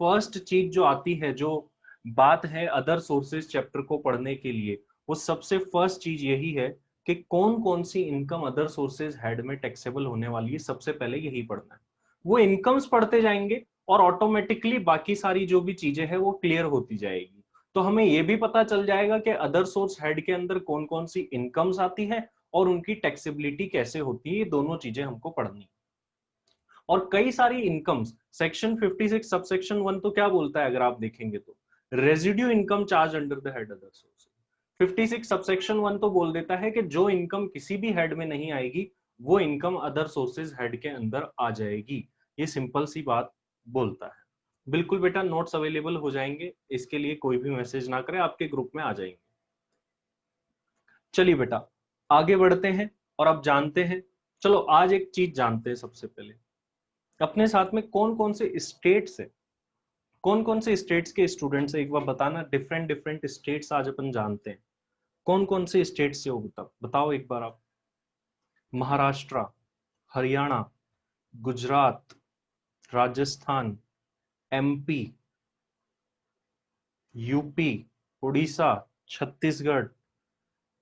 First चीज जो आती है, जो बात है अदर सोर्सेज चैप्टर को पढ़ने के लिए, वो सबसे फर्स्ट चीज यही है कि कौन कौन सी इनकम अदर सोर्सेज हेड में टैक्सेबल होने वाली है, सबसे पहले यही पढ़ना है। वो इनकम्स पढ़ते जाएंगे और ऑटोमेटिकली बाकी सारी जो भी चीजें हैं वो क्लियर होती जाएगी। तो हमें ये भी पता चल जाएगा कि अदर सोर्स हेड के अंदर कौन कौन सी इनकम्स आती है और उनकी टैक्सेबिलिटी कैसे होती है, ये दोनों चीजें हमको पढ़नी। और कई सारी इनकम्स, सेक्शन 56 सबसेक्शन 1 तो क्या बोलता है अगर आप देखेंगे तो, residue income charge under the head other source. 56 subsection 1 तो बोल देता है कि जो इनकम किसी भी हेड में नहीं आएगी वो इनकम अदर सोर्सेज हेड के अंदर आ जाएगी। ये सिंपल सी बात बोलता है। बिल्कुल बेटा, नोट्स अवेलेबल हो जाएंगे, इसके लिए कोई भी मैसेज ना करे, आपके ग्रुप में आ जाएंगे। चलिए बेटा आगे बढ़ते हैं और अब जानते हैं। चलो आज एक चीज जानते हैं सबसे पहले, अपने साथ में कौन कौन से स्टेट्स है, कौन कौन से स्टेट्स के स्टूडेंट्स है, एक बार बताना। डिफरेंट डिफरेंट स्टेट्स आज अपन जानते हैं, कौन कौन से स्टेट से हो बताओ एक बार आप। Maharashtra, Haryana, Gujarat, Rajasthan, MP, UP, Orissa, Chhattisgarh,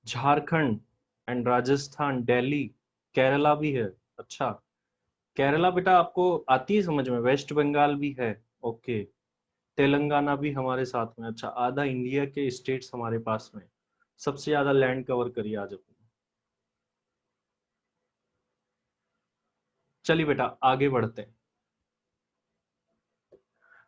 Jharkhand and Rajasthan, Delhi, Kerala भी है। अच्छा, केरला बेटा आपको आती है समझ में, वेस्ट बंगाल भी है, ओके, तेलंगाना भी हमारे साथ में। अच्छा, आधा इंडिया के स्टेट्स हमारे पास में, सबसे ज्यादा लैंड कवर करिए आज अपन। चलिए बेटा आगे बढ़ते हैं।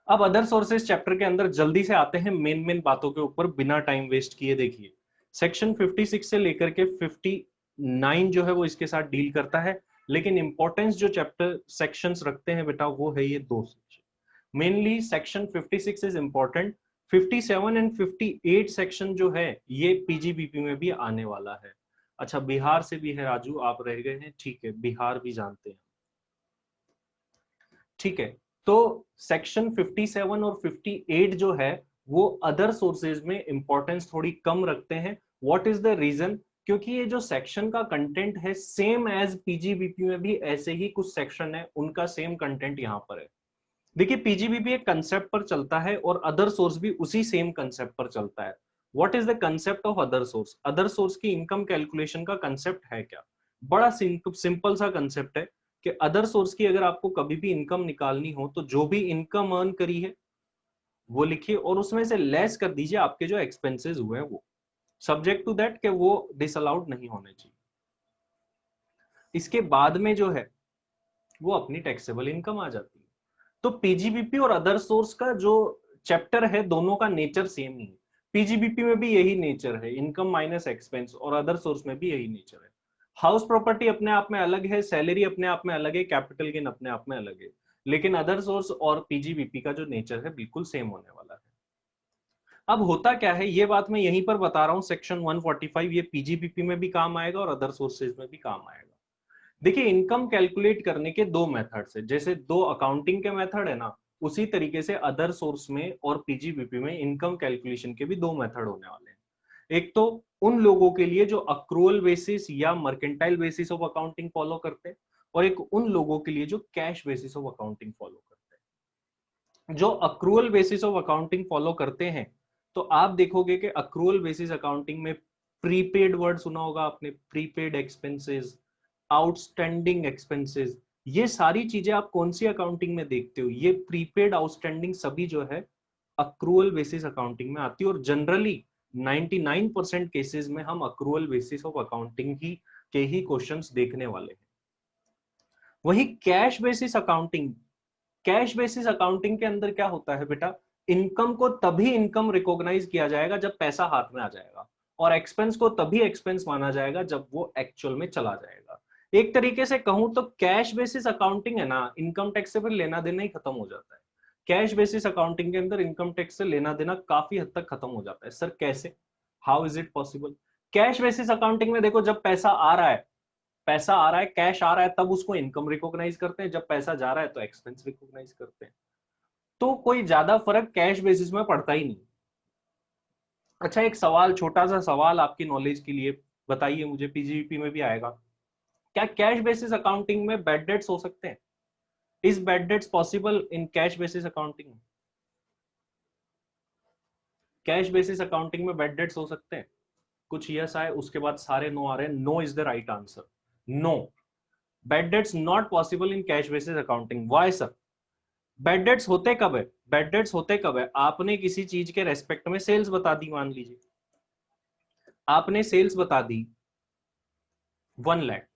अब अदर सोर्सेज चैप्टर के अंदर जल्दी से आते हैं मेन मेन बातों के ऊपर बिना टाइम वेस्ट किए। देखिए सेक्शन 56 से लेकर के 59 जो है वो इसके साथ डील करता है, लेकिन इंपॉर्टेंस जो चैप्टर सेक्शंस रखते हैं बेटा वो है ये दो section. Mainly section 56 is important, 57 and 58 section जो है ये पीजीबीपी में भी आने वाला है। अच्छा, बिहार से भी है राजू, आप रह गए हैं, ठीक है, बिहार भी जानते हैं, ठीक है। तो सेक्शन 57 और 58 जो है वो अदर सोर्सेज में इंपॉर्टेंस थोड़ी कम रखते हैं। What is the reason? क्योंकि ये जो सेक्शन का कंटेंट है सेम एज पीजीबीपी में भी ऐसे ही कुछ सेक्शन है, उनका सेम कंटेंट यहां पर है। देखिए पीजीबीपी एक कंसेप्ट पर चलता है और अदर सोर्स भी उसी सेम कंसेप्ट पर चलता है। What is the concept of other source? Other source की इनकम कैलकुलेशन का कंसेप्ट है क्या? बड़ा सिंपल सा कंसेप्ट है कि अदर सोर्स की अगर आपको कभी भी इनकम निकालनी हो तो जो भी इनकम अर्न करी है वो लिखिए और उसमें से लेस कर दीजिए आपके जो एक्सपेंसेस हुए हैं वो, सब्जेक्ट टू दैट कि वो डिसअलाउड नहीं होने चाहिए। इसके बाद में जो है वो अपनी टैक्सेबल इनकम आ जाती है। तो पीजीबीपी और अदर सोर्स का जो चैप्टर है दोनों का नेचर सेम ही है। पीजीबीपी में भी यही नेचर है, इनकम माइनस एक्सपेंस, और अदर सोर्स में भी यही नेचर है। हाउस प्रॉपर्टी अपने आप में अलग है, सैलरी अपने आप में अलग है, कैपिटल गेन अपने आप में अलग है, लेकिन अदर सोर्स और पीजीबीपी का जो नेचर है बिल्कुल सेम होने वाला है। अब होता क्या है, ये बात मैं यहीं पर बता रहा हूं, सेक्शन 145 ये पीजीबीपी में भी काम आएगा और अदर सोर्सेज में भी काम आएगा। देखिए इनकम कैलकुलेट करने के दो मेथड्स है, जैसे दो अकाउंटिंग के मेथड है ना, उसी तरीके से अदर सोर्स में और पीजीबीपी में इनकम कैलकुलेशन के भी दो मेथड होने वाले हैं। एक तो उन लोगों के लिए जो अक्रूअल बेसिस या mercantile basis of accounting follow करते हैं, और एक उन लोगों के लिए जो cash basis of accounting follow करते हैं। जो accrual basis of accounting follow करते हैं तो आप देखोगे कि अक्रूअल बेसिस अकाउंटिंग में प्रीपेड वर्ड सुना होगा आपने, प्रीपेड एक्सपेंसेस, आउटस्टैंडिंग एक्सपेंसेस, ये सारी चीजें आप कौन सी अकाउंटिंग में देखते हो? ये प्रीपेड आउटस्टैंडिंग सभी जो है अक्रूअल बेसिस अकाउंटिंग में आती है, और जनरली 99% केसेस में हम अक्रूअल बेसिस ऑफ अकाउंटिंग ही के ही क्वेश्चंस देखने वाले हैं। वही cash basis accounting, cash basis accounting के अंदर क्या होता है बेटा, इनकम को तभी इनकम रिकॉग्नाइज किया जाएगा जब पैसा हाथ में आ जाएगा, और एक्सपेंस को तभी एक्सपेंस माना जाएगा जब वो एक्चुअल में चला जाएगा। एक तरीके से कहूं तो कैश बेसिस अकाउंटिंग है ना, इनकम टैक्स से फिर लेना देना ही खत्म हो जाता है। कैश बेसिस अकाउंटिंग के अंदर इनकम टैक्स से लेना देना काफी हद तक खत्म हो जाता है। सर कैसे, how is it possible? Cash basis accounting में देखो, जब पैसा आ रहा है, पैसा आ रहा है, कैश आ रहा है, तब उसको इनकम रिकॉग्नाइज करते हैं, जब पैसा जा रहा है तो एक्सपेंस रिकॉग्नाइज करते हैं। तो कोई ज्यादा फर्क कैश बेसिस में पड़ता ही नहीं। अच्छा, एक सवाल, छोटा सा सवाल आपकी नॉलेज के लिए, बताइए मुझे, पीजीबीपी में भी आएगा, क्या कैश बेसिस अकाउंटिंग में बैड डेट्स हो सकते हैं? Is bad debts possible in cash basis accounting? Cash basis accounting में बैड डेट्स हो सकते हैं? कुछ यस आए, उसके बाद सारे नो आ रहे हैं। No is the right answer. No, bad debts not possible in cash basis accounting. Why sir? Bad debts होते कब है? बैड डेट्स होते कब है? आपने किसी चीज के रेस्पेक्ट में सेल्स बता दी, मान लीजिए आपने सेल्स बता दी 1 लाख,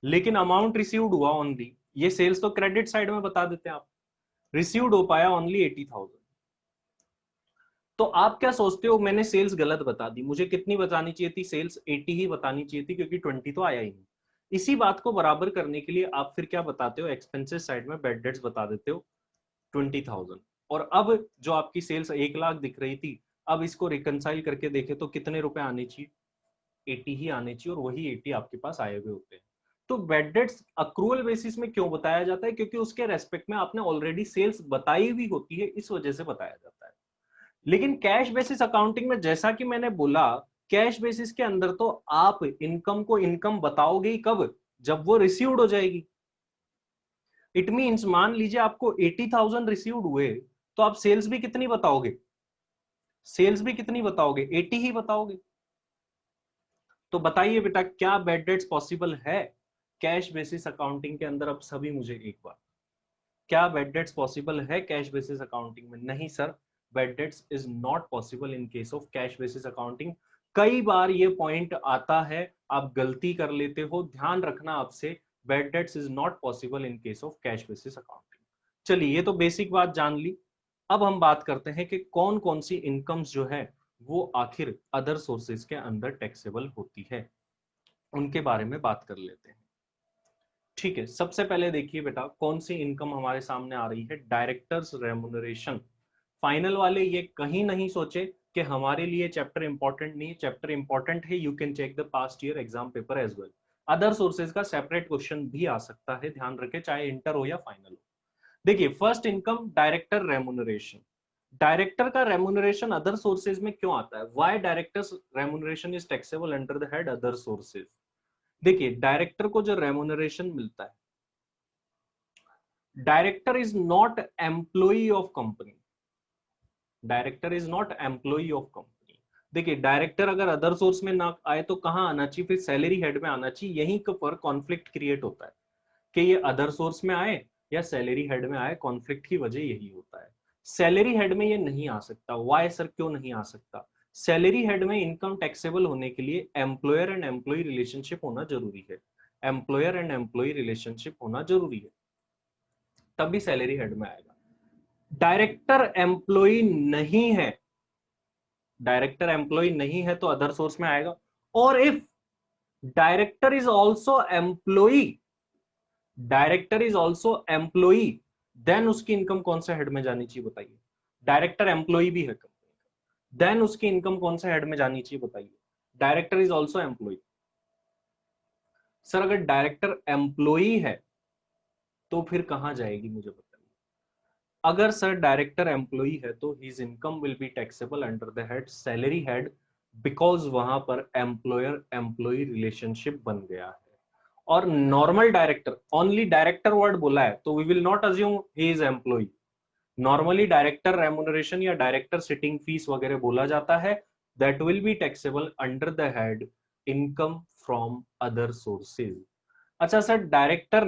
लेकिन अमाउंट रिसीव्ड हुआ ओनली, ये सेल्स तो क्रेडिट साइड में बता देते हैं आप, रिसीव्ड हो पाया ओनली 80,000। तो आप क्या सोचते हो, मैंने सेल्स गलत बता दी, मुझे कितनी बतानी चाहिए थी? सेल्स 80 ही बतानी चाहिए थी, क्योंकि 20 तो आया ही नहीं। इसी बात को बराबर करने के लिए आप फिर क्या बताते हो? एक्सपेंसेस साइड में बैड डेट्स बता देते हो 20,000। और अब जो आपकी सेल्स 1 लाख दिख रही थी, अब इसको रिकंसाइल करके देखे तो कितने रुपए आने चाहिए? 80 ही आने चाहिए, और वही 80 आपके पास आए हुए होते हैं। तो बैड डेट्स अक्रूवल बेसिस में क्यों बताया जाता है? क्योंकि उसके रेस्पेक्ट में आपने ऑलरेडी सेल्स बताई हुई होती है, इस वजह से बताया जाता है। लेकिन कैश बेसिस अकाउंटिंग में, जैसा कि मैंने बोला, कैश बेसिस के अंदर तो आप इनकम को इनकम बताओगे ही कब? जब वो रिसीव्ड हो जाएगी। इट मींस मान लीजिए आपको 80,000 रिसीव्ड हुए, तो आप सेल्स भी कितनी बताओगे? सेल्स भी कितनी बताओगे? 80 ही बताओगे। तो बताइए बेटा, क्या बैड डेट्स पॉसिबल है कैश बेसिस अकाउंटिंग के अंदर? अब सभी मुझे एक बार, क्या बैड डेट्स पॉसिबल है कैश बेसिस अकाउंटिंग में? नहीं sir, bad dates is not possible in case of cash basis accounting. कई बार ये पॉइंट आता है, आप गलती कर लेते हो, ध्यान रखना आपसे, bad debts is not possible in case of cash basis accounting. चलिए, ये तो बेसिक बात जान ली। अब हम बात करते हैं कि कौन कौन सी इनकम्स जो है वो आखिर अदर सोर्सेज के अंदर टैक्सेबल होती है, उनके बारे में बात कर लेते हैं। ठीक है, सबसे पहले देखिए बेटा, कौन सी इनकम हमारे सामने आ रही है? Directors remuneration. फाइनल वाले ये कहीं नहीं सोचे कि हमारे लिए चैप्टर इंपॉर्टेंट नहीं है, चैप्टर इंपॉर्टेंट है। You can check the past year exam paper as well. Other sources का सेपरेट क्वेश्चन भी आ सकता है, ध्यान रखें, चाहे इंटर हो या फाइनल हो। देखिए, first income director remuneration. Director का रेमुनरेशन अदर सोर्सेज में क्यों आता है? Why directors remuneration is taxable under the head other sources? देखिए, डायरेक्टर को जो रेमुनरेशन मिलता है, director is not employee of company. Director is not employee of company. देखिए, डायरेक्टर अगर अदर सोर्स में ना आए तो कहां आना चाहिए? फिर सैलरी हेड में आना चाहिए। यहीं पर कॉन्फ्लिक्ट क्रिएट होता है कि ये अदर सोर्स में आए या सैलरी हेड में आए। कॉन्फ्लिक्ट की वजह यही होता है। सैलरी हेड में ये नहीं आ सकता। वाई सर, क्यों नहीं आ सकता? सैलरी हेड में इनकम टैक्सेबल होने के लिए एम्प्लॉयर एंड एम्प्लॉय रिलेशनशिप होना जरूरी है। एम्प्लॉयर एंड एम्प्लॉय रिलेशनशिप होना जरूरी है, तभी सैलरी हेड में आएगा। डायरेक्टर एम्प्लॉय नहीं है, डायरेक्टर एम्प्लॉय नहीं है तो अदर सोर्स में आएगा। और if director is also employ, director is also employ, then उसकी इनकम कौन से हेड में जानी चाहिए बताइए? डायरेक्टर एम्प्लॉय भी है कंपनी का, देन उसकी इनकम कौन से हेड में जानी चाहिए बताइए? Director is also employ. Sir, अगर डायरेक्टर एम्प्लॉय है तो फिर कहां जाएगी, मुझे बताइए। अगर सर डायरेक्टर एम्प्लॉय है तो his income will be taxable under the head salary head, because वहां पर एम्प्लॉयर एम्प्लॉय रिलेशनशिप बन गया है। और normal director, only director word बोला है तो we will not assume he is employee. Normally director remuneration या डायरेक्टर सिटिंग फीस वगैरह बोला जाता है, that will be taxable under the head income from other sources. अच्छा सर, डायरेक्टर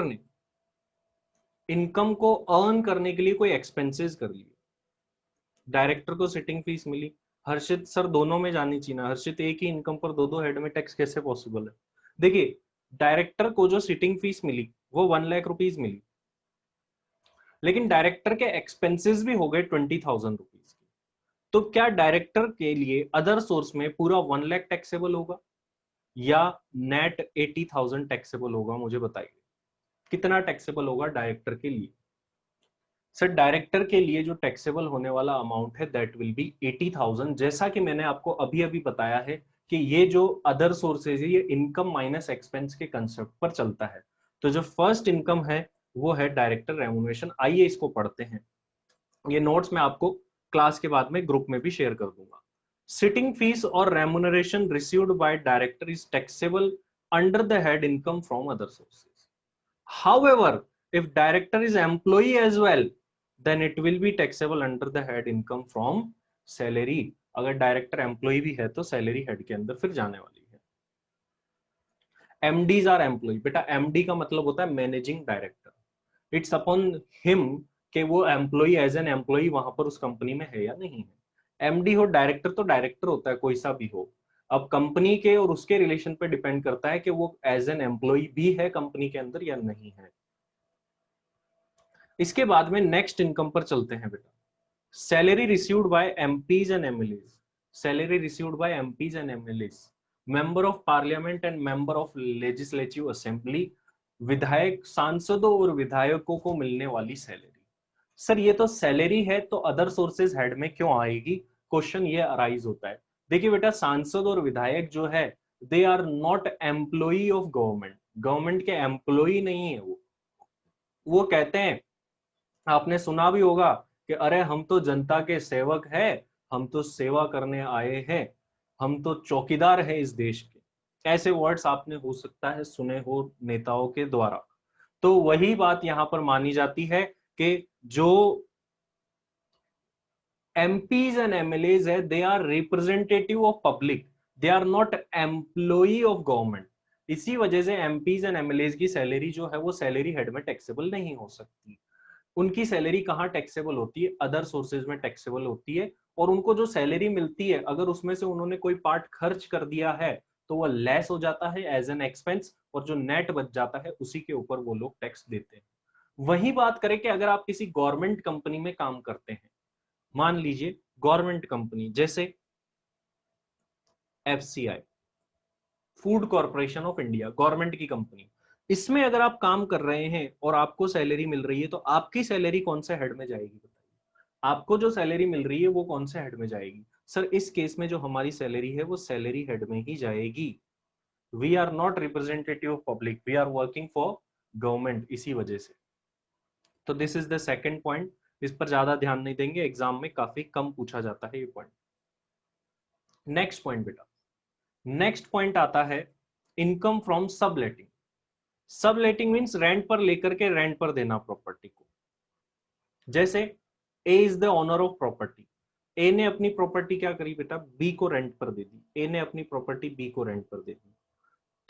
ने इनकम को अर्न करने के लिए कोई एक्सपेंसेस कर लिए, डायरेक्टर को सिटिंग फीस मिली। हर्षित सर, दोनों में जानी चाहिए ना। हर्षित, एक ही इनकम पर दो दो हेड में टैक्स कैसे पॉसिबल है? देखिए, डायरेक्टर को जो सिटिंग फीस मिली वो 1 लाख रुपीज मिली, लेकिन डायरेक्टर के एक्सपेंसेस भी हो गए 20,000 रुपीज की। तो क्या डायरेक्टर के लिए अदर सोर्स में पूरा 1 लाख टैक्सेबल होगा या नेट 80,000 टैक्सेबल होगा? मुझे बताइए, कितना टैक्सेबल होगा डायरेक्टर के लिए? सर, डायरेक्टर के लिए जो टैक्सेबल होने वाला अमाउंट है दैट विल बी 80,000। जैसा कि मैंने आपको अभी अभी बताया है कि ये जो अदर सोर्सेज है ये इनकम माइनस एक्सपेंस के कंसेप्ट पर चलता है। तो जो फर्स्ट इनकम है वो है डायरेक्टर रेमुनरेशन। आइए इसको पढ़ते हैं। ये नोट्स मैं आपको क्लास के बाद में ग्रुप में भी शेयर कर दूंगा। सिटिंग फीस और remuneration received by director is taxable under the head income from other sources. However, if director is employee as well, then it will be taxable under the head income from salary. अगर director employee भी है तो salary head के अंदर फिर जाने वाली है। एमडीज आर एम्प्लॉय, बेटा एमडी का मतलब होता है managing director. It's upon him कि वो एम्प्लॉय एज एन एम्प्लॉय वहां पर उस कंपनी में है या नहीं है। एमडी हो, डायरेक्टर तो डायरेक्टर होता है कोई सा भी हो। अब कंपनी के और उसके रिलेशन पे डिपेंड करता है कि वो एज एन एम्प्लॉय भी है कंपनी के अंदर या नहीं है। इसके बाद में नेक्स्ट इनकम पर चलते हैं बेटा। Salary received by MPs and MLAs. Salary received by MPs and MLAs, member of parliament and member of legislative assembly. विधायक, सांसदों और विधायकों को मिलने वाली सैलरी। सर ये तो सैलरी है तो अदर सोर्सेज हेड में क्यों आएगी, क्वेश्चन ये अराइज होता है। देखिए बेटा सांसद और विधायक जो है they are not employee of government, government के एम्प्लॉई नहीं है वो कहते हैं, आपने सुना भी होगा कि अरे हम तो जनता के सेवक हैं, हम तो सेवा करने आए हैं, हम तो चौकीदार हैं इस देश के। ऐसे वर्ड्स आपने हो सकता है सुने हो नेताओं के द्वारा। तो वही बात यहां पर मानी जाती है कि जो एमपीज एंड एमएलएज है they are representative of public, they are not employee of government. इसी वजह से एमपीज एंड एमएलएज की सैलरी जो है वो सैलरी हेड में टैक्सेबल नहीं हो सकती। उनकी सैलरी कहाँ टैक्सेबल होती है, अदर सोर्सेज में टैक्सेबल होती है। और उनको जो सैलरी मिलती है अगर उसमें से उन्होंने कोई पार्ट खर्च कर दिया है तो वो लेस हो जाता है एज एन एक्सपेंस, और जो नेट बच जाता है उसी के ऊपर वो लोग टैक्स देते हैं। वही बात करें कि अगर आप किसी गवर्नमेंट कंपनी में काम करते हैं, मान लीजिए गवर्नमेंट कंपनी जैसे FCI, food corporation of India, government की कंपनी, इसमें अगर आप काम कर रहे हैं और आपको सैलरी मिल रही है तो आपकी सैलरी कौन से हेड में जाएगी बताइए। आपको जो सैलरी मिल रही है वो कौन से हेड में जाएगी। सर इस केस में जो हमारी सैलरी है वो सैलरी हेड में ही जाएगी। We are not representative of public, we are working for government, इसी वजह से। तो this is the second point, इस पर ज्यादा ध्यान नहीं देंगे, एग्जाम में काफी कम पूछा जाता है ये पॉइंट। नेक्स्ट पॉइंट बेटा, नेक्स्ट पॉइंट आता है income from subletting. Subletting means rent पर लेकर के रेंट पर देना प्रॉपर्टी को। जैसे A is the owner of property, A ने अपनी प्रॉपर्टी क्या करी बेटा, बी को रेंट पर दे दी। ए ने अपनी प्रॉपर्टी बी को रेंट पर दे दी,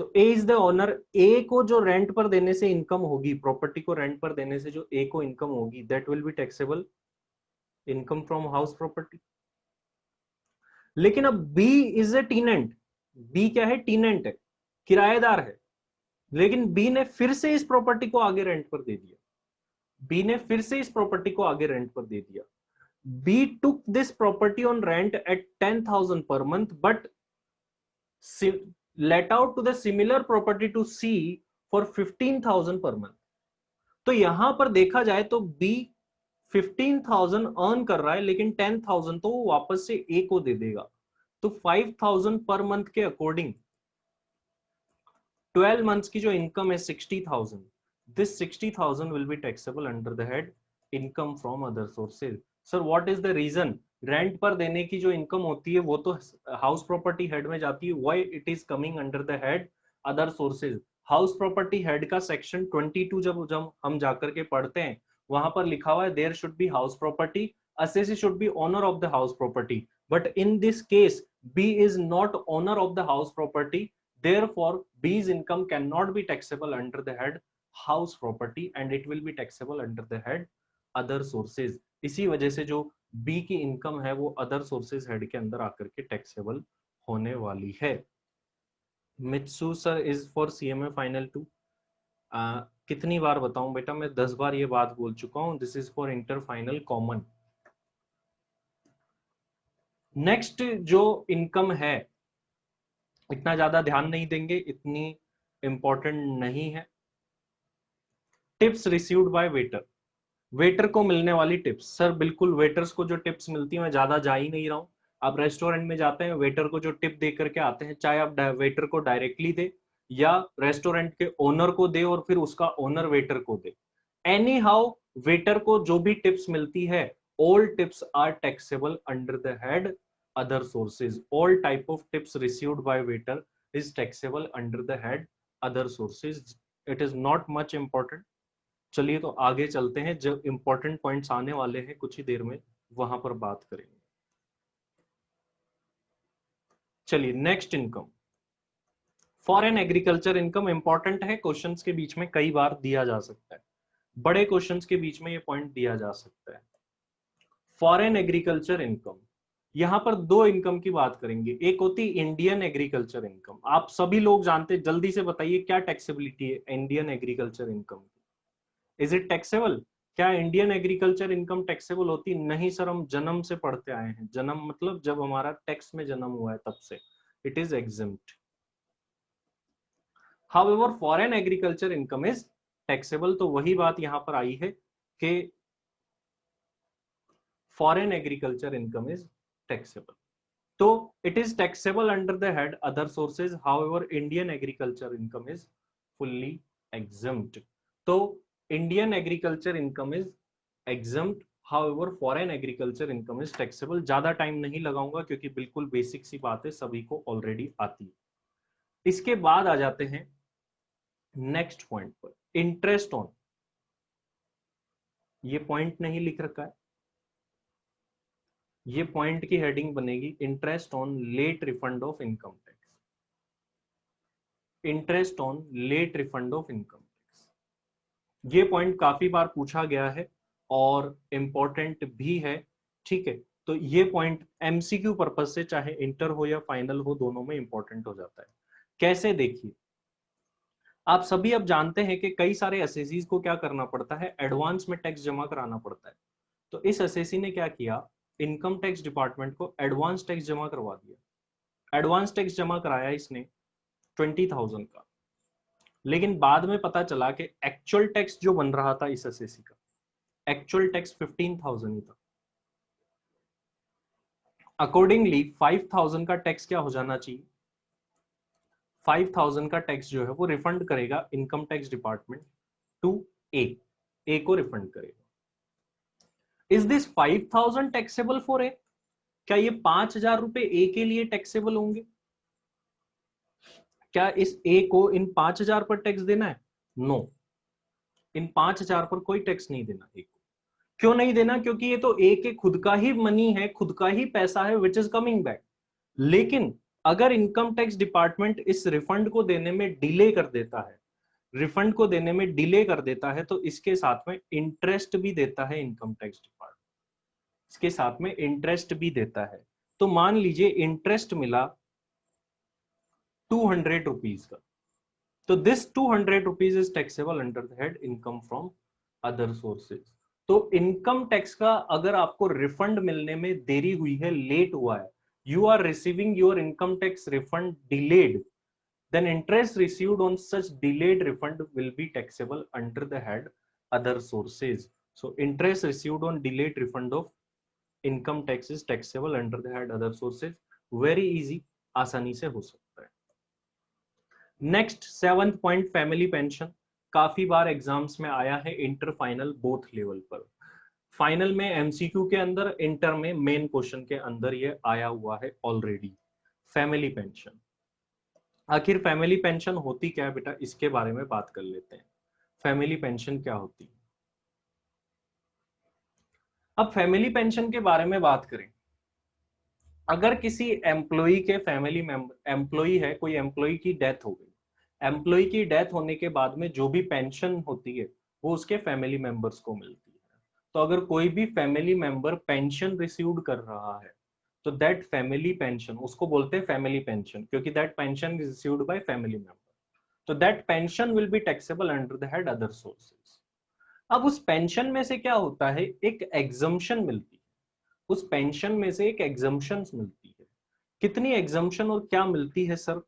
तो ए इज द ओनर। ए को जो रेंट पर देने से इनकम होगी, प्रॉपर्टी को रेंट पर देने से जो ए को इनकम होगी, that will be taxable income from house property. लेकिन अब B is a tenant, B क्या है, टीनेंट है, किराएदार है। लेकिन बी ने फिर से इस प्रॉपर्टी को आगे रेंट पर दे दिया, बी ने फिर से इस प्रॉपर्टी को आगे रेंट पर दे दिया। B took this property on rent at 10,000 per month but let out to the similar property to C for 15,000 per month। तो यहां पर देखा जाए तो B 15,000 अर्न कर रहा है लेकिन 10,000 तो वो वापस से A को दे देगा। तो 5,000 पर मंथ के अकॉर्डिंग 12 मंथ्स की जो इनकम है 60,000, this 60,000 will be taxable under the head income from other sources. Sir what is the reason, rent पर देने की जो इनकम होती है वो तो हाउस प्रॉपर्टी हेड में जाती है, why it is coming under the head other sources. House property head का सेक्शन 22 जब जब हम जाकर के पढ़ते हैं वहां पर लिखा हुआ है there should be house property, assessee should be owner of the house property, but in this case B is not owner of the house property, therefore B's income cannot be taxable under the head house property and it will be taxable under the head other sources। इसी वजह से जो B की income है वो other sources head के अंदर आकर के टैक्सेबल होने वाली है। मित्सु sir is for CMA final 2। कितनी बार बताऊं बेटा, मैं 10 बार ये बात बोल चुका हूं, this is for inter final common. Next जो इनकम है इतना ज्यादा ध्यान नहीं देंगे, इतनी इंपॉर्टेंट नहीं है। Tips received by waiter, waiter को मिलने वाली टिप्स। सर बिल्कुल वेटर्स को जो टिप्स मिलती है, मैं ज्यादा जा ही नहीं रहा हूं। आप रेस्टोरेंट में जाते हैं, वेटर को जो टिप दे करके आते हैं, चाहे आप वेटर को डायरेक्टली दे या रेस्टोरेंट के ओनर को दे और फिर उसका ओनर वेटर को दे, एनी हाउ वेटर को जो भी टिप्स मिलती है all tips are taxable under the head other sources। all type of tips received by waiter is taxable under the head other sources। it is not much important। चलिए तो आगे चलते हैं, जब इंपॉर्टेंट पॉइंट्स आने वाले हैं कुछ ही देर में वहां पर बात करेंगे। चलिए next income, foreign agriculture income important है, क्वेश्चंस के बीच में कई बार दिया जा सकता है, बड़े क्वेश्चंस के बीच में ये पॉइंट दिया जा सकता है। फॉरेन एग्रीकल्चर इनकम, यहां पर दो इनकम की बात करेंगे, एक होती इंडियन एग्रीकल्चर इनकम। आप सभी लोग जानते, जल्दी से बताइए क्या टैक्सेबिलिटी है इंडियन एग्रीकल्चर इनकम की? Is it taxable? क्या इंडियन एग्रीकल्चर इनकम टैक्सेबल होती? नहीं सर, हम जन्म से पढ़ते आए हैं, जन्म मतलब जब हमारा टैक्स में जन्म हुआ है तब से it is exempt. However foreign agriculture income is taxable. तो वही बात यहां पर आई है कि foreign agriculture income is taxable, तो it is taxable under the head other sources. However Indian agriculture income is fully exempt. तो Indian agriculture income is exempt, however foreign agriculture income is taxable. ज्यादा time नहीं लगाऊंगा क्योंकि बिल्कुल basic सी बात है, सभी को ऑलरेडी आती है। इसके बाद आ जाते हैं नेक्स्ट पॉइंट पर, इंटरेस्ट ऑन। ये पॉइंट नहीं लिख रखा है, ये पॉइंट की हेडिंग बनेगी interest on late refund of income tax. Interest on late refund of income tax, ये पॉइंट काफी बार पूछा गया है और इंपॉर्टेंट भी है, ठीक है। तो ये पॉइंट एमसीक्यू पर्पज से चाहे इंटर हो या फाइनल हो, दोनों में इंपॉर्टेंट हो जाता है। कैसे? देखिए, आप सभी अब जानते हैं कि कई सारे एसएसीज को क्या करना पड़ता है, एडवांस में टैक्स जमा कराना पड़ता है। तो इस एसएसी ने क्या किया, इनकम टैक्स डिपार्टमेंट को एडवांस टैक्स जमा करवा दिया। एडवांस टैक्स जमा कराया इसने 20,000 का, लेकिन बाद में पता चला कि एक्चुअल टैक्स जो बन रहा था इस एसएसी का, एक्चुअल टैक्स 15,000 ही था। अकॉर्डिंगली 5,000 का टैक्स क्या हो जाना चाहिए, 5,000 का टैक्स जो है वो रिफंड करेगा इनकम टैक्स डिपार्टमेंट टू ए को रिफंड करेगा। Is this 5,000 taxable for a? क्या ये 5,000 रुपए ए के लिए टैक्सेबल होंगे? क्या इस ए को इन 5,000 पर टैक्स देना है? नो, इन 5,000 पर कोई टैक्स नहीं देना ए को। क्यों नहीं देना? क्योंकि ये तो ए के खुद का ही मनी है, खुद का ही पैसा है विच इज कमिंग बैक। लेकिन अगर इनकम टैक्स डिपार्टमेंट इस रिफंड को देने में डिले कर देता है, रिफंड को देने में डिले कर देता है, तो इसके साथ में इंटरेस्ट भी देता है इनकम टैक्स डिपार्टमेंट, इसके साथ में इंटरेस्ट भी देता है। तो मान लीजिए इंटरेस्ट मिला 200 रुपीज का, तो this 200 rupees is taxable under the head income from other sources. तो इनकम टैक्स का अगर आपको रिफंड मिलने में देरी हुई है, लेट हुआ है, you are receiving your income tax refund delayed, then interest received on such delayed refund will be taxable under the head other sources. So interest received on delayed refund of income tax is taxable under the head other sources. Very easy, आसानी से हो सकता है। Next 7th point, family pension. काफी बार exams में आया है, inter final both level पर। फाइनल में एमसीक्यू के अंदर, इंटर में मेन क्वेश्चन के अंदर ये आया हुआ है ऑलरेडी। फैमिली पेंशन, आखिर फैमिली पेंशन होती क्या है बेटा, इसके बारे में बात कर लेते हैं। फैमिली पेंशन क्या होती है? अब फैमिली पेंशन के बारे में बात करें, अगर किसी एम्प्लॉय के फैमिली मेंबर, एम्प्लॉय है, कोई एम्प्लॉय की डेथ हो गई, एम्प्लॉय की डेथ होने के बाद में जो भी पेंशन होती है वो उसके फैमिली मेंबर्स को मिलती है। तो अगर कोई भी फैमिली मेंबर पेंशन रिसीव्ड कर रहा है, तो दैट फैमिली पेंशन, उसको बोलते हैं फैमिली पेंशन, क्योंकि that pension is received by family member, तो that pension will be taxable under the head other sources. अब उस पेंशन में से क्या होता है, एक एग्जम्पशन मिलती है, उस पेंशन में से एक एग्जम्पशन मिलती है। कितनी एग्जम्पशन और क्या मिलती है सर?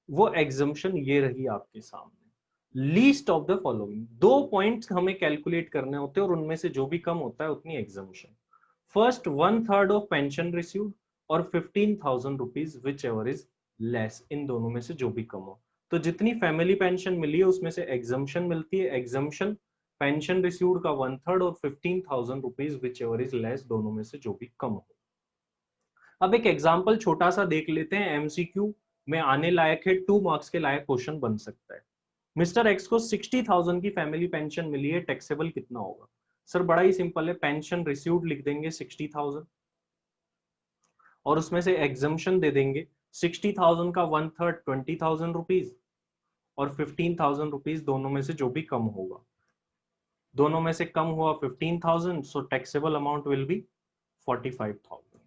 वो एग्जम्पशन ये रही आपके सामने, लीस्ट ऑफ द फॉलोइंग। दो पॉइंट्स हमें कैलकुलेट करने होते हैं और उनमें से जो भी कम होता है उतनी exemption. First 1/3 of pension received और 15,000 rupees whichever is less, इन दोनों में से जो भी कम हो। तो जितनी फैमिली पेंशन मिली है उसमें से एग्जम्पशन मिलती है, एग्जम्पशन पेंशन रिसीव्ड का 1/3 और 15,000 rupees whichever is less, दोनों में से जो भी कम हो। अब एक एग्जाम्पल छोटा सा देख लेते हैं, एमसीक्यू में आने लायक है, 2 मार्क्स के लायक क्वेश्चन बन सकता है। मिस्टर एक्स को 60,000 की फैमिली पेंशन मिली है, टैक्सेबल कितना होगा? सर बड़ा ही सिंपल है, पेंशन रिसीव्ड लिख देंगे 60,000 और उसमें से एग्जम्पशन दे देंगे 60,000 का 1/3 20,000 रुपीज और 15,000 रुपीज दोनों में से जो भी कम होगा, दोनों में से कम हुआ 15,000, सो टैक्सेबल अमाउंट विल बी 45,000।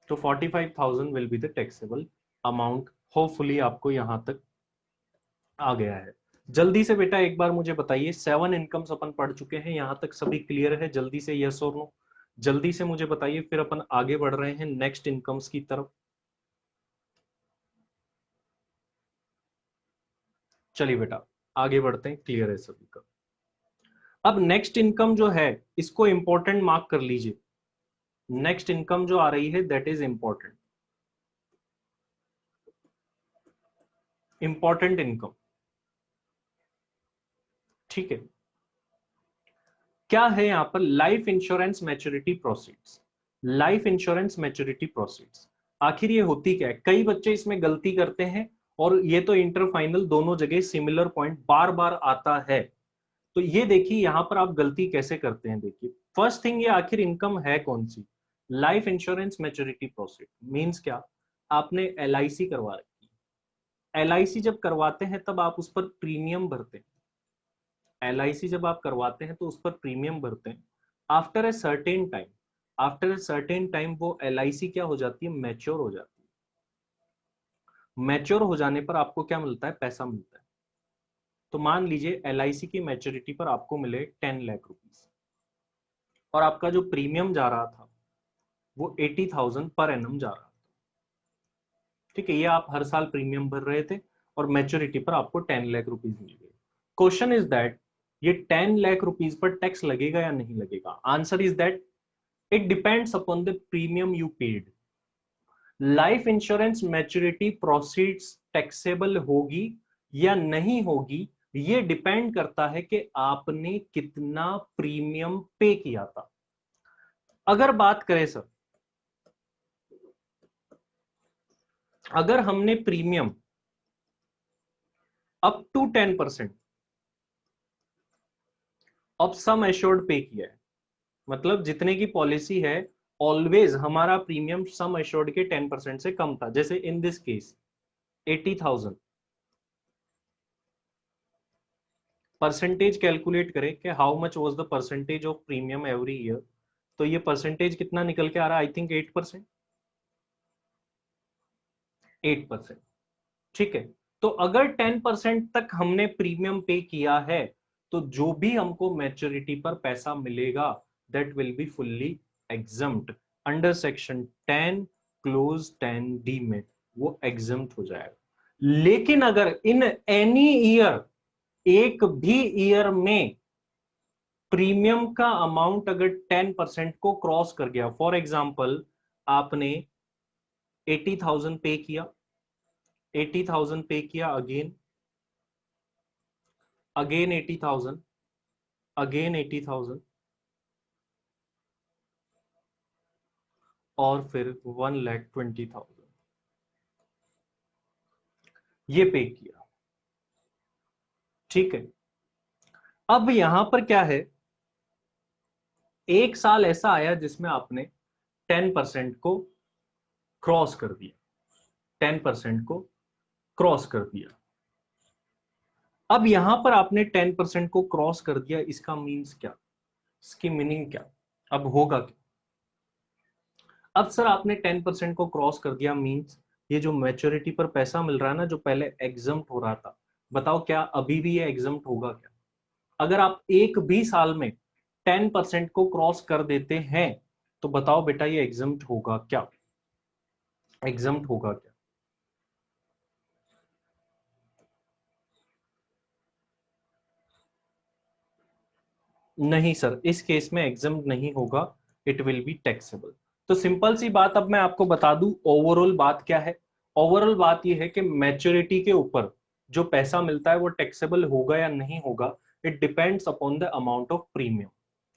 तो 45,000 will be the taxable amount. Hopefully आपको यहां तक आ गया है। जल्दी से बेटा एक बार मुझे बताइए, 7 इनकम्स अपन पढ़ चुके हैं, यहां तक सभी क्लियर है? जल्दी से यस और नो जल्दी से मुझे बताइए, फिर अपन आगे बढ़ रहे हैं नेक्स्ट इनकम्स की तरफ। चलिए बेटा आगे बढ़ते हैं, क्लियर है सभी का। अब नेक्स्ट इनकम जो है इसको इंपॉर्टेंट मार्क कर लीजिए। नेक्स्ट इनकम जो आ रही है that is important, important income. ठीक है, क्या है यहां पर? Life insurance maturity proceeds. Life insurance maturity proceeds आखिर ये होती क्या है? कई बच्चे इसमें गलती करते हैं और ये तो इंटर फाइनल दोनों जगह सिमिलर पॉइंट बार बार आता है। तो ये देखिए यहां पर आप गलती कैसे करते हैं। देखिए फर्स्ट थिंग, ये आखिर इनकम है कौन सी? Life insurance maturity proceed means क्या? आपने एलआईसी करवा रखी। एलआईसी जब करवाते हैं तब आप उस पर प्रीमियम भरते हैं। एलआईसी जब आप करवाते हैं तो उस पर प्रीमियम भरते हैं। After a certain time, after a certain time वो एलआईसी क्या हो जाती है? मैच्योर हो जाती है। मैच्योर हो जाने पर आपको क्या मिलता है? पैसा मिलता है। तो मान लीजिए एलआईसी की मैच्योरिटी पर आपको मिले 10 लाख रुपीस और आपका जो प्रीमियम जा रहा था वो 80,000 पर एनम जा रहा था। ठीक है, ये आप हर साल प्रीमियम भर रहे थे और मैच्योरिटी पर आपको 10 लाख रुपीस मिल गए। क्वेश्चन इज दैट ये 10 लाख रुपीस पर टैक्स लगेगा या नहीं लगेगा? Answer is that it depends upon the premium you paid. Life insurance maturity proceeds taxable होगी या नहीं होगी, ये डिपेंड करता है कि आपने कितना प्रीमियम पे किया था। अगर बात करें सर, अगर हमने premium up to 10% of sum assured pay किया है, मतलब जितने की पॉलिसी है ऑलवेज हमारा प्रीमियम सम एश्योर्ड के 10% से कम था, जैसे in this case 80,000, percentage calculate करें कि how much was the percentage of premium every year, तो ये परसेंटेज कितना निकल के आ रहा है? I think 8%। 8%। ठीक है, तो अगर 10% तक हमने प्रीमियम पे किया है तो जो भी हमको मैच्योरिटी पर पैसा मिलेगा that will be fully exempt under section 10 close 10 D में, वो एग्जम्प्ट हो जाएगा। लेकिन अगर इन एनी ईयर, एक भी ईयर में प्रीमियम का अमाउंट अगर 10% को क्रॉस कर गया, फॉर एग्जाम्पल आपने 80,000 पे किया, 80,000 पे किया, अगेन 80,000, अगेन 80,000 और फिर 1,20,000 ये पे किया। ठीक है, अब यहां पर क्या है? एक साल ऐसा आया जिसमें आपने 10% को क्रॉस कर दिया, 10% को क्रॉस कर दिया। अब यहां पर आपने 10% को क्रॉस कर दिया, इसका मीन्स क्या? इसकी मीनिंग क्या? अब होगा क्या? अब सर आपने 10% को क्रॉस कर दिया मींस ये जो मैच्योरिटी पर पैसा मिल रहा है ना, जो पहले एग्जम्प्ट हो रहा था, बताओ क्या अभी भी ये एग्जम्प्ट होगा क्या? अगर आप एक भी साल में 10% को क्रॉस कर देते हैं तो बताओ बेटा ये एग्जम्प्ट होगा क्या? एग्जम्प्ट होगा क्या? नहीं सर, इस केस में एग्जम्प्ट नहीं होगा, इट विल बी टैक्सेबल। तो सिंपल सी बात अब मैं आपको बता दूं, ओवरऑल बात क्या है? ओवरऑल बात यह है कि मैच्योरिटी के ऊपर जो पैसा मिलता है वो टैक्सेबल होगा या नहीं होगा, it depends upon the amount of premium.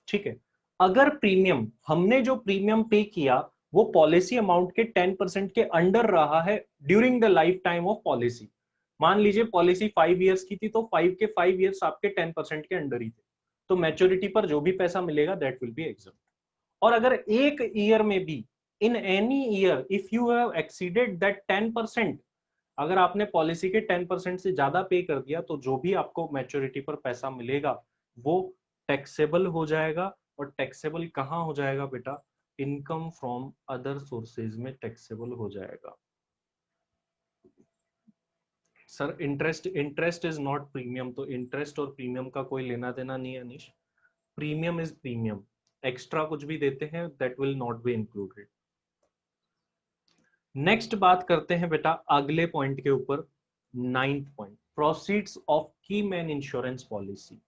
ठीक है, अगर प्रीमियम, हमने जो प्रीमियम पे किया वो पॉलिसी अमाउंट के 10% के अंडर रहा है during the life time of policy, मान लीजिए पॉलिसी 5 इयर्स की थी, तो 5 के 5 इयर्स आपके 10% के अंडर ही थे, तो मैच्योरिटी पर जो भी पैसा मिलेगा दैट विल बी एग्जम्प्ट। और अगर एक ईयर में भी, in any year if you have exceeded that 10%, अगर आपने पॉलिसी के 10% से ज्यादा पे कर दिया, तो जो भी आपको मैच्योरिटी पर पैसा मिलेगा वो टैक्सेबल हो जाएगा। और टैक्सेबल कहां हो जाएगा बेटा? इनकम फ्रॉम अदर सोर्सेज में टैक्सेबल हो जाएगा। Sir interest is not premium, तो इंटरेस्ट और प्रीमियम का कोई लेना देना नहीं है अनिश। प्रीमियम इज प्रीमियम, एक्स्ट्रा कुछ भी देते हैं that will not be included. Next बात करते हैं बेटा अगले पॉइंट के ऊपर, 9th पॉइंट, प्रोसीड्स ऑफ की मैन इंश्योरेंस पॉलिसी।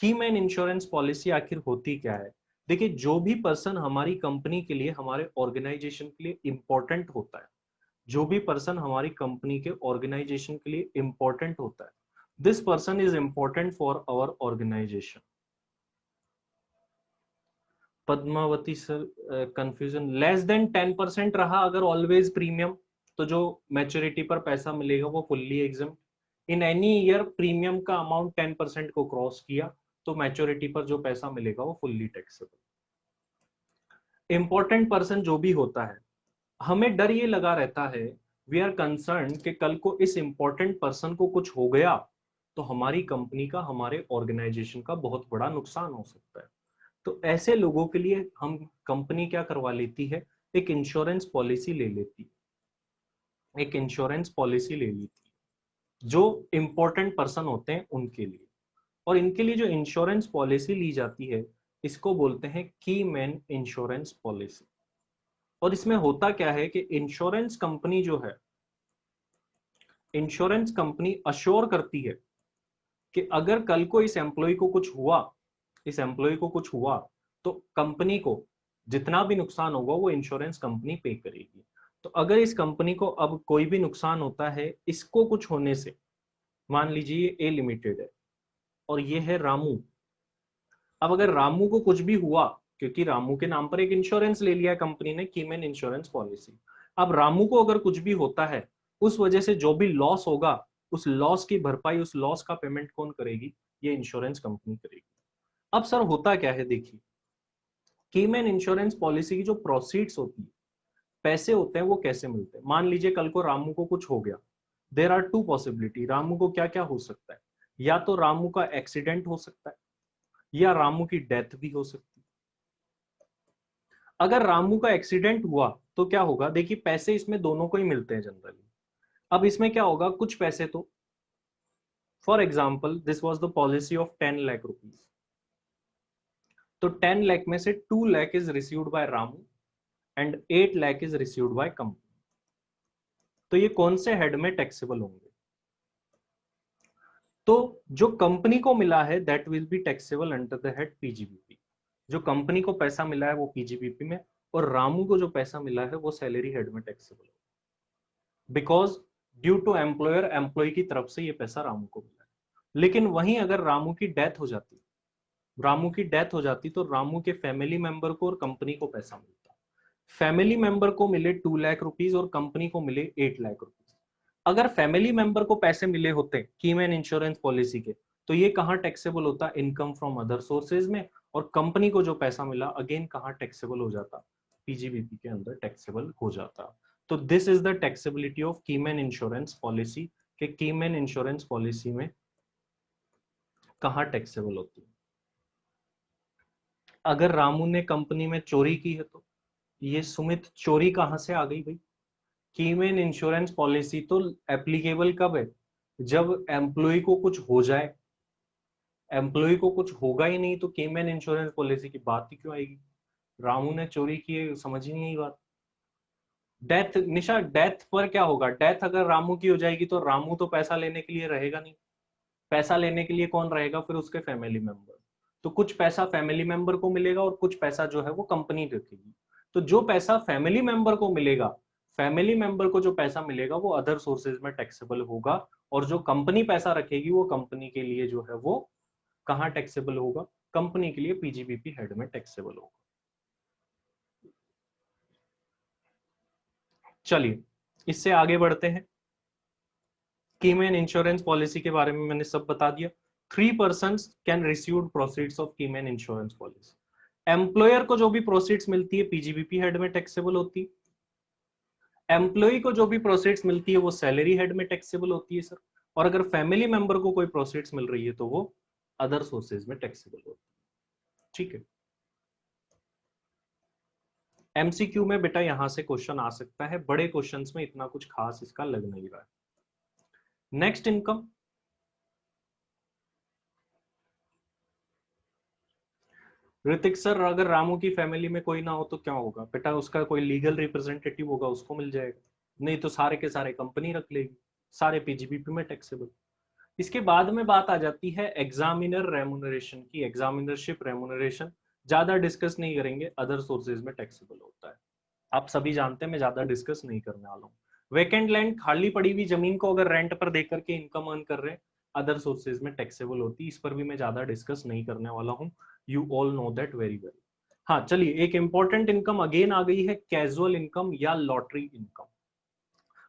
की मैन इंश्योरेंस पॉलिसी आखिर होती क्या है? देखिए, जो भी पर्सन हमारी कंपनी के लिए, हमारे ऑर्गेनाइजेशन के लिए इंपॉर्टेंट होता है, जो भी पर्सन हमारी कंपनी के ऑर्गेनाइजेशन के लिए इंपॉर्टेंट होता है, this person is important for our organisation. Padmavati sir, confusion, less than 10% रहा अगर ऑलवेज प्रीमियम, तो जो मैच्योरिटी पर पैसा मिलेगा वो fully exempt. In any year premium का अमाउंट 10% को क्रॉस किया तो मैच्योरिटी पर जो पैसा मिलेगा वो फुल्ली टैक्सेबल। इंपॉर्टेंट पर्सन जो भी होता है, हमें डर ये लगा रहता है, वी आर कंसर्न कि कल को इस इंपॉर्टेंट पर्सन को कुछ हो गया तो हमारी कंपनी का, हमारे ऑर्गेनाइजेशन का बहुत बड़ा नुकसान हो सकता है। तो ऐसे लोगों के लिए हम कंपनी क्या करवा लेती है, एक इंश्योरेंस पॉलिसी ले लेती है, एक इंश्योरेंस पॉलिसी ले लेती है जो इंपॉर्टेंट पर्सन होते हैं उनके लिए। और इनके लिए जो इंश्योरेंस पॉलिसी ली जाती है इसको बोलते हैं की मैन इंश्योरेंस पॉलिसी। और इसमें होता क्या है कि इंश्योरेंस कंपनी जो है, इंश्योरेंस कंपनी अश्योर करती है कि अगर कल को इस एम्प्लॉय को कुछ हुआ, इस एम्प्लॉय को कुछ हुआ, तो कंपनी को जितना भी नुकसान होगा वो इंश्योरेंस कंपनी पे करेगी। तो अगर इस कंपनी को अब कोई भी नुकसान होता है, इसको कुछ होने से, मान लीजिए ए लिमिटेड है और ये है रामू। अब अगर रामू को कुछ भी हुआ, क्योंकि रामू के नाम पर एक इंश्योरेंस ले लिया कंपनी ने, कीमैन इंश्योरेंस पॉलिसी, अब रामू को अगर कुछ भी होता है, उस वजह से जो भी लॉस होगा, उस लॉस की भरपाई, उस लॉस का पेमेंट कौन करेगी? ये इंश्योरेंस कंपनी करेगी। अब सर होता क्या है, देखिए, कीमैन इंश्योरेंस पॉलिसी की जो प्रोसीड्स होती है, पैसे होते हैं, वो कैसे मिलते हैं? मान लीजिए कल को रामू को कुछ हो गया, there are two possibility, Ramu को क्या क्या हो सकता है, या तो रामू का एक्सीडेंट हो सकता है या रामू की डेथ भी हो सकती है। अगर रामू का एक्सीडेंट हुआ तो क्या होगा? देखिए, पैसे इसमें दोनों को ही मिलते हैं जनरली। अब इसमें क्या होगा, कुछ पैसे तो, for example this was the policy of 10 lakh rupees, तो 10 लाख में से 2 lakh is received bye Ramu and 8 lakh is received by company. तो ये कौन से हेड में टैक्सेबल होंगे? तो जो कंपनी को मिला है that will be taxable under the head PGBP. जो कंपनी को पैसा मिला है वो पीजीबीपी में, और रामू को जो पैसा मिला है वो सैलरी हेड में टैक्सेबल है, because due to employer, employee की तरफ से ये पैसा रामू को मिला है। लेकिन वहीं अगर रामू की डेथ हो जाती, रामू की डेथ हो जाती तो रामू के फैमिली मेंबर को और कंपनी को पैसा मिलता। फैमिली मेंबर को मिले 2 लाख रुपीज और कंपनी को मिले 8 लाख रुपीज। अगर फैमिली मेंबर को पैसे मिले होते कीमैन इंश्योरेंस पॉलिसी के, तो ये कहां टैक्सेबल होता? इनकम फ्रॉम अदर सोर्सेज में। और कंपनी को जो पैसा मिला अगेन कहां टैक्सेबल हो जाता? पीजीबीपी के अंदर टैक्सेबल हो जाता। तो this is the taxability of keyman insurance policy, के कीमैन इंश्योरेंस पॉलिसी में कहां टैक्सेबल होती है। अगर रामू ने कंपनी में चोरी की है तो ये सुमित चोरी कहां से आ गई भाई? कीमैन इंश्योरेंस पॉलिसी तो एप्लीकेबल कब है? जब एम्प्लॉय को कुछ हो जाए। एम्प्लॉय को कुछ होगा ही नहीं तो कीमैन इंश्योरेंस पॉलिसी की बात ही क्यों आएगी? रामू ने चोरी की है, समझ ही नहीं आई बात। डेथ, निशा डेथ पर क्या होगा? डेथ अगर रामू की हो जाएगी तो रामू तो पैसा लेने के लिए रहेगा नहीं। पैसा लेने के लिए कौन रहेगा? फिर उसके फैमिली मेंबर। तो कुछ पैसा फैमिली मेंबर को मिलेगा और कुछ पैसा जो है वो कंपनी रखेगी। तो जो पैसा फैमिली मेंबर को मिलेगा, फैमिली मेंबर को जो पैसा मिलेगा वो अदर सोर्सेज में टैक्सेबल होगा। और जो कंपनी पैसा रखेगी वो कंपनी के लिए जो है वो कहां टैक्सेबल होगा? कंपनी के लिए पीजीबीपी हेड में टैक्सेबल होगा। चलिए इससे आगे बढ़ते हैं। कीमैन इंश्योरेंस पॉलिसी के बारे में मैंने सब बता दिया। 3 person can receive proceeds of keyman insurance policy. Employer को जो भी प्रोसीड्स मिलती है पीजीबीपी हेड में टैक्सेबल होती है। एम्प्लॉय को जो भी प्रोसीड्स मिलती है वो सैलरी हेड में टैक्सेबल होती है सर। और अगर फैमिली मेंबर को कोई प्रोसीड्स मिल रही है तो वो अदर सोर्सेज में टैक्सेबल होती है। ठीक है, एमसीक्यू में बेटा यहां से क्वेश्चन आ सकता है, बड़े क्वेश्चंस में इतना कुछ खास इसका लग नहीं रहा है। नेक्स्ट इनकम, ऋतिक सर अगर रामू की फैमिली में कोई ना हो तो क्या होगा? बेटा उसका कोई लीगल रिप्रेजेंटेटिव होगा, उसको मिल जाएगा, नहीं तो सारे के सारे कंपनी रख लेगी, सारे पीजीबीपी में टैक्सेबल। इसके बाद में बात आ जाती है एग्जामिनर रेमुनरेशन की। एग्जामिनरशिप रेमुनरेशन ज्यादा डिस्कस नहीं करेंगे, अदर सोर्सेज में टैक्सेबल होता है, आप सभी जानते हैं, मैं ज्यादा डिस्कस नहीं करने वाला हूँ। वेकेंट लैंड, खाली पड़ी हुई जमीन को अगर रेंट पर देकर के इनकम अर्न कर रहे हैं, अदर सोर्सेज में टैक्सेबल होती है, इस पर भी मैं ज्यादा डिस्कस नहीं करने वाला हूँ, you all know that very well. हाँ चलिए, एक इंपॉर्टेंट इनकम अगेन आ गई है, कैजुअल इनकम या लॉटरी इनकम,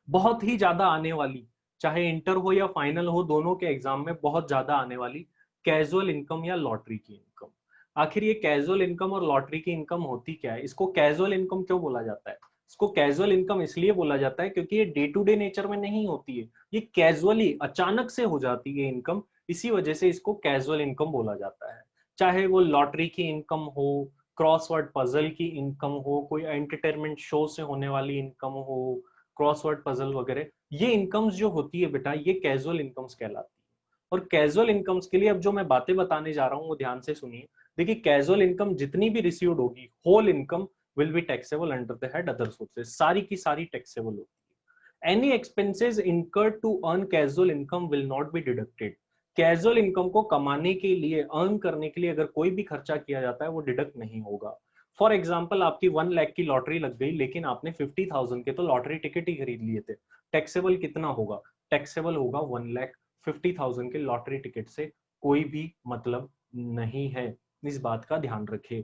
बहुत ही ज्यादा आने वाली, चाहे इंटर हो या फाइनल हो, दोनों के एग्जाम में बहुत ज्यादा आने वाली कैजुअल इनकम या लॉटरी की इनकम। आखिर ये कैजुअल इनकम और लॉटरी की इनकम होती क्या है? इसको कैजुअल इनकम क्यों बोला जाता है? इसको कैजुअल इनकम इसलिए बोला जाता है क्योंकि ये डे टू डे नेचर में नहीं होती है, ये कैजुअली अचानक से हो जाती है इनकम, इसी वजह से इसको कैजुअल इनकम बोला जाता है। चाहे वो लॉटरी की इनकम हो, क्रॉसवर्ड पजल की इनकम हो, कोई एंटरटेनमेंट शो से होने वाली इनकम हो, क्रॉसवर्ड पजल वगैरह, ये इनकम्स जो होती है बेटा ये कैजुअल इनकम्स कहलाती है। और कैजुअल इनकम्स के लिए अब जो मैं बातें बताने जा रहा हूँ वो ध्यान से सुनिए। देखिए कैजुअल इनकम जितनी भी रिसीव्ड होगी, whole income will be taxable under the head other sources, सारी की सारी टैक्सेबल होती है। Any expenses incurred to earn casual income will not be deducted. Casual income को कमाने के लिए, अर्न करने के लिए अगर कोई भी खर्चा किया जाता है वो डिडक्ट नहीं होगा। फॉर एग्जाम्पल आपकी 1 लाख की लॉटरी लग गई, लेकिन आपने 50,000 के तो लॉटरी टिकट ही खरीद लिए थे, टैक्सेबल कितना होगा? टैक्सेबल होगा 1,50,000 के लॉटरी टिकट से कोई भी मतलब नहीं है, इस बात का ध्यान रखें।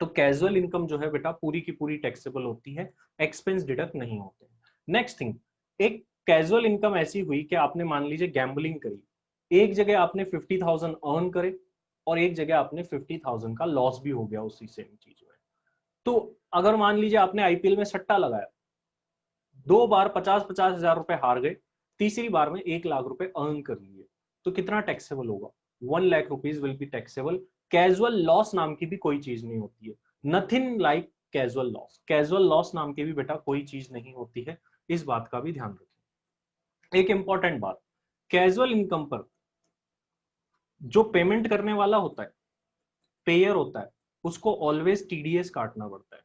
तो कैजुअल इनकम जो है बेटा पूरी की पूरी टैक्सेबल होती है, एक्सपेंस डिडक्ट नहीं होते। नेक्स्ट थिंग, एक कैजुअल इनकम ऐसी हुई कि आपने मान लीजिए गैम्बलिंग करी, एक जगह आपने 50,000 अर्न करे और एक जगह आपने 50,000 का लॉस भी हो गया उसी सेम चीज में। तो अगर मान लीजिए आपने आईपीएल में सट्टा लगाया, 2 बार 50-50 हजार रुपए हार गए, तीसरी बार में 1 लाख रुपए अर्न कर लिए, तो कितना टैक्सेबल होगा? 1 lakh rupees will be taxable. Casual loss नाम की भी कोई चीज नहीं होती है, nothing like casual loss, casual loss नाम की भी बेटा कोई चीज नहीं होती है, इस बात का भी ध्यान रखें। एक इंपॉर्टेंट बात, कैजुअल इनकम पर जो पेमेंट करने वाला होता है, पेयर होता है, उसको ऑलवेज टीडीएस काटना पड़ता है।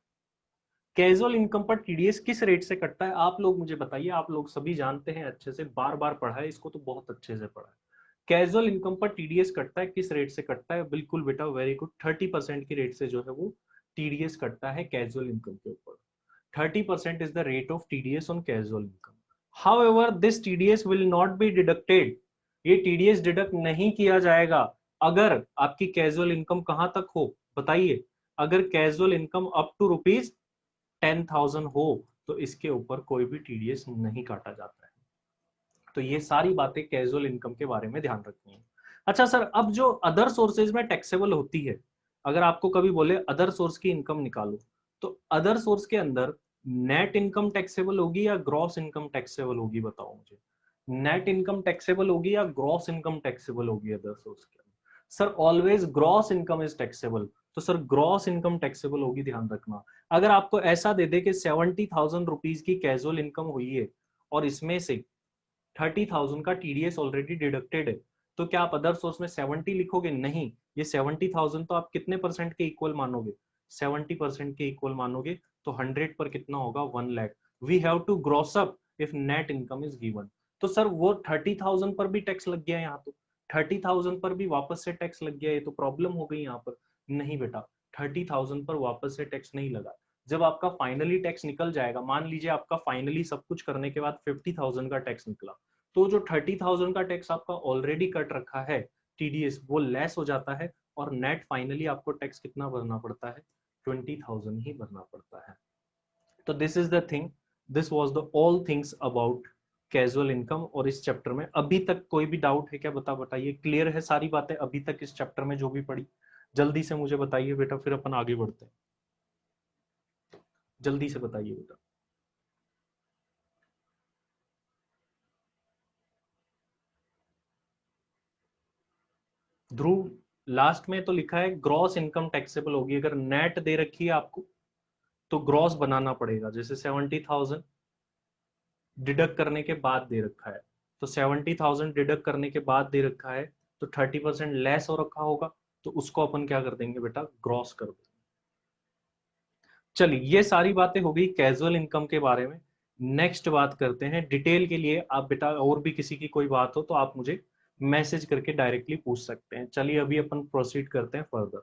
कैजुअल इनकम पर टीडीएस किस रेट से कटता है आप लोग मुझे बताइए, आप लोग सभी जानते हैं अच्छे से, बार बार पढ़ा है इसको तो बहुत अच्छे से पढ़ा है। कैजुअल इनकम पर टीडीएस कटता है, किस रेट से कटता है? बिल्कुल बेटा, वेरी गुड, 30% की रेट से जो है वो टीडीएस कटता है कैजुअल इनकम के ऊपर। 30% is the rate of TDS on casual income. However this TDS will not be deducted, ये टीडीएस डिडक्ट नहीं किया जाएगा अगर आपकी कैजुअल इनकम कहां तक हो बताइए? अगर कैजुअल इनकम अप टू ₹10,000 हो तो इसके ऊपर कोई भी टीडीएस नहीं काटा जाता है। तो ये सारी बातें कैजुअल इनकम के बारे में ध्यान रखनी है। अच्छा सर, अब जो अदर सोर्सेज में टैक्सेबल होती है, अगर आपको कभी बोले अदर सोर्स की इनकम निकालो, तो अदर सोर्स के अंदर नेट इनकम टैक्सेबल होगी या ग्रॉस इनकम टैक्सेबल होगी? बताओ मुझे, नेट इनकम टैक्सेबल होगी या ग्रॉस इनकम टैक्सेबल होगी अदर सोर्स के अंदर? Sir always gross income is taxable, तो सर ग्रॉस इनकम टैक्सेबल होगी, ध्यान रखना। अगर आपको ऐसा दे दे कि 70,000 रुपीज की कैजुअल इनकम हुई है और इसमें से 30,000 का टीडीएस ऑलरेडी डिडक्टेड है, तो क्या आप अदर सोर्स में 70 लिखोगे? नहीं, ये 70,000 तो आप कितने परसेंट के इक्वल मानोगे? 70% के इक्वल मानोगे, तो 100 पर कितना होगा? 1 lakh. We have to gross up if net income is given. तो सर वो 30,000 पर भी टैक्स लग गया यहाँ, तो 30,000 पर भी वापस से टैक्स लग गया, ये तो प्रॉब्लम हो गई यहाँ पर। नहीं बेटा, 30,000 पर वापस से टैक्स नहीं लगा। जब आपका फाइनली टैक्स निकल जाएगा, मान लीजिए आपका फाइनली सब कुछ करने के बाद 50,000 का टैक्स निकला, तो जो 30,000 का टैक्स आपका ऑलरेडी कट रखा है टीडीएस, वो लेस हो जाता है और नेट फाइनली आपको टैक्स कितना भरना पड़ता है? 20,000 ही भरना पड़ता है। तो this is the thing, this was the all things about casual income. और इस चैप्टर में अभी तक कोई भी डाउट है क्या? बताइए, क्लियर है सारी बातें अभी तक इस चैप्टर में जो भी पढ़ी? जल्दी से मुझे बताइए बेटा, फिर अपन आगे बढ़ते हैं। जल्दी से बताइए बेटा। ध्रुव, लास्ट में तो लिखा है ग्रॉस इनकम टैक्सेबल होगी। अगर नेट दे रखी है आपको तो ग्रॉस बनाना पड़ेगा। जैसे 70,000 डिडक्ट करने के बाद दे रखा है, तो 70,000 डिडक्ट करने के बाद दे रखा है, तो 30% लेस हो रखा होगा, तो उसको अपन क्या कर देंगे बेटा? ग्रॉस कर देंगे। चलिए, ये सारी बातें हो गई कैजुअल इनकम के बारे में। नेक्स्ट बात करते हैं डिटेल के लिए। आप बेटा और भी किसी की कोई बात हो तो आप मुझे मैसेज करके डायरेक्टली पूछ सकते हैं। चलिए अभी अपन प्रोसीड करते हैं further.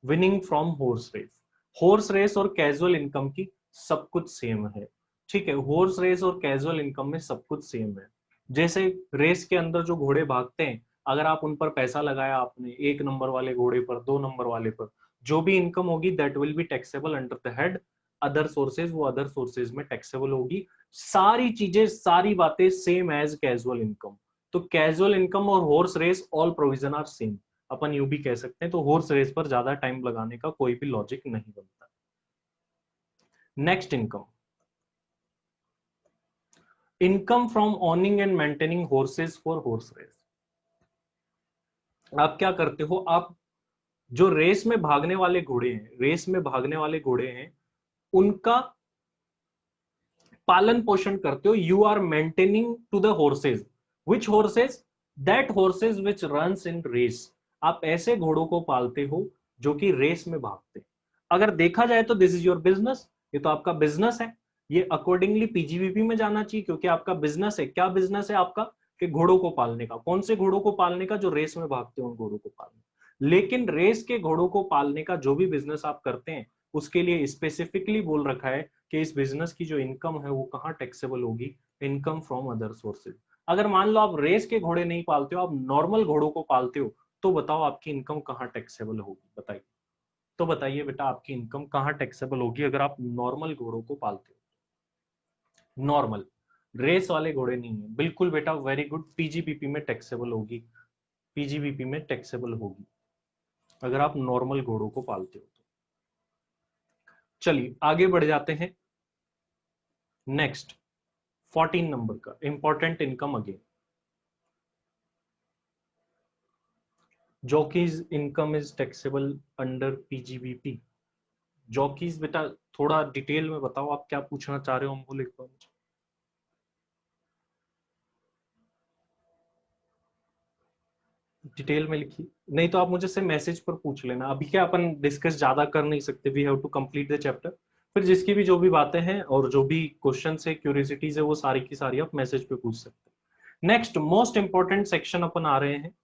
Winning from horse race. Horse race और कैजुअल इनकम की सब कुछ सेम है, ठीक है। हॉर्स रेस और कैजुअल इनकम में सब कुछ सेम है। जैसे रेस के अंदर जो घोड़े भागते हैं, अगर आप उन पर पैसा लगाया आपने, 1 नंबर वाले घोड़े पर, 2 नंबर वाले पर, जो भी इनकम होगी that will be taxable under the head other sources, वो अदर सोर्सेज में टैक्सेबल होगी। सारी चीजें, सारी बातें सेम एज कैजुअल इनकम। तो कैजुअल इनकम और horse race all provision are same, अपन यूं भी कह सकते हैं। तो हॉर्स रेस पर ज्यादा टाइम लगाने का कोई भी लॉजिक नहीं बनता। Next income, income from owning and maintaining horses for horse race. आप क्या करते हो? आप जो रेस में भागने वाले घोड़े हैं, रेस में भागने वाले घोड़े हैं, उनका पालन पोषण करते हो। You are maintaining to the horses. Which horses? That horses which runs in race. आप ऐसे घोड़ों को पालते हो जो कि रेस में भागते हैं। अगर देखा जाए तो दिस इज योर बिजनेस, ये तो आपका बिजनेस है। ये अकॉर्डिंगली पीजीबीपी में जाना चाहिए, क्योंकि आपका बिजनेस है। क्या बिजनेस है आपका? कि घोड़ों को पालने का। कौन से घोड़ों को पालने का? जो रेस में भागते हैं उन घोड़ों को पालने। लेकिन रेस के घोड़ों को पालने का जो भी बिजनेस आप करते हैं, उसके लिए स्पेसिफिकली बोल रखा है कि इस बिजनेस की जो इनकम है वो कहाँ टैक्सेबल होगी? Income from other sources. अगर मान लो आप रेस के घोड़े नहीं पालते हो, आप नॉर्मल घोड़ों को पालते हो, तो बताओ आपकी इनकम कहाँ टैक्सेबल होगी? बताइए, तो बताइए बेटा, आपकी इनकम कहाँ टैक्सेबल होगी अगर आप नॉर्मल घोड़ों को पालते हो? नॉर्मल, रेस वाले घोड़े नहीं है। बिल्कुल बेटा, वेरी गुड। पीजीबीपी में टैक्सेबल होगी, पीजीबीपी में टैक्सेबल होगी अगर आप नॉर्मल घोड़ों को पालते हो तो। चलिए आगे बढ़ जाते हैं। नेक्स्ट 14 नंबर का important income again, jockeys income is taxable under PGBP. Jockeys बेटा थोड़ा डिटेल में बताओ, आप क्या पूछना चाह रहे हो हमको, लिख पाओ। डिटेल में लिखिए, नहीं तो आप मुझे से मैसेज पर पूछ लेना। अभी क्या अपन डिस्कस ज्यादा कर नहीं सकते, we have to complete the chapter. फिर जिसकी भी जो भी बातें हैं और जो भी क्वेश्चन है, क्यूरियोसिटीज है, वो सारी की सारी आप मैसेज पे पूछ सकते हैं। नेक्स्ट मोस्ट इंपॉर्टेंट सेक्शन अपन आ रहे हैं,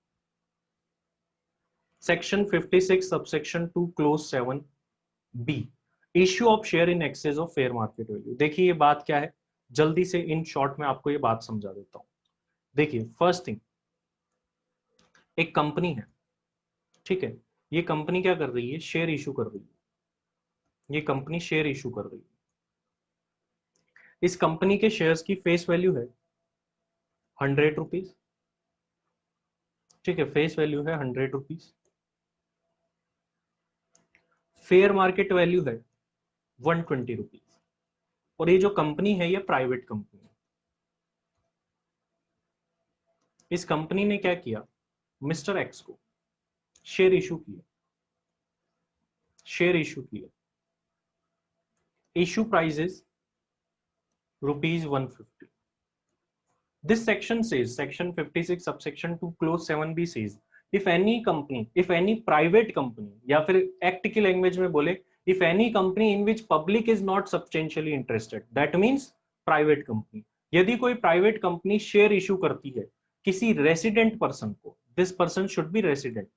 section 56 subsection 2 clause 7 B, issue of share in excess of fair market value. देखिए ये बात क्या है, जल्दी से इन शॉर्ट में आपको ये बात समझा देता हूं। देखिए फर्स्ट थिंग, एक कंपनी है, ठीक है। ये कंपनी क्या कर रही है? शेयर इशू कर रही है। ये कंपनी शेयर इशू कर रही है। इस कंपनी के शेयर्स की फेस वैल्यू है 100 रुपीज, ठीक है। फेस वैल्यू है 100 रुपीज। फेयर मार्केट वैल्यू है 120 रुपीज। और ये जो कंपनी है ये प्राइवेट कंपनी है। इस कंपनी ने क्या किया? मिस्टर एक्स को शेयर इशू किया, शेयर इशू किया। Issue price is ₹150। This section says, section 56 subsection 2 clause 7b says, if any company, if any private company, या फिर एक्ट की लैंग्वेज में बोले, if any company in which public is not substantially interested, that means private company। यदि कोई private company share issue करती है किसी रेसिडेंट पर्सन को, this person should be resident,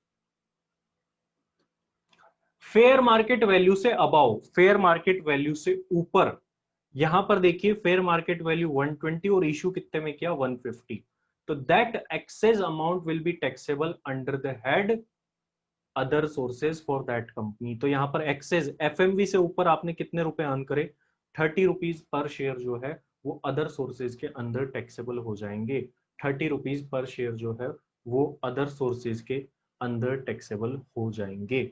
fair market value से अबाउ, फेयर मार्केट वैल्यू से ऊपर। यहां पर देखिए फेयर मार्केट वैल्यू 120 और इशू कितने में किया? 150। तो that excess amount will be taxable under the head other sources for that company. तो यहां पर एक्सेस एफएमवी से ऊपर आपने कितने रुपए अर्न करे? 30 रुपीज पर शेयर जो है वो अदर सोर्सेज के अंदर टैक्सेबल हो जाएंगे। 30 रुपीज पर शेयर जो है वो अदर सोर्सेज के अंदर टैक्सेबल हो जाएंगे।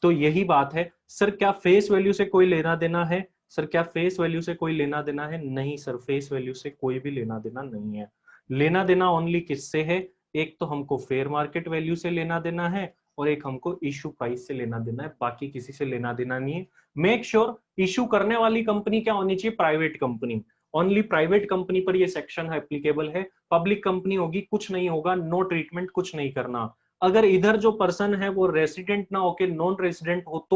तो यही बात है। सर क्या फेस वैल्यू से कोई लेना देना है? सर क्या फेस वैल्यू से कोई लेना देना है? नहीं सर, फेस वैल्यू से कोई भी लेना देना नहीं है। लेना देना ओनली किससे है? एक तो हमको फेयर मार्केट वैल्यू से लेना देना है और एक हमको इशू प्राइस से लेना देना है, बाकी किसी से लेना देना नहीं है। मेक श्योर इशू करने वाली कंपनी क्या होनी चाहिए? Private company. Only private company पर ये सेक्शन एप्लीकेबल है। पब्लिक कंपनी होगी कुछ नहीं होगा, नो ट्रीटमेंट, कुछ नहीं करना। अगर इधर जो पर्सन है वो रेसिडेंट ना होके नॉन रेसिडेंट हो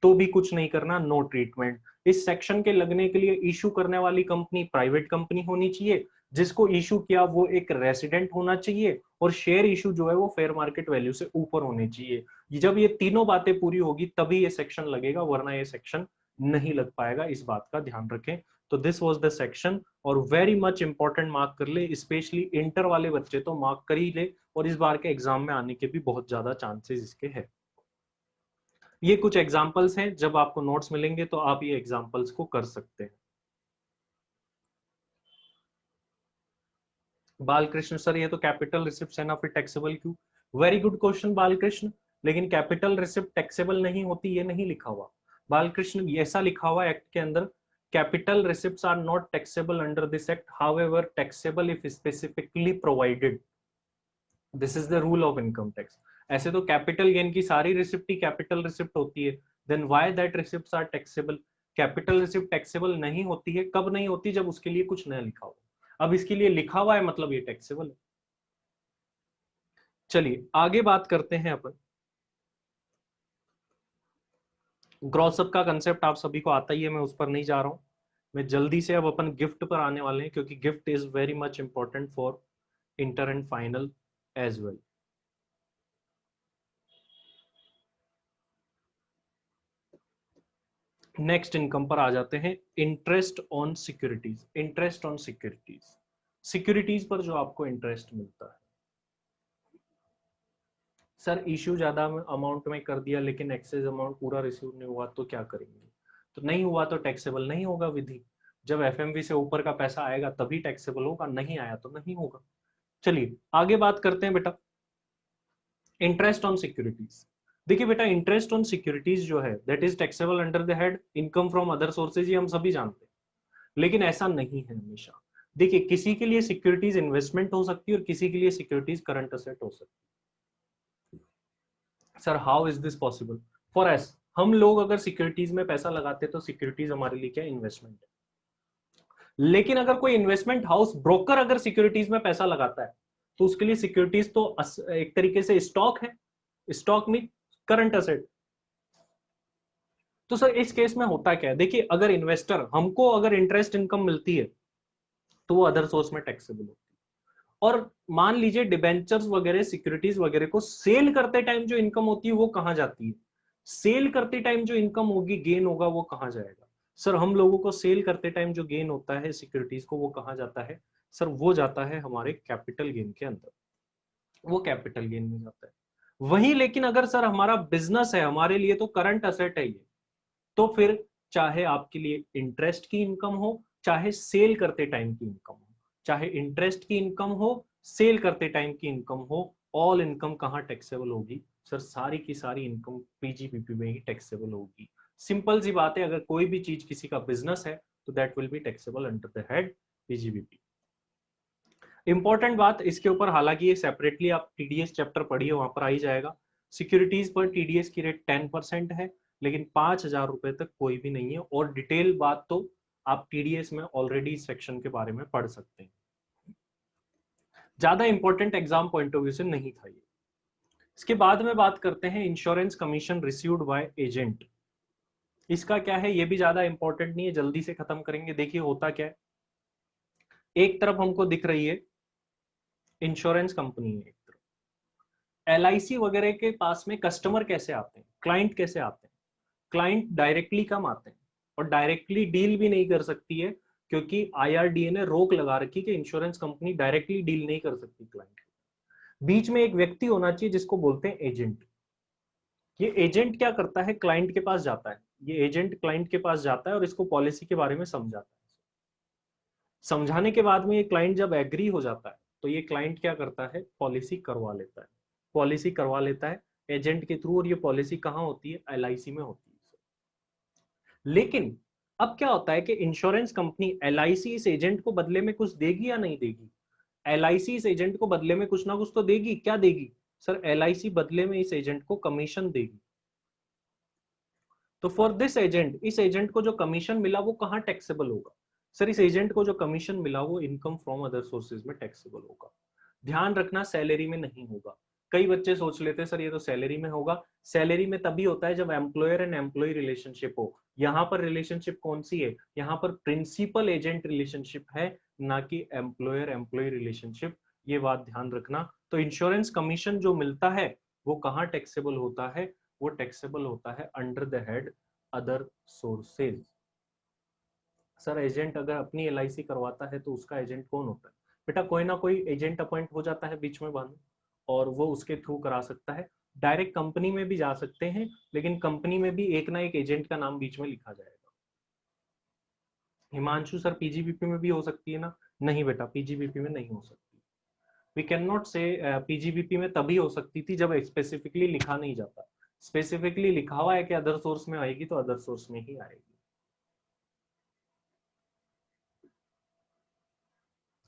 तो भी कुछ नहीं करना, नो ट्रीटमेंट। इस सेक्शन के लगने के लिए इशू करने वाली कंपनी प्राइवेट कंपनी होनी चाहिए, जिसको इशू किया वो एक रेसिडेंट होना चाहिए, और शेयर इशू जो है वो फेयर मार्केट वैल्यू से ऊपर होने चाहिए। जब ये तीनों बातें पूरी होगी तभी ये सेक्शन लगेगा, वरना ये सेक्शन नहीं लग पाएगा। इस बात का ध्यान रखें। तो दिस वाज द सेक्शन, और वेरी मच इंपॉर्टेंट, मार्क कर ले। स्पेशली इंटर वाले बच्चे तो मार्क कर ही ले, और इस बार के एग्जाम में आने के भी बहुत ज्यादा चांसेस इसके हैं। ये कुछ एग्जांपल्स हैं, जब आपको नोट्स मिलेंगे तो आप ये एग्जांपल्स को कर सकते हैं। बालकृष्ण सर ये तो कैपिटल रिसिप्ट है ना, फिर टैक्सेबल क्यों? वेरी गुड क्वेश्चन बालकृष्ण, लेकिन कैपिटल रिसिप्ट टैक्सेबल नहीं होती ये नहीं लिखा हुआ बालकृष्ण, ऐसा लिखा हुआ एक्ट के अंदर, capital receipts are not taxable under this act, however taxable if specifically provided, this is the rule of income tax. ऐसे तो कैपिटल गेन की सारी रिसिप्ट ही कैपिटल रिसिप्ट होती है, then why that receipts are taxable? Capital receipt taxable नहीं होती है, कब नहीं होती? जब उसके लिए कुछ नया लिखा हो। अब इसके लिए लिखा हुआ है मतलब ये टैक्सेबल है। चलिए आगे बात करते हैं अपन। ग्रॉस अप का कंसेप्ट आप सभी को आता ही है, मैं उस पर नहीं जा रहा हूं। मैं जल्दी से अब अपन गिफ्ट पर आने वाले हैं, क्योंकि gift is very much important for inter and final as well. Next income पर आ जाते हैं, interest on securities. Interest on securities, securities पर जो आपको इंटरेस्ट मिलता है। सर इश्यू ज्यादा अमाउंट में कर दिया लेकिन एक्सेस अमाउंट पूरा रिसीव नहीं हुआ तो क्या करेंगे? तो नहीं हुआ तो टैक्सेबल नहीं होगा विधि। जब एफएमवी से ऊपर का पैसा आएगा तभी टैक्सेबल होगा, नहीं आया तो नहीं होगा। चलिए आगे बात करते हैं बेटा, इंटरेस्ट ऑन सिक्योरिटीज। देखिए बेटा, इंटरेस्ट ऑन सिक्योरिटीज जो है that is taxable under the head income from other sources, ये हम सभी जानते हैं, लेकिन ऐसा नहीं है हमेशा। देखिए किसी के लिए सिक्योरिटीज इन्वेस्टमेंट हो सकती है और किसी के लिए सिक्योरिटीज करंट असेट हो सकती है। Sir how is this possible? For S, हम लोग अगर सिक्योरिटीज में पैसा लगाते हैं तो सिक्योरिटीज हमारे लिए क्या इन्वेस्टमेंट है। लेकिन अगर कोई इन्वेस्टमेंट हाउस ब्रोकर अगर सिक्योरिटीज में पैसा लगाता है तो उसके लिए सिक्योरिटीज तो एक तरीके से स्टॉक है, स्टॉक में करंट असेट। तो सर इस केस में होता क्या है? देखिए अगर इन्वेस्टर हमको अगर इंटरेस्ट इनकम मिलती है तो वो अदर सोर्स में टैक्सेबल होती है। और मान लीजिए डिबेंचर्स वगैरह सिक्योरिटीज वगैरह को सेल करते टाइम जो इनकम होती है वो कहां जाती है? सेल करते टाइम जो इनकम होगी, गेन होगा, वो कहां जाएगा? सर हम लोगों को सेल करते टाइम जो गेन होता है सिक्योरिटीज को, वो कहां जाता है? सर वो जाता है हमारे कैपिटल गेन के अंदर, वो कैपिटल गेन में जाता है। वही लेकिन अगर सर हमारा बिजनेस है, हमारे लिए तो करंट असेट है ये, तो फिर चाहे आपके लिए इंटरेस्ट की इनकम हो, चाहे सेल करते टाइम की इनकम हो, चाहे इंटरेस्ट की इनकम हो, सेल करते टाइम की इनकम हो, ऑल इनकम कहां टैक्सेबल होगी? सर सारी की सारी इनकम पीजीबीपी में ही टैक्सेबल होगी। सिंपल सी बात है, अगर कोई भी चीज किसी का बिजनेस है तो that will be taxable under the head PGBP. Important बात इसके ऊपर, हालांकि ये सेपरेटली आप टीडीएस चैप्टर पढ़िए, वहां पर आ ही जाएगा। सिक्योरिटीज पर टीडीएस की रेट 10% है, लेकिन 5,000 रुपए तक कोई भी नहीं है, और डिटेल बात तो आप टीडीएस में ऑलरेडी इस सेक्शन के बारे में पढ़ सकते हैं। ज्यादा important exam point of view से नहीं था ये। इसके बाद में बात करते हैं insurance commission received by agent. इसका क्या है, ये भी ज्यादा इंपॉर्टेंट नहीं है, जल्दी से खत्म करेंगे। देखिए होता क्या है, एक तरफ हमको दिख रही है इंश्योरेंस कंपनी है, एलआईसी वगैरह के पास में कस्टमर कैसे आते हैं, क्लाइंट कैसे आते हैं? क्लाइंट डायरेक्टली कम आते हैं, और डायरेक्टली डील भी नहीं कर सकती है, क्योंकि आईआरडीए ने रोक लगा रखी कि इंश्योरेंस कंपनी डायरेक्टली डील नहीं कर सकती क्लाइंट। बीच में एक व्यक्ति होना चाहिए जिसको बोलते हैं एजेंट। ये एजेंट क्या करता है, क्लाइंट के पास जाता है, ये एजेंट क्लाइंट के पास जाता है और इसको पॉलिसी के बारे में समझाता है। समझाने के बाद में ये क्लाइंट जब एग्री हो जाता है तो ये क्लाइंट क्या करता है, पॉलिसी करवा लेता है। पॉलिसी करवा लेता है एजेंट के थ्रू, और ये पॉलिसी कहाँ होती है, एलआईसी में होती है। लेकिन अब क्या होता है कि इंश्योरेंस कंपनी एलआईसी इस एजेंट को बदले में कुछ देगी या नहीं देगी? एलआईसी इस एजेंट को बदले में कुछ ना कुछ तो देगी। क्या देगी सर? एलआईसी बदले में इस एजेंट को कमीशन देगी। तो फॉर दिस एजेंट, इस एजेंट को जो कमीशन मिला वो कहाँ टैक्सेबल होगा? सर इस एजेंट को जो कमीशन मिला वो इनकम फ्रॉम अदर सोर्सेज में टैक्सेबल होगा। ध्यान रखना, सैलरी में नहीं होगा। कई बच्चे सोच लेते हैं सर ये तो सैलरी में होगा। सैलरी में तभी होता है जब एम्प्लॉयर एंड एम्प्लॉय रिलेशनशिप हो। यहाँ पर रिलेशनशिप कौन सी है? यहाँ पर प्रिंसिपल एजेंट रिलेशनशिप है, ना कि एम्प्लॉयर एम्प्लॉय रिलेशनशिप। ये बात ध्यान रखना। तो इंश्योरेंस कमीशन जो मिलता है वो कहाँ टैक्सेबल होता है? वो टैक्सेबल होता है under the head other sources. Sir agent अगर अपनी एलआईसी करवाता है तो उसका एजेंट कौन होता है? बेटा कोई ना कोई एजेंट अपॉइंट हो जाता है बीच में बांध, और वो उसके थ्रू करा सकता है। डायरेक्ट कंपनी में भी जा सकते हैं, लेकिन कंपनी में भी एक ना एक एजेंट का नाम बीच में लिखा जाएगा। हिमांशु सर पीजीबीपी में भी हो सकती है ना? नहीं बेटा, पीजीबीपी में नहीं हो सकती। वी कैन नॉट से पीजीबीपी में तभी हो सकती थी जब स्पेसिफिकली लिखा नहीं जाता। स्पेसिफिकली लिखा हुआ है कि अदर सोर्स में आएगी तो अदर सोर्स में ही आएगी।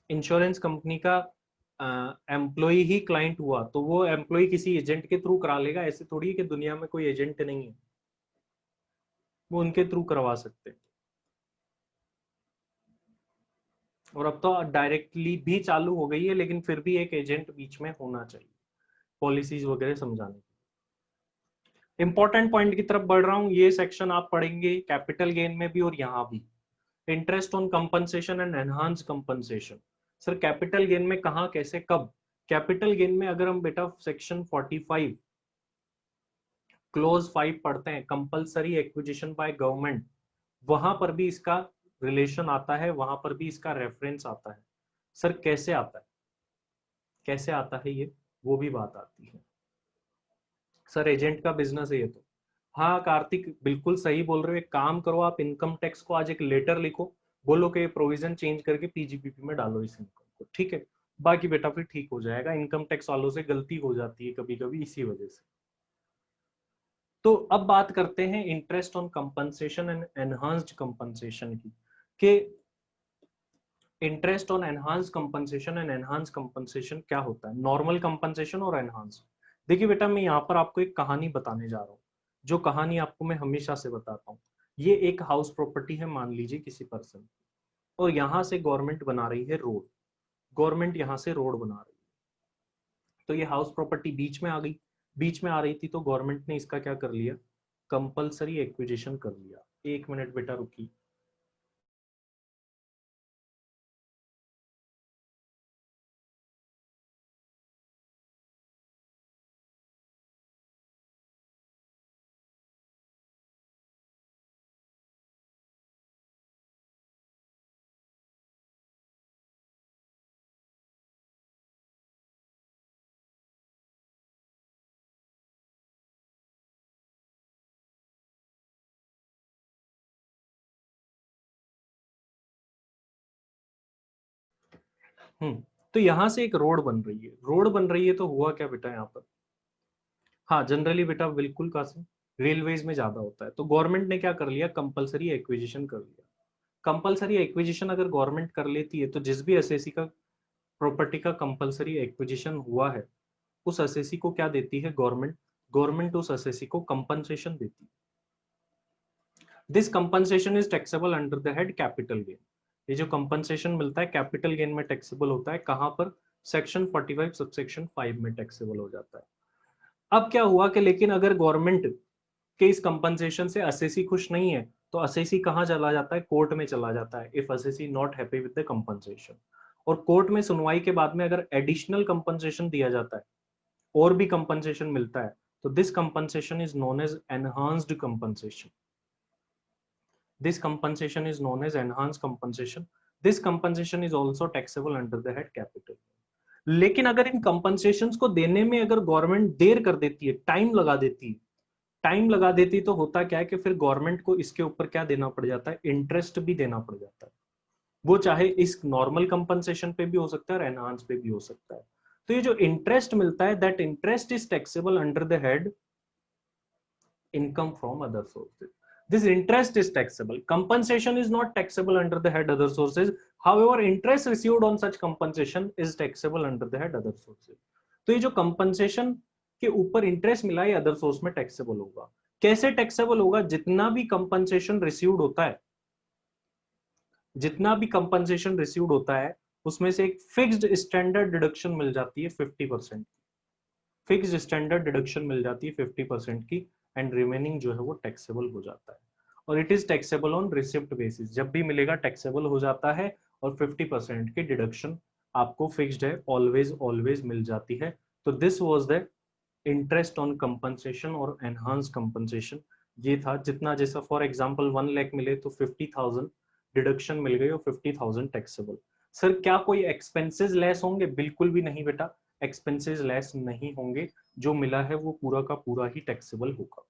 इंश्योरेंस कंपनी का एम्प्लॉय ही क्लाइंट हुआ तो वो एम्प्लॉय किसी एजेंट के थ्रू करा लेगा। ऐसे थोड़ी है कि दुनिया में कोई एजेंट नहीं है, वो उनके थ्रू करवा सकते हैं। और अब तो डायरेक्टली भी चालू हो गई है, लेकिन फिर भी एक एजेंट बीच में होना चाहिए पॉलिसीज वगैरह समझाने के। इंपॉर्टेंट पॉइंट की तरफ बढ़ रहा हूं। ये सेक्शन आप पढ़ेंगे कैपिटल गेन में भी और यहाँ भी। Interest on compensation and enhance compensation. Sir capital gain में कहाँ, कैसे, कब? कैपिटल गेन में अगर हम बेटा सेक्शन 45 क्लोज 5 पढ़ते हैं, कंपलसरी एक्विजिशन बाय गवर्नमेंट, वहां पर भी इसका रिलेशन आता है, वहां पर भी इसका रेफरेंस आता है। सर कैसे आता है, कैसे आता है ये, वो भी बात आती है। सर एजेंट का बिजनेस है ये तो। हाँ कार्तिक बिल्कुल सही बोल रहे हो। एक काम करो, आप इनकम टैक्स को आज एक लेटर लिखो, बोलो कि प्रोविजन चेंज करके पीजीपीपी में डालो इस इनकम को, ठीक है? बाकी बेटा फिर ठीक हो जाएगा। इनकम टैक्स वालों से गलती हो जाती है कभी कभी इसी वजह से। तो अब बात करते हैं interest on compensation and enhanced compensation की, कि interest on enhance compensation and enhance compensation क्या होता है, नॉर्मल कंपनसेशन और एनहांस। देखिए बेटा मैं यहाँ पर आपको एक कहानी बताने जा रहा हूँ, जो कहानी आपको मैं हमेशा से बताता हूँ। ये एक हाउस प्रॉपर्टी है मान लीजिए किसी पर्सन, और यहाँ से गवर्नमेंट बना रही है रोड। गवर्नमेंट यहाँ से रोड बना रही है, तो ये हाउस प्रॉपर्टी बीच में आ गई। बीच में आ रही थी तो गवर्नमेंट ने इसका क्या कर लिया, कंपलसरी एक्विजिशन कर लिया। एक मिनट बेटा रुकी। तो यहाँ से एक रोड बन रही है, रोड बन रही है तो हुआ क्या बेटा यहाँ पर? हाँ जनरली बेटा बिल्कुल कासिम, रेलवेज में ज्यादा होता है। तो गवर्नमेंट ने क्या कर लिया, कंपलसरी एक्विजिशन कर लिया। कंपलसरी एक्विजिशन अगर गवर्नमेंट कर लेती है तो जिस भी एसएससी का प्रॉपर्टी का कंपलसरी एक्विजिशन हुआ है, उस एसएससी को क्या देती है गवर्नमेंट? गवर्नमेंट उस एसएससी को कंपनसेशन देती है। This compensation is taxable under the head capital gain. ये जो कंपनसेशन मिलता है कैपिटल गेन में टैक्सेबल होता है। कहां पर? सेक्शन 45 सबसेक्शन 5 में टैक्सेबल हो जाता है। अब क्या हुआ कि लेकिन अगर गवर्नमेंट के इस कंपनसेशन से असेसी खुश नहीं है तो असेसी कहां चला जाता है, कोर्ट में चला जाता है। If assessee not happy with the compensation, और कोर्ट में सुनवाई के बाद में अगर एडिशनल कंपनसेशन दिया जाता है, और भी कंपनसेशन मिलता है, तो this compensation is known as enhanced compensation. This compensation is known as enhanced compensation. This compensation is also taxable under the head capital. लेकिन अगर इन कंपनसेशंस को देने में अगर गवर्नमेंट देर कर देती है, टाइम लगा देती है, टाइम लगा देती तो होता क्या है कि फिर गवर्नमेंट को इसके ऊपर क्या देना पड़ जाता है, इंटरेस्ट भी देना पड़ जाता है। वो चाहे इस नॉर्मल कंपनसेशन पे भी हो सकता है और एनहांस पे भी हो सकता है। तो ये जो इंटरेस्ट मिलता है, that interest is taxable under the head income from other sources. This interest is taxable. Compensation is not taxable under the head other sources. However, interest received on such compensation is taxable under the head other sources. तो ये जो compensation के ऊपर interest मिला है other source में taxable होगा। कैसे टैक्सेबल होगा? जितना भी कंपनसेशन रिसीव्ड होता है, जितना भी कंपनसेशन रिसीव्ड होता है, उसमें से एक फिक्स्ड स्टैंडर्ड डिडक्शन मिल जाती है 50%। फिक्स्ड स्टैंडर्ड डिडक्शन मिल जाती है 50% की, एंड रिमेनिंग जो है वो टैक्सेबल हो जाता है। और it is taxable on receipt basis, जब भी मिलेगा टैक्सेबल हो जाता है। और 50% की डिडक्शन आपको फिक्स्ड है, ऑलवेज ऑलवेज मिल जाती है। तो this was the interest on compensation और एनहांस कंपनसेशन। ये था जितना, जैसा फॉर एग्जांपल 1 लाख मिले तो 50,000 डिडक्शन मिल गई और 50,000 टैक्सेबल। सर क्या कोई एक्सपेंसेस लेस होंगे? बिल्कुल भी नहीं बेटा, एक्सपेंसेस लेस नहीं होंगे, जो मिला है वो पूरा का पूरा ही टैक्सेबल होगा।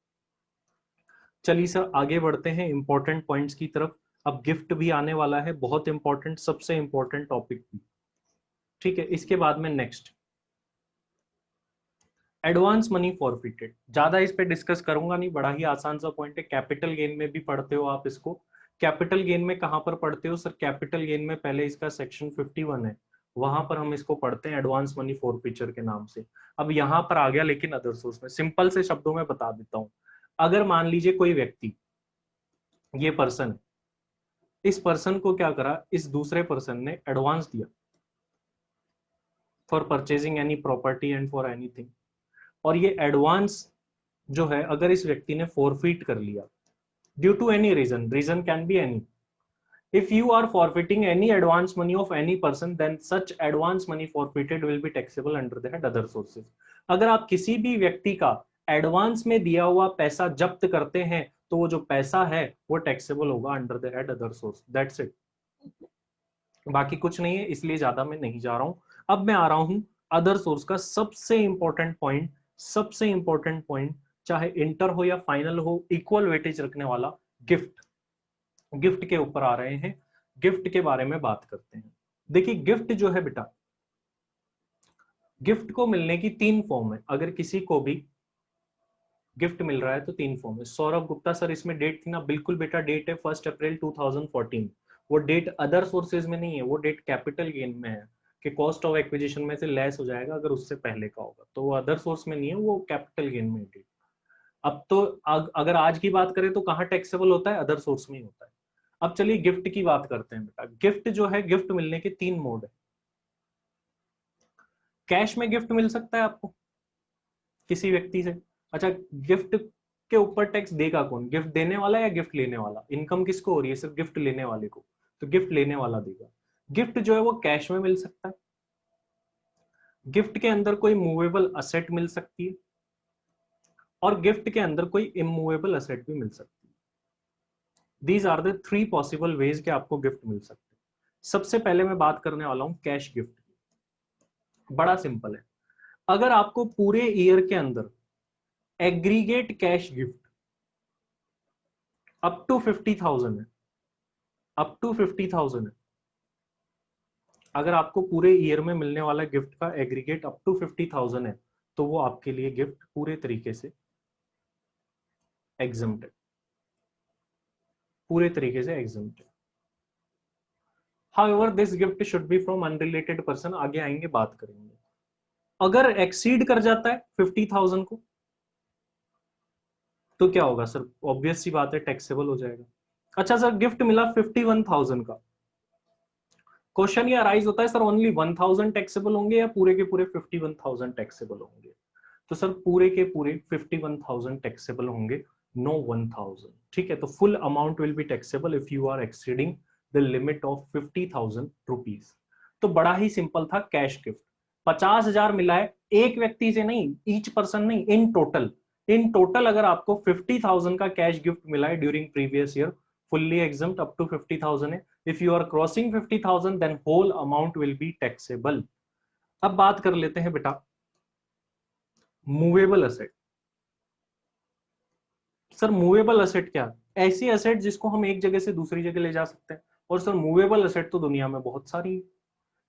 चलिए सर आगे बढ़ते हैं इंपॉर्टेंट पॉइंट्स की तरफ। अब गिफ्ट भी आने वाला है, बहुत इंपॉर्टेंट, सबसे इंपॉर्टेंट टॉपिक भी। ठीक है, इसके बाद में नेक्स्ट एडवांस मनी फॉरफिटेड। ज्यादा इस पे डिस्कस करूंगा नहीं, बड़ा ही आसान सा पॉइंट है। कैपिटल गेन में भी पढ़ते हो आप इसको। कैपिटल गेन में कहां पर पढ़ते हो? सर कैपिटल गेन में पहले इसका सेक्शन 51 है, वहां पर हम इसको पढ़ते हैं एडवांस मनी फॉरफिचर के नाम से। अब यहां पर आ गया लेकिन अदर सोर्स में। सिंपल से शब्दों में बता देता हूं। अगर मान लीजिए कोई व्यक्ति, ये पर्सन है, इस पर्सन को क्या करा, इस दूसरे पर्सन ने एडवांस दिया for purchasing any property and for anything, और ये एडवांस जो है अगर इस व्यक्ति ने फॉरफिट कर लिया due to any reason, reason can be any, if you are forfeiting any advance money of any person, then such advance money forfeited will be taxable under the head other sources. अगर आप किसी भी व्यक्ति का advance में दिया हुआ पैसा जब्त करते हैं तो वो जो पैसा है वो टैक्सेबल होगा under the head other source. That's it, बाकी कुछ नहीं है, इसलिए ज्यादा मैं नहीं जा रहा हूं। अब मैं आ रहा हूं अदर सोर्स का सबसे इंपॉर्टेंट पॉइंट, सबसे इंपॉर्टेंट पॉइंट, चाहे इंटर हो या फाइनल हो, इक्वल वेटेज रखने वाला, गिफ्ट। गिफ्ट के ऊपर आ रहे हैं, गिफ्ट के बारे में बात करते हैं। देखिए गिफ्ट जो है बेटा, गिफ्ट को मिलने की 3 फॉर्म है। अगर किसी को भी गिफ्ट मिल रहा है तो 3 फॉर्म है। सौरभ गुप्ता सर इसमें डेट थी ना? बिल्कुल बेटा, डेट है 1 अप्रैल 2014। वो डेट अदर सोर्सेज में नहीं है, वो डेट कैपिटल गेन में है कि कॉस्ट ऑफ एक्विजिशन में से लेस हो जाएगा अगर उससे पहले का होगा, तो वो अदर सोर्स में नहीं है, वो कैपिटल गेन में है डेट। अब तो अगर आज की बात करें तो कहाँ टैक्सेबल होता है? अदर सोर्स में ही होता है। अब चलिए गिफ्ट की बात करते हैं बेटा। गिफ्ट जो है, गिफ्ट मिलने के 3 मोड है। कैश में गिफ्ट मिल सकता है आपको किसी व्यक्ति से। अच्छा, गिफ्ट के ऊपर टैक्स देगा कौन? गिफ्ट देने वाला या गिफ्ट लेने वाला? इनकम किसको हो रही है? सिर्फ गिफ्ट लेने वाले को, तो गिफ्ट लेने वाला देगा। गिफ्ट जो है वो कैश में मिल सकता है, गिफ्ट के अंदर कोई मूवेबल असेट मिल सकती है, और गिफ्ट के अंदर कोई इमूवेबल असेट भी मिल सकती है। These are the 3 possible ways के आपको गिफ्ट मिल सकते हैं। सबसे पहले मैं बात करने वाला हूं कैश गिफ्ट की। बड़ा सिंपल है। अगर आपको पूरे ईयर के अंदर aggregate cash gift up to 50,000 है, अप टू 50,000 है, अगर आपको पूरे ईयर में मिलने वाला गिफ्ट का एग्रीगेट अप टू 50,000 है, तो वो आपके लिए गिफ्ट पूरे तरीके से एग्जम्प्ट है, पूरे तरीके से एग्जम्प्ट है। However this gift should be from unrelated person, आगे आएंगे बात करेंगे। अगर एक्सीड कर जाता है 50,000 को तो क्या होगा सर? ऑब्वियस सी बात है, टैक्सेबल हो जाएगा। अच्छा सर, गिफ्ट मिला 51,000 का, क्वेश्चन ये अराइज होता है सर ओनली 1,000 टैक्सेबल होंगे या पूरे के पूरे 51,000 टैक्सेबल होंगे? तो सर पूरे के पूरे 51,000 टैक्सेबल होंगे, नो 1,000। ठीक है, तो full amount will be taxable if you are exceeding the limit of 50,000 rupees. तो बड़ा ही सिंपल था कैश गिफ्ट। 50,000 मिला है, एक व्यक्ति से नहीं, ईच पर्सन नहीं, इन टोटल। इन टोटल अगर आपको 50,000 का कैश गिफ्ट मिला है during previous year, fully exempt up to 50,000 है। if you are crossing 50,000 then whole amount will be taxable। अब बात कर लेते हैं बेटा movable asset. Sir movable asset क्या? ऐसी असेट जिसको हम एक जगह से दूसरी जगह ले जा सकते हैं, और सर मूवेबल एसेट तो दुनिया में बहुत सारी है।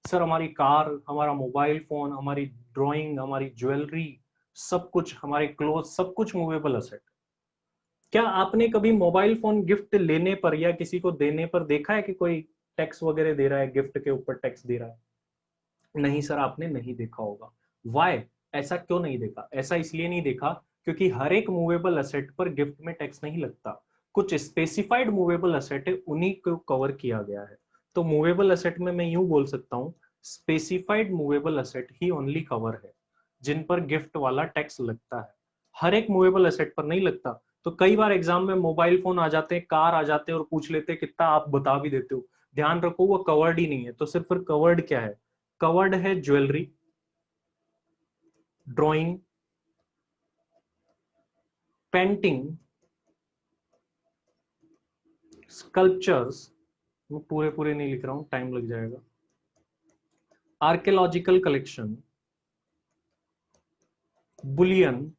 सर हमारी कार, हमारा मोबाइल फोन, हमारी ड्राइंग, हमारी ज्वेलरी, सब कुछ, हमारे क्लोथ, सब कुछ मूवेबल एसेट। क्या आपने कभी मोबाइल फोन गिफ्ट लेने पर या किसी को देने पर देखा है कि कोई टैक्स वगैरह दे रहा है, गिफ्ट के ऊपर टैक्स दे रहा है? नहीं सर, आपने नहीं देखा होगा। वाई? ऐसा क्यों नहीं देखा? ऐसा इसलिए नहीं देखा क्योंकि हर एक मूवेबल असेट पर गिफ्ट में टैक्स नहीं लगता। कुछ स्पेसिफाइड मूवेबल असेट है, उन्हीं को कवर किया गया है। तो मूवेबल असेट में मैं यूं बोल सकता हूं, स्पेसिफाइड मूवेबल असेट ही ओनली कवर है जिन पर गिफ्ट वाला टैक्स लगता है। हर एक मूवेबल असेट पर नहीं लगता। तो कई बार एग्जाम में मोबाइल फोन आ जाते हैं, कार आ जाते हैं और पूछ लेते हैं कितना, आप बता भी देते हो। ध्यान रखो वो कवर्ड ही नहीं है। तो सिर्फ फिर कवर्ड क्या है? कवर्ड है ज्वेलरी, ड्राइंग, पेंटिंग, स्कल्पचर्स, मैं पूरे पूरे नहीं लिख रहा हूं, टाइम लग जाएगा, archaeological collection, bullion,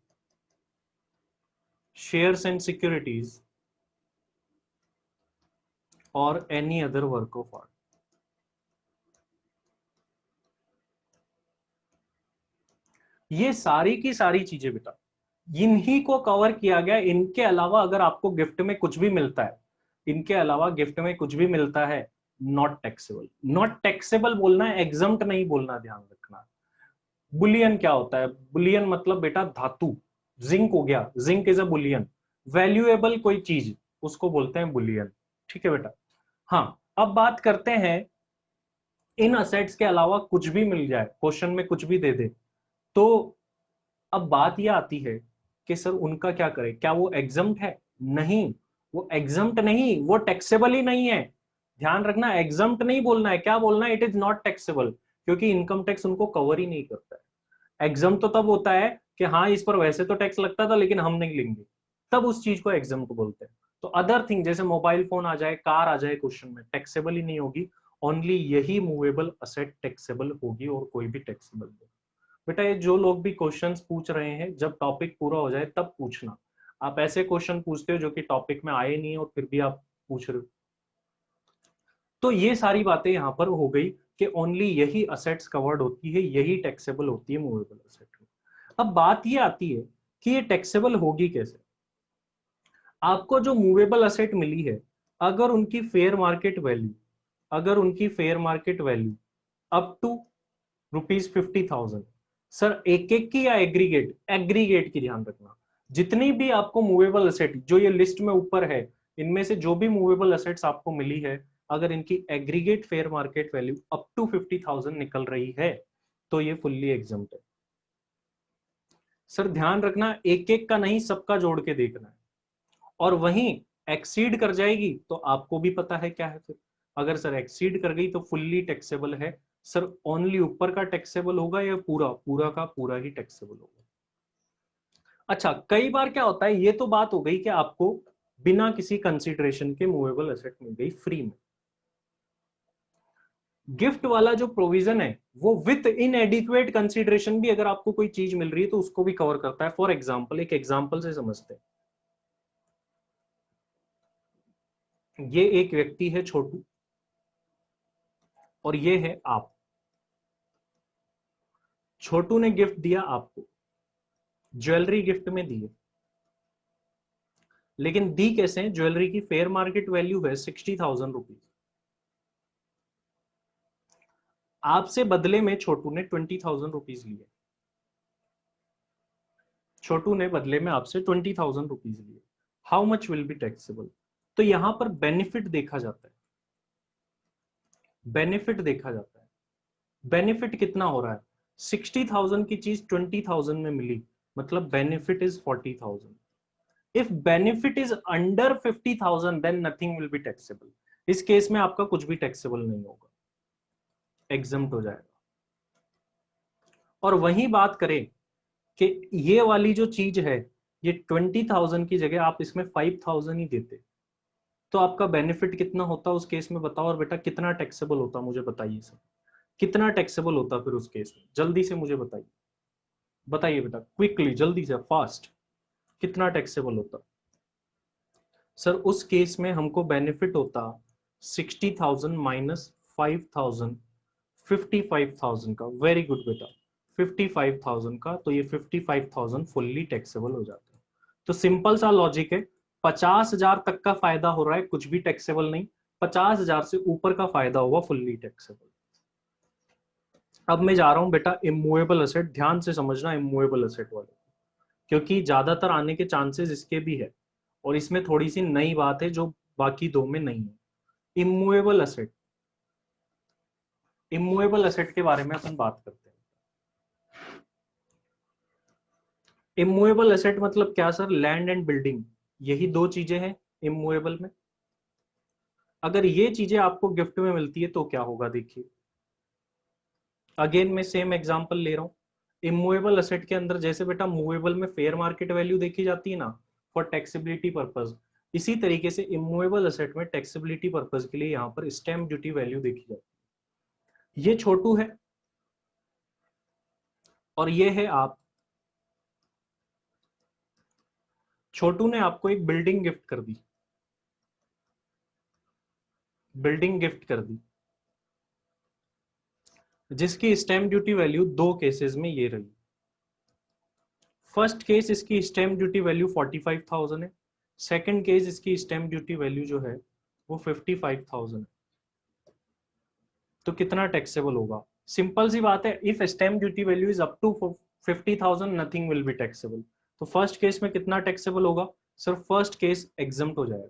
shares and securities और any other work of art. ये सारी की सारी चीजें बेटा इन्हीं को कवर किया गया। इनके अलावा अगर आपको गिफ्ट में कुछ भी मिलता है, इनके अलावा गिफ्ट में कुछ भी मिलता है, नॉट टैक्सेबल। नॉट टैक्सेबल बोलना है, एग्जम्प्ट नहीं बोलना, ध्यान रखना। बुलियन क्या होता है? बुलियन मतलब बेटा धातु। जिंक हो गया, zinc is a Boolean. Valuable कोई चीज, उसको बोलते हैं बुलियन। ठीक है बेटा। हाँ, अब बात करते हैं, इन असेट्स के अलावा कुछ भी मिल जाए, क्वेश्चन में कुछ भी दे दे, तो अब बात यह आती है कि सर उनका क्या करें? क्या वो एग्जम्प्ट है? नहीं, वो एग्जम्प्ट नहीं, वो टैक्सेबल ही नहीं है। ध्यान रखना, एग्जम्प्ट नहीं बोलना है, क्या बोलना है? इट इज नॉट टैक्सेबल, क्योंकि इनकम टैक्स उनको कवर ही नहीं करता है। एग्जम्प्ट तो तब होता है कि हाँ इस पर वैसे तो टैक्स लगता था लेकिन हम नहीं लेंगे, तब उस चीज को एग्जम्प्ट बोलते हैं। तो अदर थिंग जैसे मोबाइल फोन आ जाए, कार आ जाए, क्वेश्चन में टैक्सेबल ही नहीं होगी। ओनली यही मूवेबल असेट टैक्सेबल होगी और कोई भी टैक्सेबल नहीं। बेटा ये जो लोग भी क्वेश्चंस पूछ रहे हैं, जब टॉपिक पूरा हो जाए तब पूछना। आप ऐसे क्वेश्चन पूछते हो जो कि टॉपिक में आए नहीं और फिर भी आप पूछ रहे हो। तो ये सारी बातें यहां पर हो गई कि ओनली यही असेट्स कवर्ड होती है, यही टैक्सेबल होती है मूवेबल असेट में। अब बात ये आती है कि ये टैक्सेबल होगी कैसे? आपको जो मूवेबल असेट मिली है, अगर उनकी फेयर मार्केट वैल्यू, अगर उनकी fair market value up to ₹50,000, sir एक एक की या एग्रीगेट? एग्रीगेट की, ध्यान रखना। जितनी भी आपको मूवेबल असेट जो ये लिस्ट में ऊपर है, इनमें से जो भी मूवेबल असेट्स आपको मिली है, अगर इनकी aggregate fair market value up to 50,000 निकल रही है तो ये फुल्ली एग्जम्प्ट है। सर ध्यान रखना, एक एक का नहीं, सबका जोड़ के देखना है। और वहीं एक्सीड कर जाएगी तो आपको भी पता है क्या है फिर। अगर सर एक्सीड कर गई तो फुल्ली टैक्सेबल है। सर ओनली ऊपर का टैक्सेबल होगा या पूरा पूरा का पूरा ही टैक्सेबल होगा? अच्छा, कई बार क्या होता है, ये तो बात हो गई कि आपको बिना किसी कंसीडरेशन के मूवेबल एसेट मिल गई फ्री में। गिफ्ट वाला जो प्रोविजन है वो विथ इनएडिक्वेट कंसीडरेशन भी अगर आपको कोई चीज मिल रही है तो उसको भी कवर करता है। फॉर एग्जाम्पल, एक एग्जाम्पल से समझते हैं। ये एक व्यक्ति है छोटू और ये है आप। छोटू ने गिफ्ट दिया आपको, ज्वेलरी गिफ्ट में दी है, लेकिन दी कैसे? ज्वेलरी की फेयर मार्केट वैल्यू है ₹60,000। आपसे बदले में छोटू ने ₹20,000 लिए। छोटू ने बदले में आपसे ₹20,000 लिए। How much will be taxable? तो यहां पर बेनिफिट देखा जाता है, बेनिफिट देखा जाता है। बेनिफिट कितना हो रहा है? 60,000 की चीज 20,000 में मिली, मतलब benefit is 40,000। If benefit is under 50,000 then nothing will be taxable. इस केस में आपका कुछ भी टैक्सेबल नहीं होगा, एग्जम्प्ट हो जाएगा। और वही बात करें कि ये वाली जो चीज है, ये 20,000 की जगह आप इसमें 5,000 ही देते, तो आपका बेनिफिट कितना होता उस केस में? बताओ। और बेटा कितना टैक्सेबल होता, मुझे बताइए सर, कितना टैक्सेबल होता फिर उस केस में? जल्दी से मुझे बताइए, बताइए बेटा, क्विकली, जल्दी से, फास्ट। कितना टैक्सेबल होता? सर उस केस में हमको बेनिफिट होता 60,000 माइनस 5,000, 55,000 का। वेरी गुड बेटा, 55,000 का, तो ये 55,000 फुल्ली टैक्सेबल हो जाता है। तो सिंपल सा लॉजिक है, 50,000 तक का फायदा हो रहा है, कुछ भी टैक्सेबल नहीं, 50,000 से ऊपर का फायदा हुआ फुल्ली टैक्सेबल। अब मैं जा रहा हूं बेटा इमूवेबल असेट, ध्यान से समझना इमूवेबल असेट वाले, क्योंकि ज्यादातर आने के चांसेस इसके भी है, और इसमें थोड़ी सी नई बात है जो बाकी दो में नहीं है। इमूवेबल असेट, इमूवेबल असेट के बारे में अपन बात करते हैं। इमूवेबल असेट मतलब क्या सर? लैंड एंड बिल्डिंग, यही दो चीजें हैं इमूवेबल में। अगर ये चीजें आपको गिफ्ट में मिलती है तो क्या होगा, देखिए अगेन मैं सेम एग्जांपल ले रहा हूं। इमूवेबल असेट के अंदर जैसे बेटा मूवेबल में फेयर मार्केट वैल्यू देखी जाती है ना फॉर टैक्सेबिलिटी पर्पज, इसी तरीके से इमूवेबल असेट में टैक्सेबिलिटी पर्पज के लिए यहाँ पर स्टैम्प ड्यूटी वैल्यू देखी जाती है। ये छोटू है और ये है आप। छोटू ने आपको एक बिल्डिंग गिफ्ट कर दी, बिल्डिंग गिफ्ट कर दी, जिसकी स्टैम्प ड्यूटी वैल्यू दो केसेस में ये रही। फर्स्ट केस इसकी स्टैम्प ड्यूटी वैल्यू 45,000 है, सेकंड केस इसकी स्टैम्प ड्यूटी वैल्यू जो है वो 55,000 है। तो कितना टैक्सेबल होगा? सिंपल सी बात है, if stamp duty value is up to 50,000 nothing will be taxable. तो फर्स्ट केस में कितना टैक्सेबल होगा सर? फर्स्ट केस एग्जम्प्ट हो जाएगा,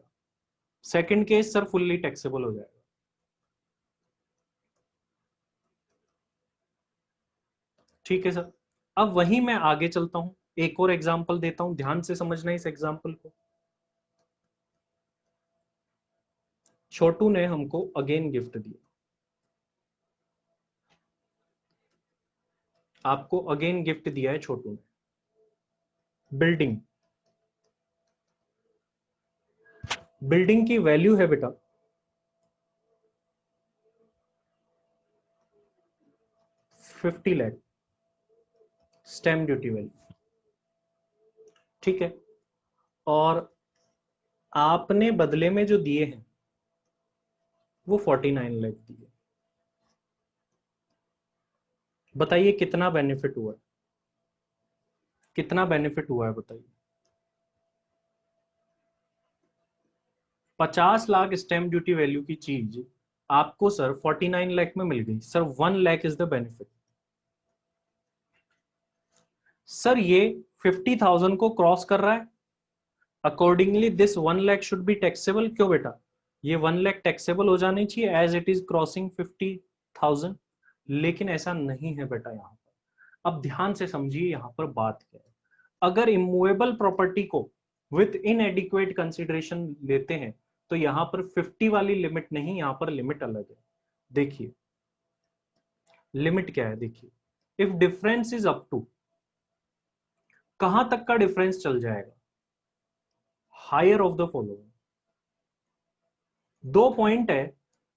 second case sir fully taxable हो जाएगा। ठीक है सर। अब वही मैं आगे चलता हूं, एक और एग्जांपल देता हूं, ध्यान से समझना इस एग्जांपल को। छोटू ने हमको अगेन गिफ्ट दिया, आपको अगेन गिफ्ट दिया है छोटू ने, बिल्डिंग। बिल्डिंग की वैल्यू है बेटा 50 लाख स्टैम्प ड्यूटी वैल्यू, ठीक है। और आपने बदले में जो दिए हैं वो 49 लाख दिए। बताइए कितना बेनिफिट हुआ है, कितना बेनिफिट हुआ है बताइए। 50 लाख स्टैम्प ड्यूटी वैल्यू की चीज आपको सर 49 लाख में मिल गई sir. 1 lakh is the benefit sir. ये 50,000 को क्रॉस कर रहा है, accordingly this 1 lakh should be taxable. क्यों बेटा? ये 1 लाख टैक्सेबल हो जानी चाहिए एज इट इज क्रॉसिंग 50,000, लेकिन ऐसा नहीं है बेटा यहाँ पर। अब ध्यान से समझिए यहाँ पर बात क्या है। अगर इमूवेबल प्रॉपर्टी को विथ इनएडिक्वेट कंसिडरेशन लेते हैं तो यहाँ पर 50 वाली लिमिट नहीं, यहाँ पर लिमिट अलग है। देखिए लिमिट क्या है, देखिए if difference is up to, कहां तक का डिफरेंस चल जाएगा? Higher of the following. दो पॉइंट है,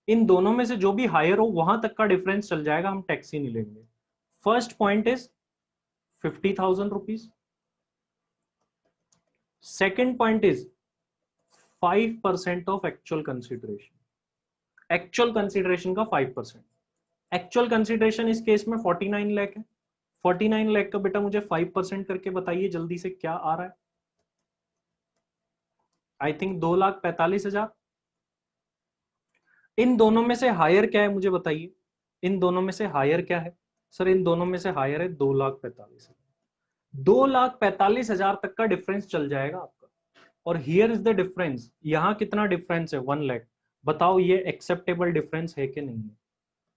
इन दोनों में से जो भी हायर हो वहां तक का डिफरेंस चल जाएगा, हम टैक्स ही नहीं लेंगे। First point is 50,000 rupees, second point is 5% of actual consideration. Actual consideration का 5%। एक्चुअल कंसिडरेशन इस केस में 49 लाख है। 49 लाख का बेटा मुझे 5% करके बताइए जल्दी से क्या आ रहा है। I think 2,45,000। इन दोनों में से हायर क्या है मुझे बताइए, इन दोनों में से हायर क्या है सर? इन दोनों में से हायर है 2,45,000। 2,45,000 तक का डिफरेंस चल जाएगा आपका। और हियर इज द डिफरेंस, यहां कितना डिफरेंस है? 1 लाख। बताओ ये एक्सेप्टेबल डिफरेंस है कि नहीं है?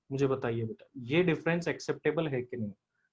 मुझे बताइए बेटा, ये डिफरेंस एक्सेप्टेबल है कि नहीं?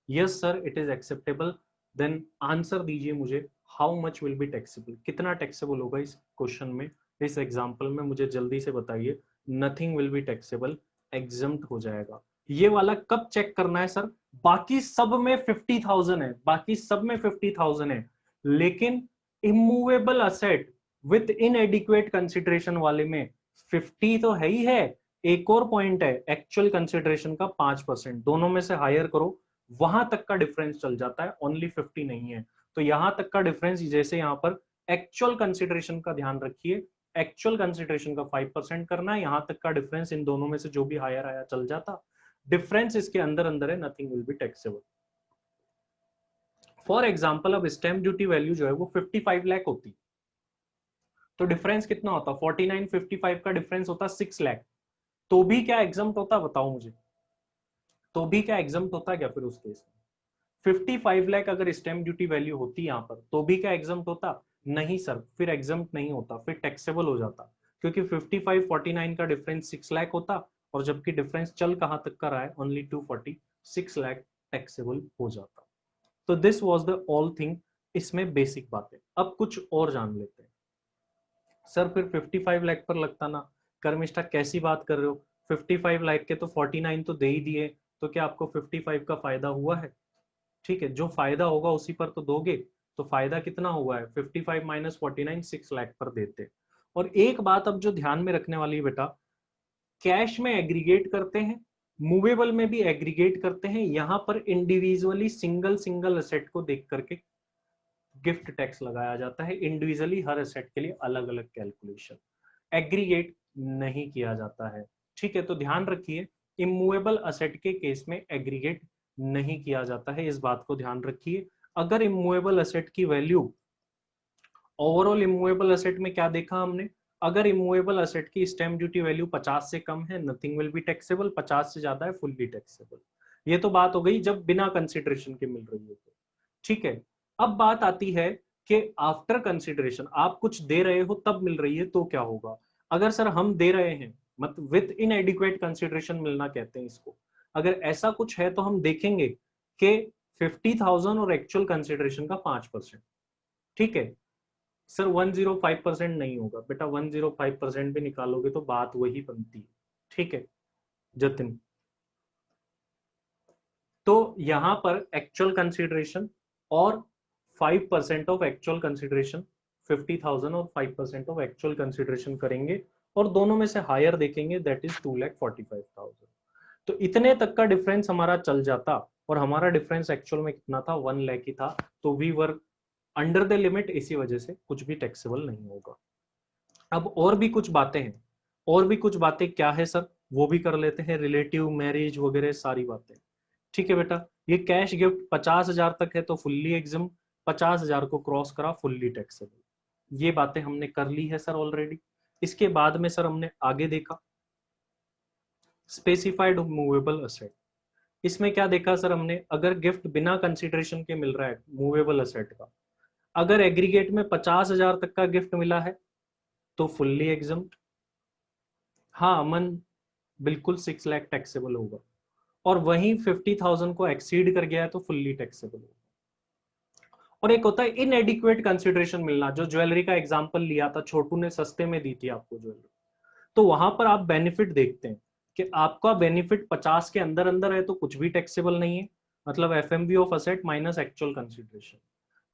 Yes sir it is acceptable. Then answer दीजिए मुझे, how much will be taxable? कितना टैक्सेबल होगा इस क्वेश्चन में, इस एग्जांपल में? मुझे जल्दी से बताइए। Nothing will be taxable, exempt हो जाएगा। ये वाला कब चेक करना है सर? बाकी सब में 50,000 है, बाकी सब में 50,000 है, लेकिन इमूवेबल असेट विथ इनएडिक्वेट कंसिडरेशन वाले में 50 तो है ही है। एक और पॉइंट है एक्चुअल कंसिडरेशन का 5%, दोनों में से हायर करो, वहां तक का डिफरेंस चल जाता है, ओनली 50 नहीं है। तो यहां तक का डिफरेंस, जैसे यहां पर एक्चुअल कंसिडरेशन का ध्यान रखिए, एक्चुअल कंसिडरेशन का 5% करना है, यहां तक का डिफरेंस इन दोनों में से जो भी हायर आया चल जाता, डिफरेंस इसके अंदर अंदर है, nothing will be taxable. For example अब स्टैम्प ड्यूटी वैल्यू जो है वो 55 लाख होती, तो डिफरेंस कितना होता, 49 55 का डिफरेंस होता 6 लाख, तो भी क्या एग्जम्प्ट होता बताओ मुझे, तो भी क्या एग्जम्प्ट होता क्या फिर उस केस में? 55 लाख अगर स्टैम्प ड्यूटी वैल्यू होती यहाँ पर, तो भी क्या एग्जम्प्ट होता? नहीं सर, फिर एग्जम्प्ट नहीं होता, फिर टैक्सेबल हो जाता, क्योंकि 55 49 का डिफरेंस 6 लाख होता, और जबकि डिफरेंस चल कहां तक का रहा है, ओनली 246 लाख, टैक्सेबल हो जाता। तो this was the all thing, इसमें बेसिक बातें। अब कुछ और जान लेते हैं। सर फिर 55 लाख पर लगता ना, कर्मिष्ठा कैसी बात कर रहे हो, 55 लाख के तो 49 तो दे ही दिए, तो क्या आपको 55 का फायदा हुआ है? ठीक है, जो फायदा होगा उसी पर तो दोगे, तो फायदा कितना हुआ है, 55 माइनस 49 6 लाख पर देते। और एक बात अब जो ध्यान में रखने वाली है बेटा, कैश में एग्रीगेट करते हैं, मूवेबल में भी एग्रीगेट करते हैं, यहां पर इंडिविजुअली सिंगल सिंगल असेट को देख करके गिफ्ट टैक्स लगाया जाता है, इंडिविजुअली हर एसेट के लिए अलग अलग कैलकुलेशन, एग्रीगेट नहीं किया जाता है। ठीक है, तो ध्यान रखिए, इमूवेबल असेट के केस में एग्रीगेट नहीं किया जाता है, इस बात को ध्यान रखिए। अगर इमूवेबल असेट की वैल्यू, ओवरऑल इमूवेबल असेट में क्या देखा हमने, अगर इमूवेबल असेट की स्टैम्प ड्यूटी वैल्यू 50 से कम है, नथिंग विल बी टैक्सेबल, 50 से ज्यादा है फुल्ली टैक्सेबल। ये तो बात हो गई जब बिना कंसिडरेशन के मिल रही है तो। ठीक है, अब बात आती है कि आफ्टर कंसिडरेशन आप कुछ दे रहे हो तब मिल रही है तो क्या होगा। अगर सर हम दे रहे हैं, मतलब विथ इनएडिक्वेट कंसिडरेशन मिलना कहते हैं इसको, अगर ऐसा कुछ है तो हम देखेंगे कि 50,000 और एक्चुअल कंसिडरेशन का 5%। ठीक है सर, 105% नहीं होगा बेटा, 105% भी निकालोगे तो बात वही बनती है। ठीक है जतिन, तो यहां पर एक्चुअल कंसिडरेशन और 5% ऑफ एक्चुअल कंसिडरेशन, 50,000 और 5% ऑफ एक्चुअल कंसिडरेशन करेंगे, और दोनों में से हायर देखेंगे, दैट इज 2,45,000। तो इतने तक का डिफरेंस हमारा चल जाता, और हमारा डिफरेंस एक्चुअल में कितना था, 1 लाख ही था, तो we were under the limit, इसी वजह से कुछ भी टैक्सेबल नहीं होगा। अब और भी कुछ बातें हैं, और भी कुछ बातें क्या है सर, वो भी कर लेते हैं, रिलेटिव मैरिज वगैरह सारी बातें। ठीक है बेटा, ये कैश गिफ्ट 50,000 तक है तो फुल्ली एग्जाम, 50,000 को क्रॉस करा फुल्ली टैक्सेबल, ये बातें हमने कर ली है सर ऑलरेडी। इसके बाद में सर हमने आगे देखा स्पेसिफाइड मूवेबल असेट, इसमें क्या देखा सर हमने, अगर गिफ्ट बिना कंसिडरेशन के मिल रहा है मूवेबल असेट का, अगर एग्रीगेट में 50,000 तक का गिफ्ट मिला है तो फुल्ली एग्जाम। हाँ अमन, बिल्कुल 6 लाख टैक्सेबल होगा, और वहीं 50,000 को एक्सीड कर गया है तो फुल्ली टैक्सेबल होगा। और एक होता है इनएडिक्वेट कंसिडरेशन मिलना, जो ज्वेलरी का एग्जांपल लिया था, छोटू ने सस्ते में दी थी आपको ज्वेलरी, तो वहां पर आप बेनिफिट देखते हैं कि आपका बेनिफिट 50 के अंदर अंदर है तो कुछ भी टैक्सेबल नहीं है, मतलब FMV of asset minus actual consideration.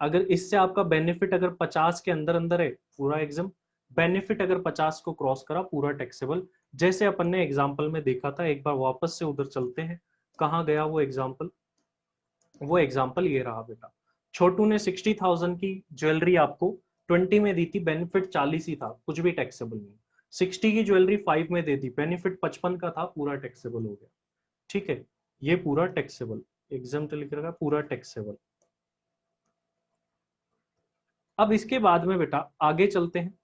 अगर इससे आपका बेनिफिट अगर 50 के अंदर अंदर है पूरा एग्जाम, बेनिफिट अगर 50 को क्रॉस करा पूरा टैक्सेबल, जैसे अपन ने एग्जांपल में देखा था। एक बार वापस से उधर चलते हैं, कहाँ गया वो एग्जांपल, वो एग्जांपल ये रहा बेटा, छोटू ने 60,000 की ज्वेलरी आपको 20 में दी थी, बेनिफिट 40 ही था, कुछ भी टैक्सेबल नहीं। 60 की ज्वेलरी 5 में दे दी, बेनिफिट 55 का था, पूरा टैक्सेबल हो गया। ठीक है, ये पूरा टैक्सेबल, एग्जाम तो लिख रखा पूरा टैक्सेबल। अब इसके बाद में बेटा आगे चलते हैं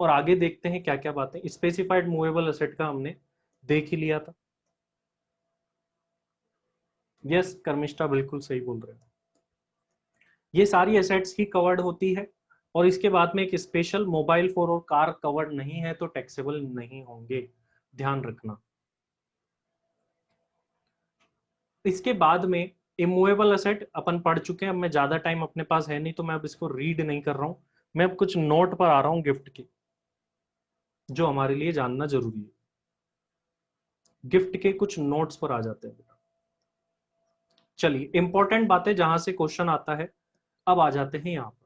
और आगे देखते हैं क्या क्या बातें, स्पेसिफाइड मूवेबल असेट का हमने देख ही लिया था। यस कर्मिष्ठा बिल्कुल सही बोल रहे हैं, ये सारी एसेट्स की कवर्ड होती है, और इसके बाद में एक स्पेशल मोबाइल फोन और कार कवर्ड नहीं है तो टैक्सेबल नहीं होंगे, ध्यान रखना। इसके बाद में इमूवेबल असेट अपन पढ़ चुके हैं, अब मैं ज्यादा टाइम अपने पास है नहीं तो मैं अब इसको रीड नहीं कर रहा हूं, मैं अब कुछ नोट पर आ रहा हूं गिफ्ट के, जो हमारे लिए जानना जरूरी है। गिफ्ट के कुछ नोट्स पर आ जाते हैं बेटा। चलिए इंपॉर्टेंट बातें जहां से क्वेश्चन आता है, अब आ जाते हैं यहां पर।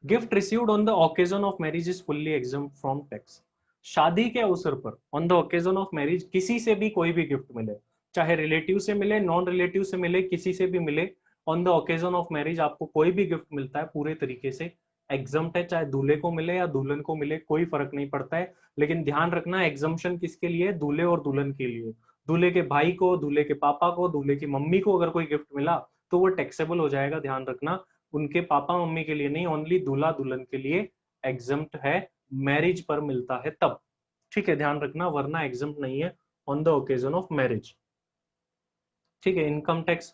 Gift received on the occasion of marriage is fully exempt from tax. शादी के अवसर पर on the occasion of marriage किसी से भी कोई भी गिफ्ट मिले, चाहे रिलेटिव से मिले नॉन रिलेटिव से मिले, किसी से भी मिले, on the occasion of marriage आपको कोई भी गिफ्ट मिलता है पूरे तरीके से एग्जम्प्ट है, चाहे दूल्हे को मिले या दुल्हन को मिले कोई फर्क नहीं पड़ता है। लेकिन ध्यान रखना एग्जम्पशन किसके लिए है, दूल्हे और दुल्हन के लिए। दूल्हे के भाई को, दूल्हे के पापा को, दूल्हे की मम्मी को अगर कोई गिफ्ट मिला तो वो टैक्सेबल हो जाएगा, ध्यान रखना। उनके पापा मम्मी के लिए नहीं, ओनली दूल्हा दुल्हन के लिए एग्जम्प्ट है, मैरिज पर मिलता है तब। ठीक है, ध्यान रखना, वरना एग्जम्प्ट नहीं है on the occasion of marriage. ठीक है, इनकम टैक्स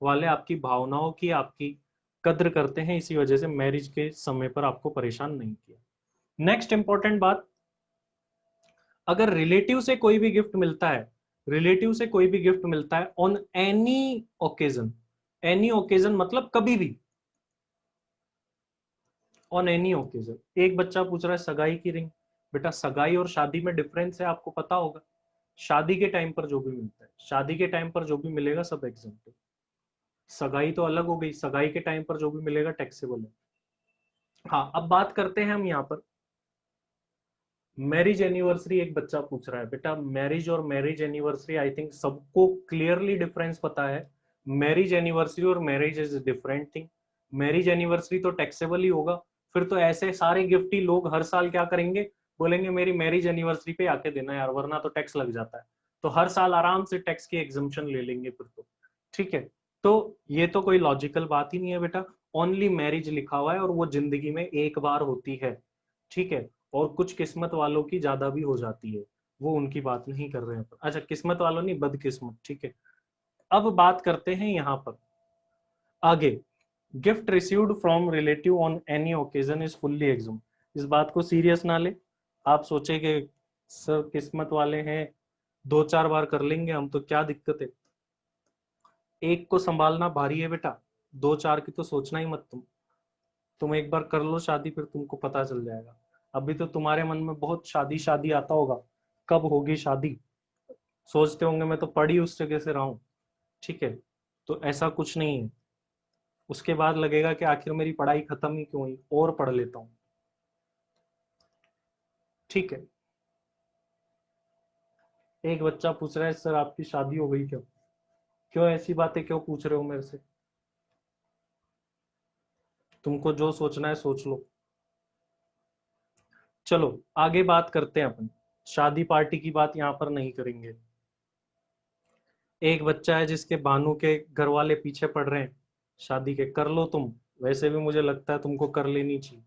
वाले आपकी भावनाओं की, आपकी कद्र करते हैं, इसी वजह से मैरिज के समय पर आपको परेशान नहीं किया। नेक्स्ट इंपॉर्टेंट बात, अगर रिलेटिव से कोई भी गिफ्ट मिलता है, रिलेटिव से कोई भी गिफ्ट मिलता है on any occasion, any occasion मतलब कभी भी, ऑन एनी ओकेजन। एक बच्चा पूछ रहा है सगाई की रिंग, बेटा सगाई और शादी में डिफरेंस है, आपको पता होगा। शादी के टाइम पर जो भी मिलता है, शादी के टाइम पर जो भी मिलेगा सब एग्जम्प्ट है। सगाई तो अलग हो गई, सगाई के टाइम पर जो भी मिलेगा टैक्सेबल है। हाँ, अब बात करते हैं हम यहाँ पर मैरिज एनिवर्सरी। एक बच्चा पूछ रहा है, बेटा मैरिज और मैरिज एनिवर्सरी, आई थिंक सबको क्लियरली डिफरेंस पता है। मैरिज एनिवर्सरी और marriage is different thing. Marriage anniversary तो टैक्सेबल ही होगा, फिर तो ऐसे सारे गिफ्टी लोग हर साल क्या करेंगे, बोलेंगे मेरी मैरिज एनिवर्सरी पे आके देना यार, वरना तो टैक्स लग जाता है। तो हर साल आराम से टैक्स की एग्जम्पशन ले लेंगे फिर तो। ठीक है, तो ये तो कोई लॉजिकल बात ही नहीं है बेटा। ओनली मैरिज लिखा हुआ है और वो जिंदगी में एक बार होती है। ठीक है, और कुछ किस्मत वालों की ज्यादा भी हो जाती है, वो उनकी बात नहीं कर रहे हैं। अच्छा, किस्मत वालों नहीं, बदकिस्मत। ठीक है, अब बात करते हैं यहां पर आगे, gift received from relative on any occasion is fully एग्जम। इस बात को सीरियस ना ले, आप सोचे कि सर किस्मत वाले हैं, 2-4 बार कर लेंगे हम तो क्या दिक्कत है। एक को संभालना भारी है बेटा, 2-4 की तो सोचना ही मत तुम एक बार कर लो शादी, फिर तुमको पता चल जाएगा। अभी तो तुम्हारे मन में बहुत शादी शादी आता होगा, कब होगी शादी, सोचते होंगे मैं तो पढ़ी उस जगह से रहा हूं। ठीक है, तो ऐसा कुछ नहीं है। उसके बाद लगेगा कि आखिर मेरी पढ़ाई खत्म ही क्यों हुई, और पढ़ लेता हूं। ठीक है, एक बच्चा पूछ रहा है सर आपकी शादी हो गई क्यों, क्यों ऐसी बातें क्यों पूछ रहे हो मेरे से। तुमको जो सोचना है सोच लो। चलो आगे बात करते हैं अपन, शादी पार्टी की बात यहां पर नहीं करेंगे। एक बच्चा है जिसके भानु के घर वाले पीछे पड़ रहे हैं शादी के, कर लो तुम, वैसे भी मुझे लगता है तुमको कर लेनी चाहिए।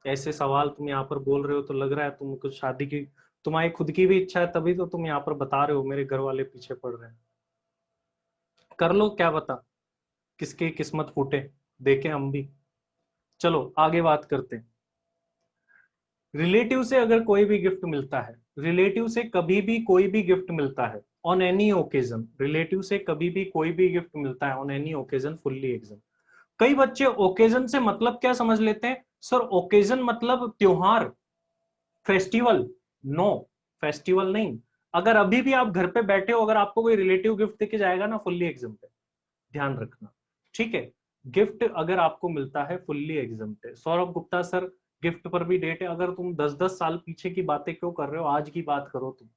ऐसे सवाल तुम यहाँ पर बोल रहे हो तो लग रहा है तुमको शादी की, तुम्हारी खुद की भी इच्छा है, तभी तो तुम यहाँ पर बता रहे हो मेरे घर वाले पीछे पड़ रहे हैं। कर लो, क्या बता किसकी किस्मत फूटे, देखें हम भी। चलो आगे बात करते हैं, रिलेटिव से अगर कोई भी गिफ्ट मिलता है, रिलेटिव से कभी भी कोई भी गिफ्ट मिलता है ऑन एनी ओकेजन, रिलेटिव से कभी भी कोई भी गिफ्ट मिलता है ऑन एनी ओकेजन फुल्ली एग्जम। कई बच्चे ओकेजन से मतलब क्या समझ लेते हैं, सर ओकेजन मतलब त्योहार, फेस्टिवल। नो, फेस्टिवल नहीं। अगर अभी भी आप घर पे बैठे हो, अगर आपको कोई रिलेटिव गिफ्ट देके जाएगा ना, फुल्ली एग्जम्प्ट है, ध्यान रखना। ठीक है, गिफ्ट अगर आपको मिलता है फुल्ली एग्जम्प्ट है। सौरभ गुप्ता सर, गिफ्ट पर भी डेट है, अगर तुम 10-10 साल पीछे की बातें क्यों कर रहे हो, आज की बात करो तुम,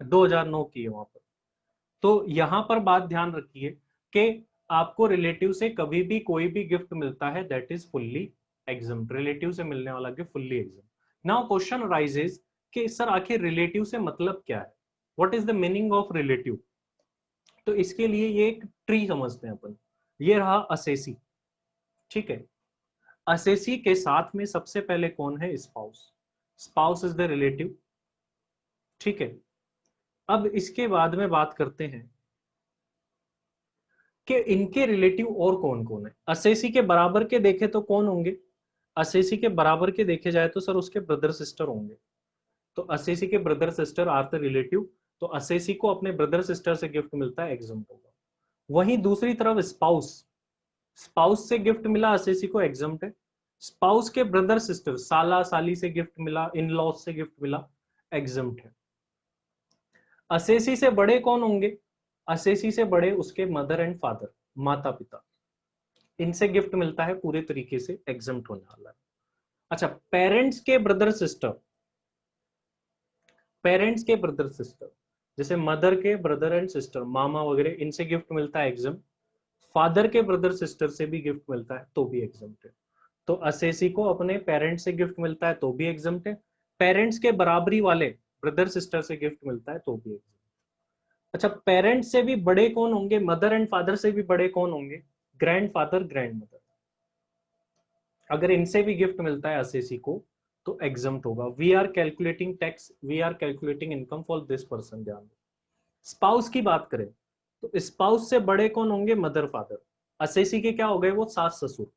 2009 की है वहां पर। तो यहां पर बात ध्यान रखिए कि आपको रिलेटिव से कभी भी कोई भी गिफ्ट मिलता है that is fully exempt, relative से मिलने वाला gift fully exempt. Now question rises कि सर आखिर रिलेटिव से मतलब क्या है, what is the meaning of relative. तो इसके लिए ये एक ट्री समझते हैं अपन, ये रहा असेसी। ठीक है, असेसी के साथ में सबसे पहले कौन है, spouse, spouse is the relative. ठीक है, अब इसके बाद में बात करते हैं कि इनके रिलेटिव और कौन कौन है। असेसी के बराबर के देखे तो कौन होंगे, असेसी के बराबर के देखे जाए तो सर उसके ब्रदर सिस्टर होंगे। तो असेसी के brother sister are the relative, तो असेसी को अपने ब्रदर सिस्टर से गिफ्ट मिलता है, एग्जम्प्ट होगा। वहीं दूसरी तरफ स्पाउस, स्पाउस से गिफ्ट मिला असेसी को, एग्जम्प्ट है। स्पाउस के ब्रदर सिस्टर, साला साली से गिफ्ट मिला, इन लॉज से गिफ्ट मिला, एग्जम्प्ट है। असेसी से बड़े कौन होंगे, असेसी से बड़े उसके मदर एंड फादर, माता पिता, इनसे गिफ्ट मिलता है, पूरे तरीके से एग्जम्प्ट होने वाला है। अच्छा, पेरेंट्स के ब्रदर सिस्टर, पेरेंट्स के ब्रदर सिस्टर जैसे मदर के ब्रदर एंड सिस्टर, मामा वगैरह, इनसे गिफ्ट मिलता है एग्जम्प्ट। फादर के ब्रदर सिस्टर से भी गिफ्ट मिलता है तो भी एग्जम्प्ट है। तो असेसी को अपने पेरेंट्स से गिफ्ट मिलता है तो भी एग्जम्प्ट है, पेरेंट्स के बराबरी वाले ब्रदर सिस्टर से गिफ्ट मिलता है तो भी एग्जम्प्ट। अच्छा, पेरेंट्स से भी बड़े कौन होंगे, मदर एंड फादर से भी बड़े कौन होंगे, ग्रैंडफादर ग्रैंड मदर। अगर इनसे भी गिफ्ट मिलता है असेसी को तो एग्जम्प्ट होगा। We are calculating tax, we are calculating income for this person. ध्यान दो। स्पाउस की बात करें तो स्पाउस से बड़े कौन होंगे, मदर फादर। असेसी के क्या हो गए, वो सास ससुर,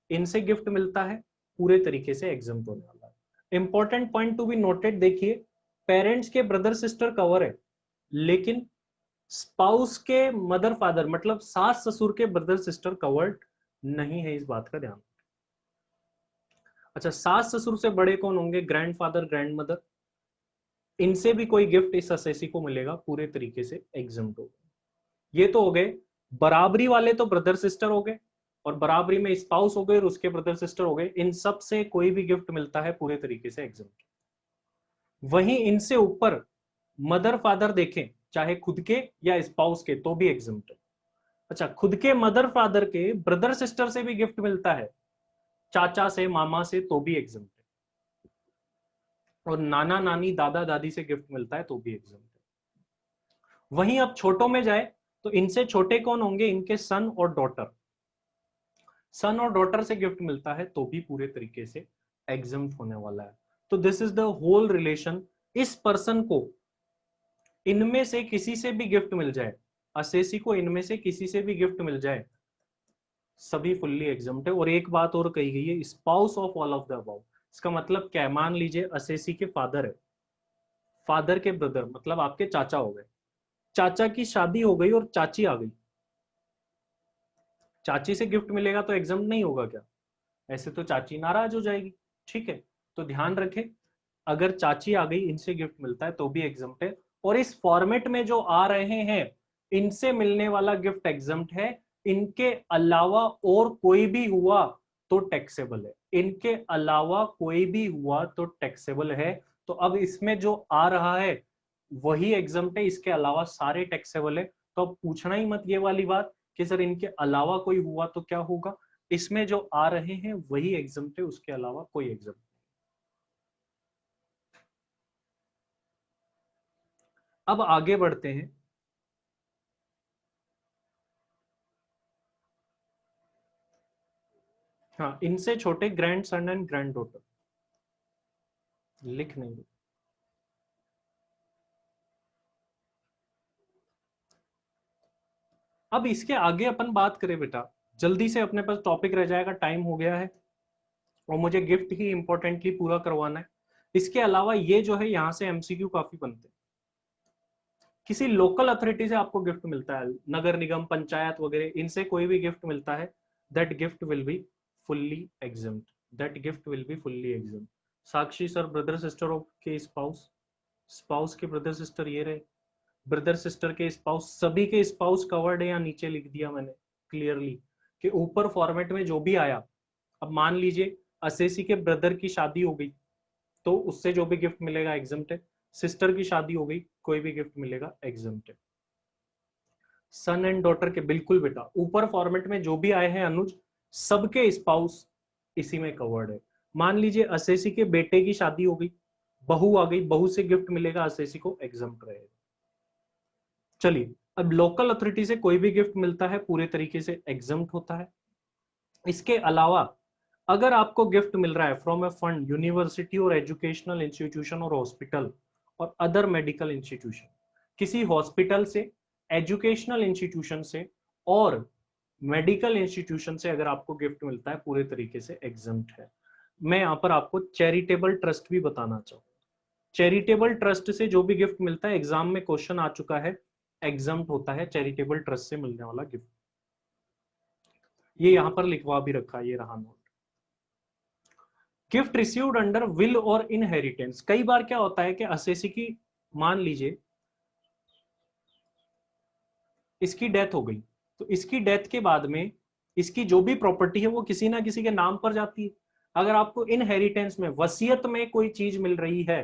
इनसे गिफ्ट मिलता है, पूरे तरीके से एग्जम्प्ट होने वाला है। Important point to be noted, देखिए पेरेंट्स के ब्रदर सिस्टर कवर है, लेकिन स्पाउस के मदर फादर मतलब सास ससुर के ब्रदर सिस्टर कवर्ड नहीं है, इस बात का ध्यान। अच्छा, सास ससुर से बड़े कौन होंगे, ग्रैंडफादर ग्रैंड मदर, इनसे भी कोई गिफ्ट इस असेसी को मिलेगा, पूरे तरीके से एग्जम्प्ट होगा। ये तो हो गए बराबरी वाले, तो ब्रदर सिस्टर हो गए, और बराबरी में स्पाउस हो गए और उसके ब्रदर सिस्टर हो गए, इन सब से कोई भी गिफ्ट मिलता है पूरे तरीके से एग्जम्प्ट। वहीं इनसे ऊपर मदर फादर देखें, चाहे खुद के या स्पाउस के, तो भी एग्जम्प्ट है। अच्छा, खुद के मदर फादर के ब्रदर सिस्टर से भी गिफ्ट मिलता है, चाचा से मामा से, तो भी एग्जम्प्ट है। और नाना नानी दादा दादी से गिफ्ट मिलता है तो भी एग्जम्प्ट है। वहीं अब छोटों में जाए तो इनसे छोटे कौन होंगे, इनके सन और डॉटर, सन और डॉटर से गिफ्ट मिलता है तो भी पूरे तरीके से एग्जम्प्ट होने वाला है। तो this is the whole relation. इस पर्सन को इनमें से किसी से भी गिफ्ट मिल जाए, असेसी को इनमें से किसी से भी गिफ्ट मिल जाए, सभी फुल्ली एग्जम्प्ट है। और एक बात और कही गई है, spouse of all of the above. इसका मतलब क्या है, मान लीजिए असेसी के फादर है, फादर के ब्रदर मतलब आपके चाचा हो गए, चाचा की शादी हो गई और चाची आ गई, चाची से गिफ्ट मिलेगा तो एग्जम्प्ट नहीं होगा क्या, ऐसे तो चाची नाराज हो जाएगी। ठीक है, तो ध्यान रखें, अगर चाची आ गई इनसे गिफ्ट मिलता है तो भी एग्जम्प्ट है। और इस फॉर्मेट में जो आ रहे हैं इनसे मिलने वाला गिफ्ट एग्जम्प्ट है, इनके अलावा और कोई भी हुआ तो टैक्सेबल है, इनके अलावा कोई भी हुआ तो टैक्सेबल है। तो अब इसमें जो आ रहा है वही एग्जम्प्ट है, इसके अलावा सारे टैक्सेबल है। तो अब पूछना ही मत ये वाली बात कि सर इनके अलावा कोई हुआ तो क्या होगा, इसमें जो आ रहे हैं वही एग्जम्प्ट है, उसके अलावा कोई एग्जम्प्ट। अब आगे बढ़ते हैं। हाँ, इनसे छोटे grand son and grand daughter लिख नहीं। अब इसके आगे अपन बात करें बेटा, जल्दी से अपने पास टॉपिक रह जाएगा, टाइम हो गया है और मुझे गिफ्ट ही इंपॉर्टेंटली पूरा करवाना है। इसके अलावा ये जो है यहाँ से एमसीक्यू काफी बनते हैं। किसी लोकल अथॉरिटी से आपको गिफ्ट मिलता है, नगर निगम पंचायत वगैरह, इनसे कोई भी गिफ्ट मिलता है, that gift will be fully exempt, that gift will be fully exempt. Sakshi sir brother sister of के स्पाउस, स्पाउस के ब्रदर सिस्टर ये रहे, ब्रदर सिस्टर के स्पाउस, सभी के स्पाउस कवर्ड है, या नीचे लिख दिया मैंने क्लियरली कि ऊपर फॉर्मेट में जो भी आया। अब मान लीजिए असेसी के ब्रदर की शादी हो गई तो उससे जो भी गिफ्ट मिलेगा एग्जम्प्ट है, सिस्टर की शादी हो गई कोई भी गिफ्ट मिलेगा एग्जम्प्ट है। सन एंड डॉटर के बिल्कुल बेटा, ऊपर फॉर्मेट में जो भी आए हैं अनुज, सबके स्पाउस इसी में कवर्ड है। मान लीजिए असेसी के बेटे की शादी हो गई, बहू आ गई, बहू से गिफ्ट मिलेगा, असेसी को एग्जम्प्ट रहेगा। चलिए, अब लोकल अथॉरिटी से कोई भी गिफ्ट मिलता है पूरे तरीके से एग्जम्प्ट होता है। इसके अलावा अगर आपको गिफ्ट मिल रहा है फ्रॉम ए फंड, यूनिवर्सिटी और एजुकेशनल इंस्टीट्यूशन और हॉस्पिटल और अदर मेडिकल इंस्टीट्यूशन, किसी हॉस्पिटल से, एजुकेशनल इंस्टीट्यूशन से और मेडिकल इंस्टीट्यूशन से अगर आपको गिफ्ट मिलता है पूरे तरीके से एग्जम्प्ट है। मैं यहाँ पर आपको चैरिटेबल ट्रस्ट भी बताना चाहूँ, चैरिटेबल ट्रस्ट से जो भी गिफ्ट मिलता है, एग्जाम में क्वेश्चन आ चुका है, एग्जम्प्ट होता है चैरिटेबल ट्रस्ट से मिलने वाला गिफ्ट। ये यहां पर लिखवा भी रखा है, ये रहा note. Gift received under will और इनहेरिटेंस, कई बार क्या होता है कि असेसी की, मान लीजिए इसकी डेथ हो गई, तो इसकी डेथ के बाद में इसकी जो भी प्रॉपर्टी है वो किसी ना किसी के नाम पर जाती है। अगर आपको इनहेरिटेंस में, वसीयत में कोई चीज मिल रही है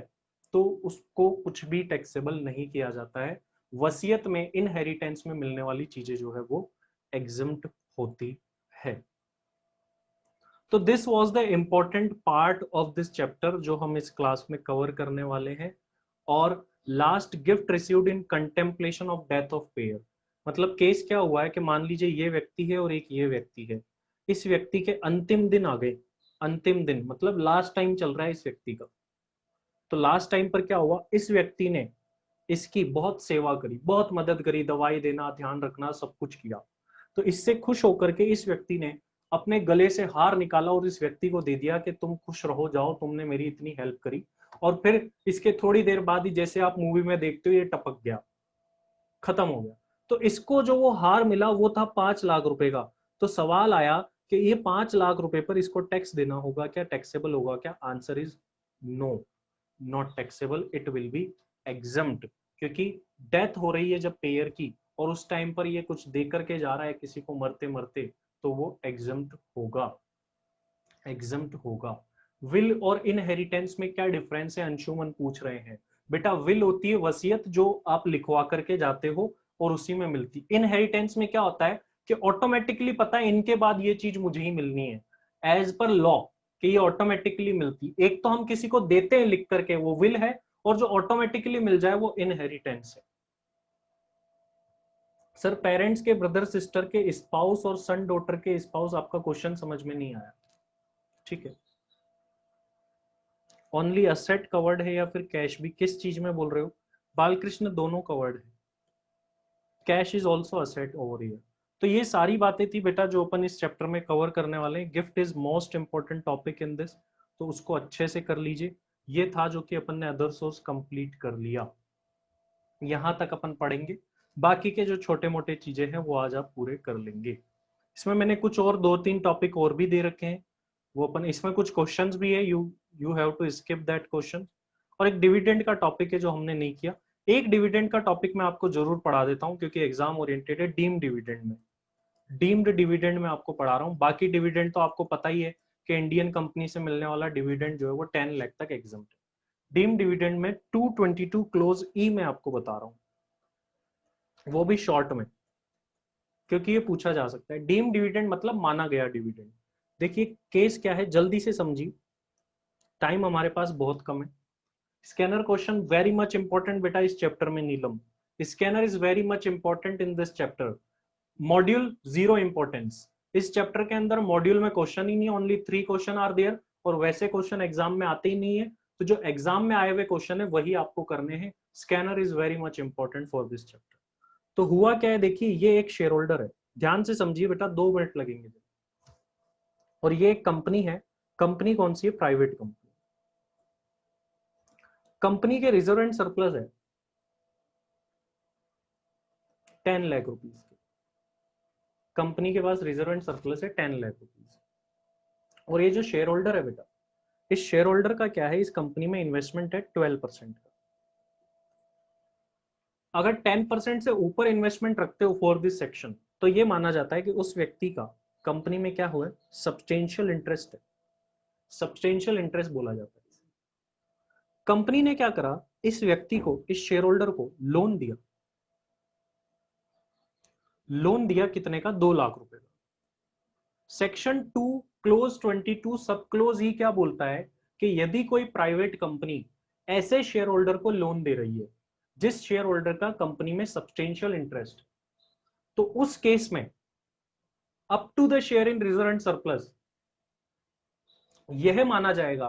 तो उसको कुछ भी टैक्सेबल नहीं किया जाता है। वसीयत में, इनहेरिटेंस में मिलने वाली चीजें जो है वो एग्जम्प्ट होती है। तो this was the important part of this chapter जो हम इस क्लास में कवर करने वाले हैं। और last, gift received in contemplation of death of pair. मतलब केस क्या हुआ है कि मान लीजिए ये व्यक्ति है और एक ये व्यक्ति है, इस व्यक्ति के अंतिम दिन आ गए। अंतिम दिन मतलब लास्ट टाइम चल रहा है इस व्यक्ति का। तो लास्ट टाइम पर क्या हुआ, इस व्यक्ति ने इसकी बहुत सेवा करी, बहुत मदद करी, दवाई देना, ध्यान रखना, सब कुछ किया। तो इससे खुश होकर के इस व्यक्ति ने अपने गले से हार निकाला और इस व्यक्ति को दे दिया कि तुम खुश रहो, जाओ, तुमने मेरी इतनी हेल्प करी। और फिर इसके थोड़ी देर बाद ही, जैसे आप मूवी में देखते हो, ये टपक गया, खत्म हो गया। तो इसको जो वो हार मिला वो था 5 लाख रुपए का। तो सवाल आया कि ये 5 लाख रुपए पर इसको टैक्स देना होगा क्या, टैक्सेबल होगा क्या? Answer is no, not taxable, it will be exempt. क्योंकि डेथ हो रही है जब पेयर की, और उस टाइम पर ये कुछ दे करके जा रहा है किसी को मरते मरते, तो वो एग्जम्प्ट होगा, एग्जम्प्ट होगा। विल और इनहेरिटेंस में क्या डिफरेंस है, अंशुमन पूछ रहे हैं। बेटा विल होती है वसीयत जो आप लिखवा करके जाते हो और उसी में मिलती। इनहेरिटेंस में क्या होता है कि ऑटोमेटिकली पता है इनके बाद ये चीज मुझे ही मिलनी है, एज पर लॉ, कि ये ऑटोमेटिकली मिलती। एक तो हम किसी को देते हैं लिख करके, वो विल है, और जो ऑटोमेटिकली मिल जाए वो इनहेरिटेंस है। सर पेरेंट्स के ब्रदर सिस्टर के स्पाउस और सन डॉटर के स्पाउस, आपका क्वेश्चन समझ में नहीं आया, ठीक है। ओनली असेट कवर्ड है या फिर कैश भी, किस चीज में बोल रहे हो बालकृष्ण? दोनों कवर्ड है, cash is also asset over here. तो ये सारी बातें थी बेटा जो अपन इस चैप्टर में कवर करने वाले हैं। Gift is most important topic in this, तो उसको अच्छे से कर लीजिए। ये था जो कि अपन ने अदर सोर्स कंप्लीट कर लिया, यहां तक अपन पढ़ेंगे। बाकी के जो छोटे मोटे चीजें हैं वो आज आप पूरे कर लेंगे। इसमें मैंने कुछ और 2-3 टॉपिक और भी दे रखे हैं, वो अपन, इसमें कुछ क्वेश्चंस भी है, you have to skip that question. और एक डिविडेंड का टॉपिक है जो हमने नहीं किया। एक डिविडेंड का टॉपिक मैं आपको जरूर पढ़ा देता हूँ क्योंकि एग्जाम ओरिएंटेड है। डीम्ड डिविडेंड में, डीम्ड डिविडेंड में आपको पढ़ा रहा हूँ। बाकी डिविडेंड तो आपको पता ही है कि इंडियन कंपनी से मिलने वाला डिविडेंड जो है वो 10 लाख तक एग्जाम है। डीम्ड डिविडेंड में 222 क्लोज ई में आपको बता रहा हूँ, वो भी शॉर्ट में, क्योंकि ये पूछा जा सकता है। डीम्ड डिविडेंड मतलब माना गया डिविडेंड। देखिए केस क्या है, जल्दी से समझिए, टाइम हमारे पास बहुत कम है। Scanner question very much important बेटा इस चैप्टर में Neelam, scanner is very much important in this chapter. Module zero importance, इस चैप्टर के अंदर मॉड्यूल में क्वेश्चन ही नहीं, ओनली 3 क्वेश्चन आर देयर, और वैसे क्वेश्चन एग्जाम में आते ही नहीं है। तो जो एग्जाम में आए हुए क्वेश्चन है वही आपको करने हैं। Scanner is very much important for this chapter. तो हुआ क्या है, देखिए ये एक शेयर होल्डर है, ध्यान से समझिए बेटा, 2 मिनट लगेंगे। और ये एक कंपनी है, कंपनी कौन सी है, प्राइवेट कंपनी। कंपनी के रिजर्व एंड सरप्लस है 10 लाख रुपीज के, कंपनी के पास रिजर्व एंड सरप्लस है 10 लाख रुपीज। और ये जो शेयर होल्डर है बेटा, इस शेयर होल्डर का क्या है, इस कंपनी में इन्वेस्टमेंट है 12% का। अगर 10% से ऊपर इन्वेस्टमेंट रखते हो फॉर दिस सेक्शन, तो ये माना जाता है कि उस व्यक्ति का कंपनी में क्या हुआ, सब्सटेंशियल इंटरेस्ट है, सब्सटेंशियल इंटरेस्ट बोला जाता है। कंपनी ने क्या करा, इस व्यक्ति को, इस शेयर होल्डर को लोन दिया, लोन दिया कितने का, 2 लाख रुपए का। सेक्शन 2 क्लोज 22 सब क्लोज ही क्या बोलता है कि यदि कोई प्राइवेट कंपनी ऐसे शेयर होल्डर को लोन दे रही है जिस शेयर होल्डर का कंपनी में सब्सटेंशियल इंटरेस्ट, तो उस केस में up to the share in reserve and surplus यह माना जाएगा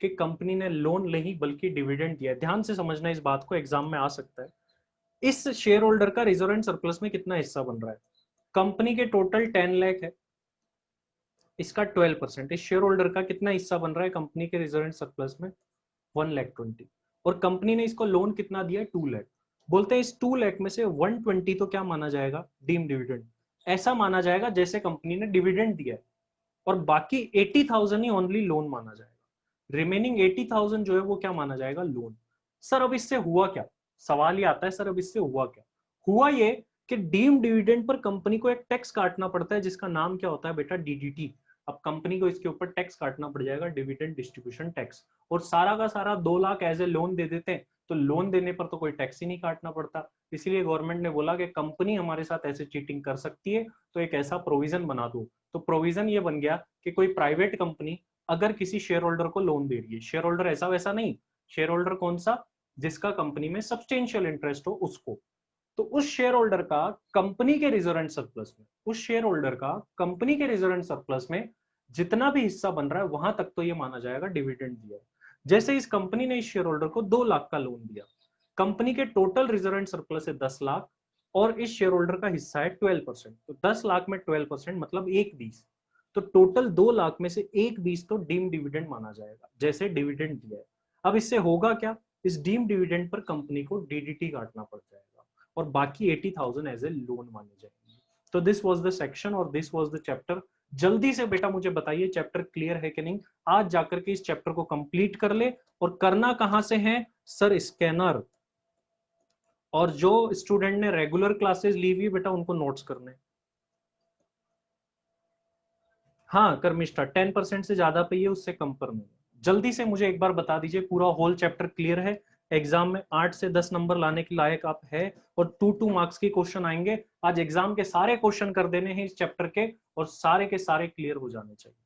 कि कंपनी ने लोन नहीं बल्कि डिविडेंड दिया। ध्यान से समझना इस बात को, एग्जाम में आ सकता है। इस शेयर होल्डर का रिजर्व एंड सरप्लस में कितना हिस्सा बन रहा है, कंपनी के टोटल 10 लाख है, इसका 12%, इस शेयर होल्डर का कितना हिस्सा बन रहा है कंपनी के रिजर्व एंड सरप्लस में, 1,20,000। और कंपनी ने इसको लोन कितना दिया, 2 लाख। बोलते हैं इस 2 लाख में से 120 तो क्या माना जाएगा, डीम डिविडेंड। ऐसा माना जाएगा जैसे कंपनी ने डिविडेंड दिया है, और बाकी 80,000 ही ओनली लोन माना जाएगा। रिमेनिंग 80,000 जो है वो क्या माना जाएगा, लोन। सर अब इससे हुआ क्या, सवाल ये आता है, सर अब इससे हुआ क्या। हुआ ये कि डीम डिविडेंड पर कंपनी को एक टैक्स काटना पड़ता है जिसका नाम क्या होता है बेटा, डीडीटी। अब कंपनी को इसके ऊपर टैक्स काटना पड़ जाएगा, डिविडेंड डिस्ट्रीब्यूशन टैक्स। और सारा का सारा 2 लाख एज ए लोन दे देते हैं, तो लोन देने पर तो कोई टैक्स ही नहीं काटना पड़ता। इसलिए गवर्नमेंट ने बोला कि कंपनी हमारे साथ ऐसे चीटिंग कर सकती है, तो एक ऐसा प्रोविजन बना दो तो प्रोविजन ये बन गया कि कोई प्राइवेट कंपनी अगर किसी शेयर होल्डर को लोन दे रही है, शेयर होल्डर ऐसा वैसा नहीं, शेयर होल्डर कौन सा, जिसका कंपनी में सब्सटेंशियल इंटरेस्ट हो उसको, तो उस शेयर होल्डर का कंपनी के रिजर्व एंड सरप्लस में, उस शेयर होल्डर का कंपनी के रिजर्व एंड सरप्लस में जितना भी हिस्सा बन रहा है वहां तक तो ये माना जाएगा डिविडेंड दिया। जैसे इस कंपनी ने इस शेयर होल्डर को 2 लाख का लोन दिया, कंपनी के टोटल रिजर्व एंड सरप्लस है 10 लाख और इस शेयर होल्डर का हिस्सा है 12%, तो 10 लाख में 12% मतलब 1/20, तो टोटल 2 लाख में से 1/20 तो डीम डिविडेंड माना जाएगा जैसे डिविडेंड दिया है। अब इससे होगा क्या, इस डीम डिविडेंड पर कंपनी को डीडीटी काटना पड़ जाएगा और बाकी 80,000 एज ए लोन माने जाएंगे। तो दिस वाज द सेक्शन और दिस वाज द चैप्टर। जल्दी से बेटा मुझे बताइए चैप्टर क्लियर है कि नहीं, आज जाकर के इस चैप्टर को कंप्लीट कर ले। और करना कहां से है सर, स्कैनर, और जो स्टूडेंट ने रेगुलर क्लासेस ली हुई बेटा उनको नोट्स करने। हाँ कर्मिष्ठा 10% से ज्यादा पे ही है, उससे कम पर नहीं। जल्दी से मुझे एक बार बता दीजिए पूरा होल चैप्टर क्लियर है, एग्जाम में 8 से 10 नंबर लाने के लायक आप है और 2 मार्क्स के क्वेश्चन आएंगे। आज एग्जाम के सारे क्वेश्चन कर देने हैं इस चैप्टर के और सारे के सारे क्लियर हो जाने चाहिए,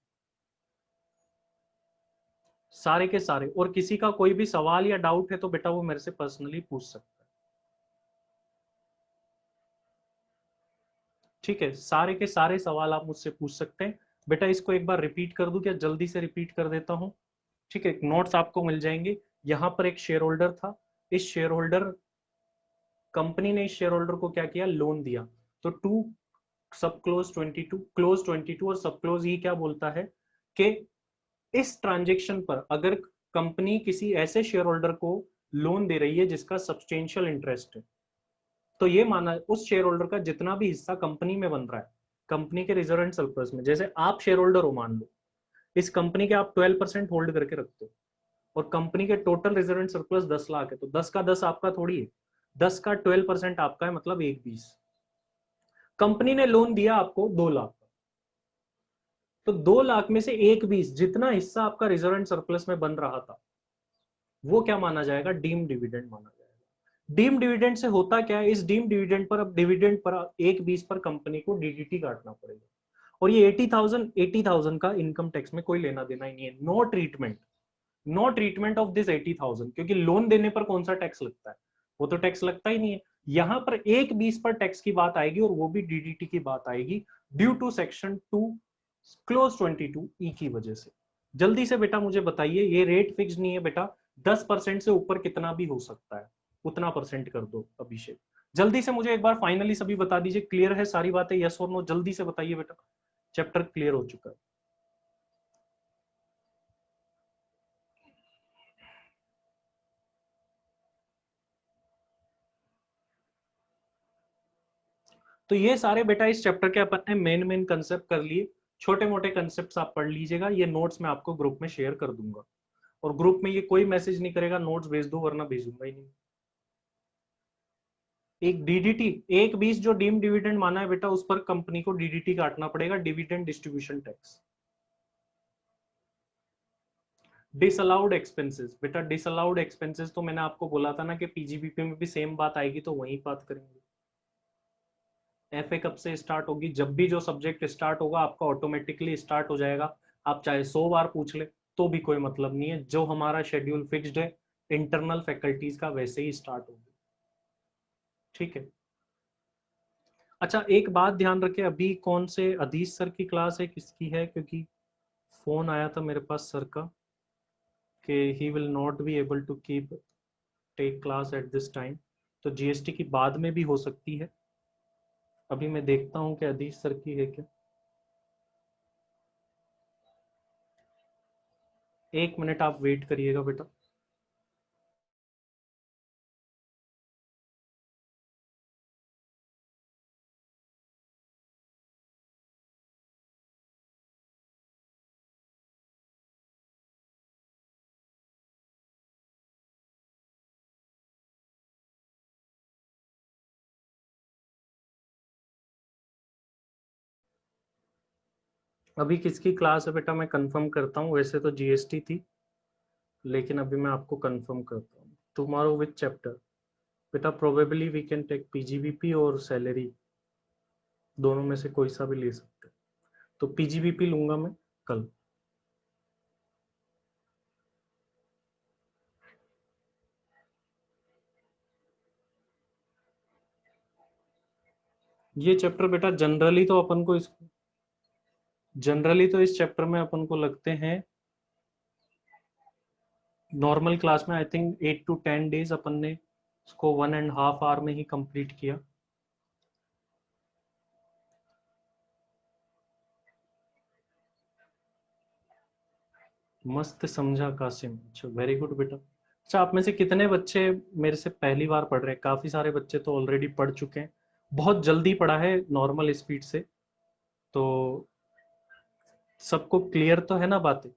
सारे के सारे। और किसी का कोई भी सवाल या डाउट है तो बेटा वो मेरे से पर्सनली पूछ सकता है, ठीक है। सारे के सारे सवाल आप मुझसे पूछ सकते हैं। बेटा इसको एक बार रिपीट कर दूं क्या, जल्दी से रिपीट कर देता हूं, ठीक है। नोट्स आपको मिल जाएंगे। यहां पर एक शेयर होल्डर था, इस शेयर होल्डर, कंपनी ने इस शेयर होल्डर को क्या किया, लोन दिया। तो टू सब क्लोज 22, क्लोज 22 और सब क्लोज ये क्या बोलता है कि इस ट्रांजेक्शन पर अगर कंपनी किसी ऐसे शेयर होल्डर को लोन दे रही है जिसका सब्सटेंशियल इंटरेस्ट है, तो ये माना उस शेयर होल्डर का जितना भी हिस्सा कंपनी में बन रहा है, कंपनी के रिजर्व एंड सरप्लस में, जैसे आप शेयर होल्डर हो मान लो, इस कंपनी के आप 12% होल्ड करके रखते हो और कंपनी के total reserve and surplus 10 lakh है, तो 10 का 10 आपका थोड़ी है, 10 का 12% आपका है, मतलब 1/20। कंपनी ने लोन दिया आपको 2 लाख, तो 2 लाख में से 1/20 जितना हिस्सा आपका रिजर्व एंड सरप्लस में बन रहा था वो क्या माना जाएगा, डीम डिविडेंड माना जाएगा। डीम डिविडेंड से होता क्या है, इस डीम डिविडेंड पर अब डिविडेंड पर 1/20 पर कंपनी को डीडीटी काटना पड़ेगा और ये 80,000 का इनकम टैक्स में कोई लेना देना ही नहीं है। No treatment, no treatment of this 80,000, क्योंकि लोन देने पर कौन सा टैक्स लगता है, वो तो टैक्स लगता ही नहीं है। यहां पर 1/20 पर टैक्स की बात आएगी और वो भी डीडीटी की बात आएगी ड्यू टू सेक्शन 2 क्लोज 22 की वजह से। जल्दी से बेटा मुझे बताइए, ये रेट फिक्स नहीं है बेटा, 10% से ऊपर कितना भी हो सकता है, उतना परसेंट कर दो। अभिषेक जल्दी से मुझे एक बार फाइनली सभी बता दीजिए, क्लियर है सारी बातें, यस और नो, जल्दी से बताइए बेटा, चैप्टर क्लियर हो चुका है। तो ये सारे बेटा इस चैप्टर के अपन ने मेन मेन कंसेप्ट कर लिए, छोटे मोटे कंसेप्ट आप पढ़ लीजिएगा, ये नोट्स मैं आपको ग्रुप में शेयर कर दूंगा और ग्रुप में ये कोई मैसेज नहीं करेगा नोट्स भेज दो, वरना भेजूंगा ही नहीं। एक डीडीटी, 1/20 जो डीम डिविडेंड माना है बेटा, उस पर कंपनी को डीडीटी काटना पड़ेगा, dividend distribution tax. Disallowed expenses बेटा, डिसअलाउड एक्सपेंसेस तो मैंने आपको बोला था ना कि पीजीबीपी में भी सेम बात आएगी, तो वही बात करेंगे। एफए कब से स्टार्ट होगी, जब भी जो सब्जेक्ट स्टार्ट होगा आपका ऑटोमेटिकली स्टार्ट हो जाएगा, आप चाहे 100 बार पूछ ले तो भी कोई मतलब नहीं है, जो हमारा शेड्यूल फिक्स्ड है इंटरनल फैकल्टीज का वैसे ही स्टार्ट होगा, ठीक है। अच्छा एक बात ध्यान रखें, अभी कौन से अधीश सर की क्लास है, किसकी है, क्योंकि फोन आया था मेरे पास सर का कि he will not be able to keep take class at this time, तो जीएसटी की बाद में भी हो सकती है। अभी मैं देखता हूँ कि अधीश सर की है क्या, 1 मिनट आप वेट करिएगा बेटा। अभी किसकी क्लास है बेटा, मैं कंफर्म करता हूँ, वैसे तो जीएसटी थी लेकिन अभी मैं आपको कंफर्म करता हूँ। टुमारो विच चैप्टर बेटा, probably we can take PGBP और सैलरी, दोनों में से कोई सा भी ले सकते हैं। तो पीजीबीपी लूंगा मैं कल। ये चैप्टर बेटा जनरली तो अपन को जनरली तो इस चैप्टर में अपन को लगते हैं नॉर्मल क्लास में, आई थिंक 8 to 10 days अपन ने उसको 1.5 hour में ही कंप्लीट किया। मस्त समझा कासिम, अच्छा वेरी गुड बेटा। अच्छा, आप में से कितने बच्चे मेरे से पहली बार पढ़ रहे हैं? काफी सारे बच्चे तो ऑलरेडी पढ़ चुके हैं, बहुत जल्दी पढ़ा है नॉर्मल स्पीड से। तो सबको क्लियर तो है ना बातें?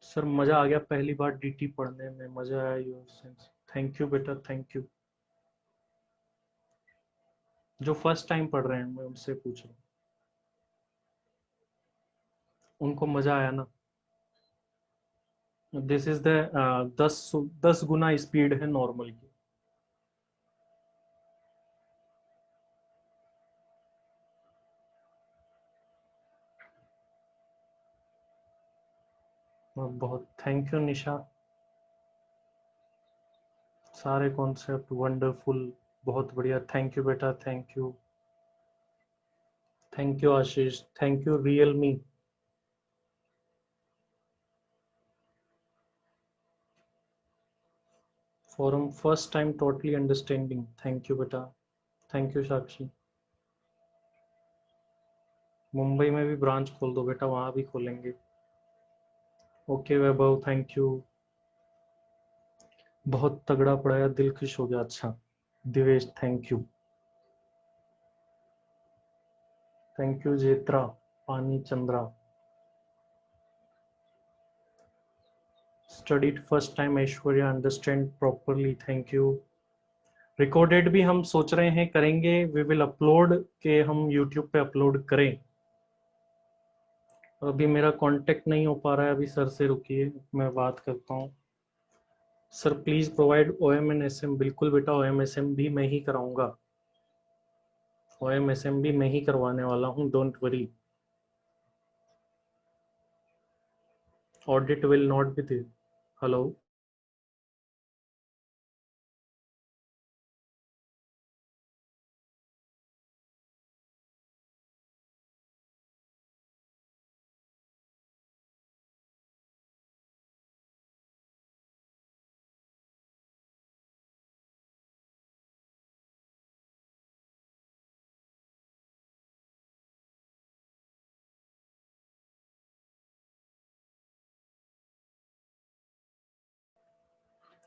सर मजा आ गया, पहली बार डीटी पढ़ने में मजा आया, योर सेंस। थैंक यू बेटा, थैंक यू। जो फर्स्ट टाइम पढ़ रहे हैं मैं उनसे पूछ रहा हूँ, उनको मजा आया ना? This is the 10 Guna speed है नॉर्मल की। बहुत थैंक यू निशा, सारे कॉन्सेप्ट वंडरफुल, बहुत बढ़िया। थैंक यू बेटा, thank you. Thank you Ashish, thank you real me. Forum first time totally understanding, thank you बेटा, थैंक यू साक्षी। मुंबई में भी ब्रांच खोल दो बेटा, वहां भी खोलेंगे। Okay Vaibhav, thank you. बहुत तगड़ा पढ़ाया, दिल खुश हो गया। अच्छा Divesh, thank you. Thank you जेत्रा, Pani Chandra. Studied first time Aishwarya, understand properly, thank you. Recorded भी हम सोच रहे हैं करेंगे, वी विल अपलोड, के हम यूट्यूब पे अपलोड करें। अभी मेरा कांटेक्ट नहीं हो पा रहा है, अभी सर से रुकिए मैं बात करता हूँ। Sir please provide OM and SM. बिल्कुल बेटा, ओएम एसएम भी मैं ही कराऊंगा, ओएम एसएम भी मैं ही करवाने वाला हूँ, don't worry. Audit will not be there. Hello,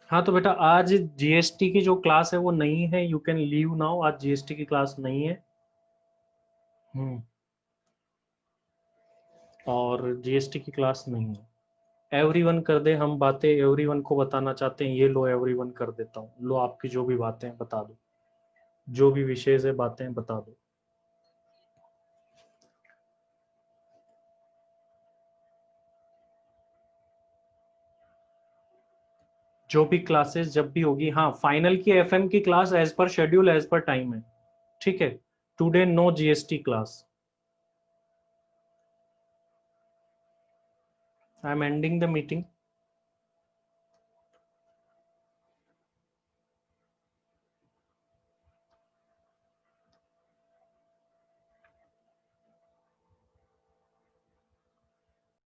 हाँ तो बेटा आज जीएसटी की जो क्लास है वो नहीं है, यू कैन लीव नाउ, आज जीएसटी की क्लास नहीं है। हम्म, और जीएसटी की क्लास नहीं है। एवरीवन कर दे, हम बातें एवरीवन को बताना चाहते हैं, ये लो एवरीवन कर देता हूँ, लो आपकी जो भी बातें हैं बता दो, जो भी विषय से बातें हैं बता दो। जो भी क्लासेस जब भी होगी, हाँ फाइनल की एफएम की class as per schedule, as per time है, ठीक है। Today no GST class. I am ending the meeting.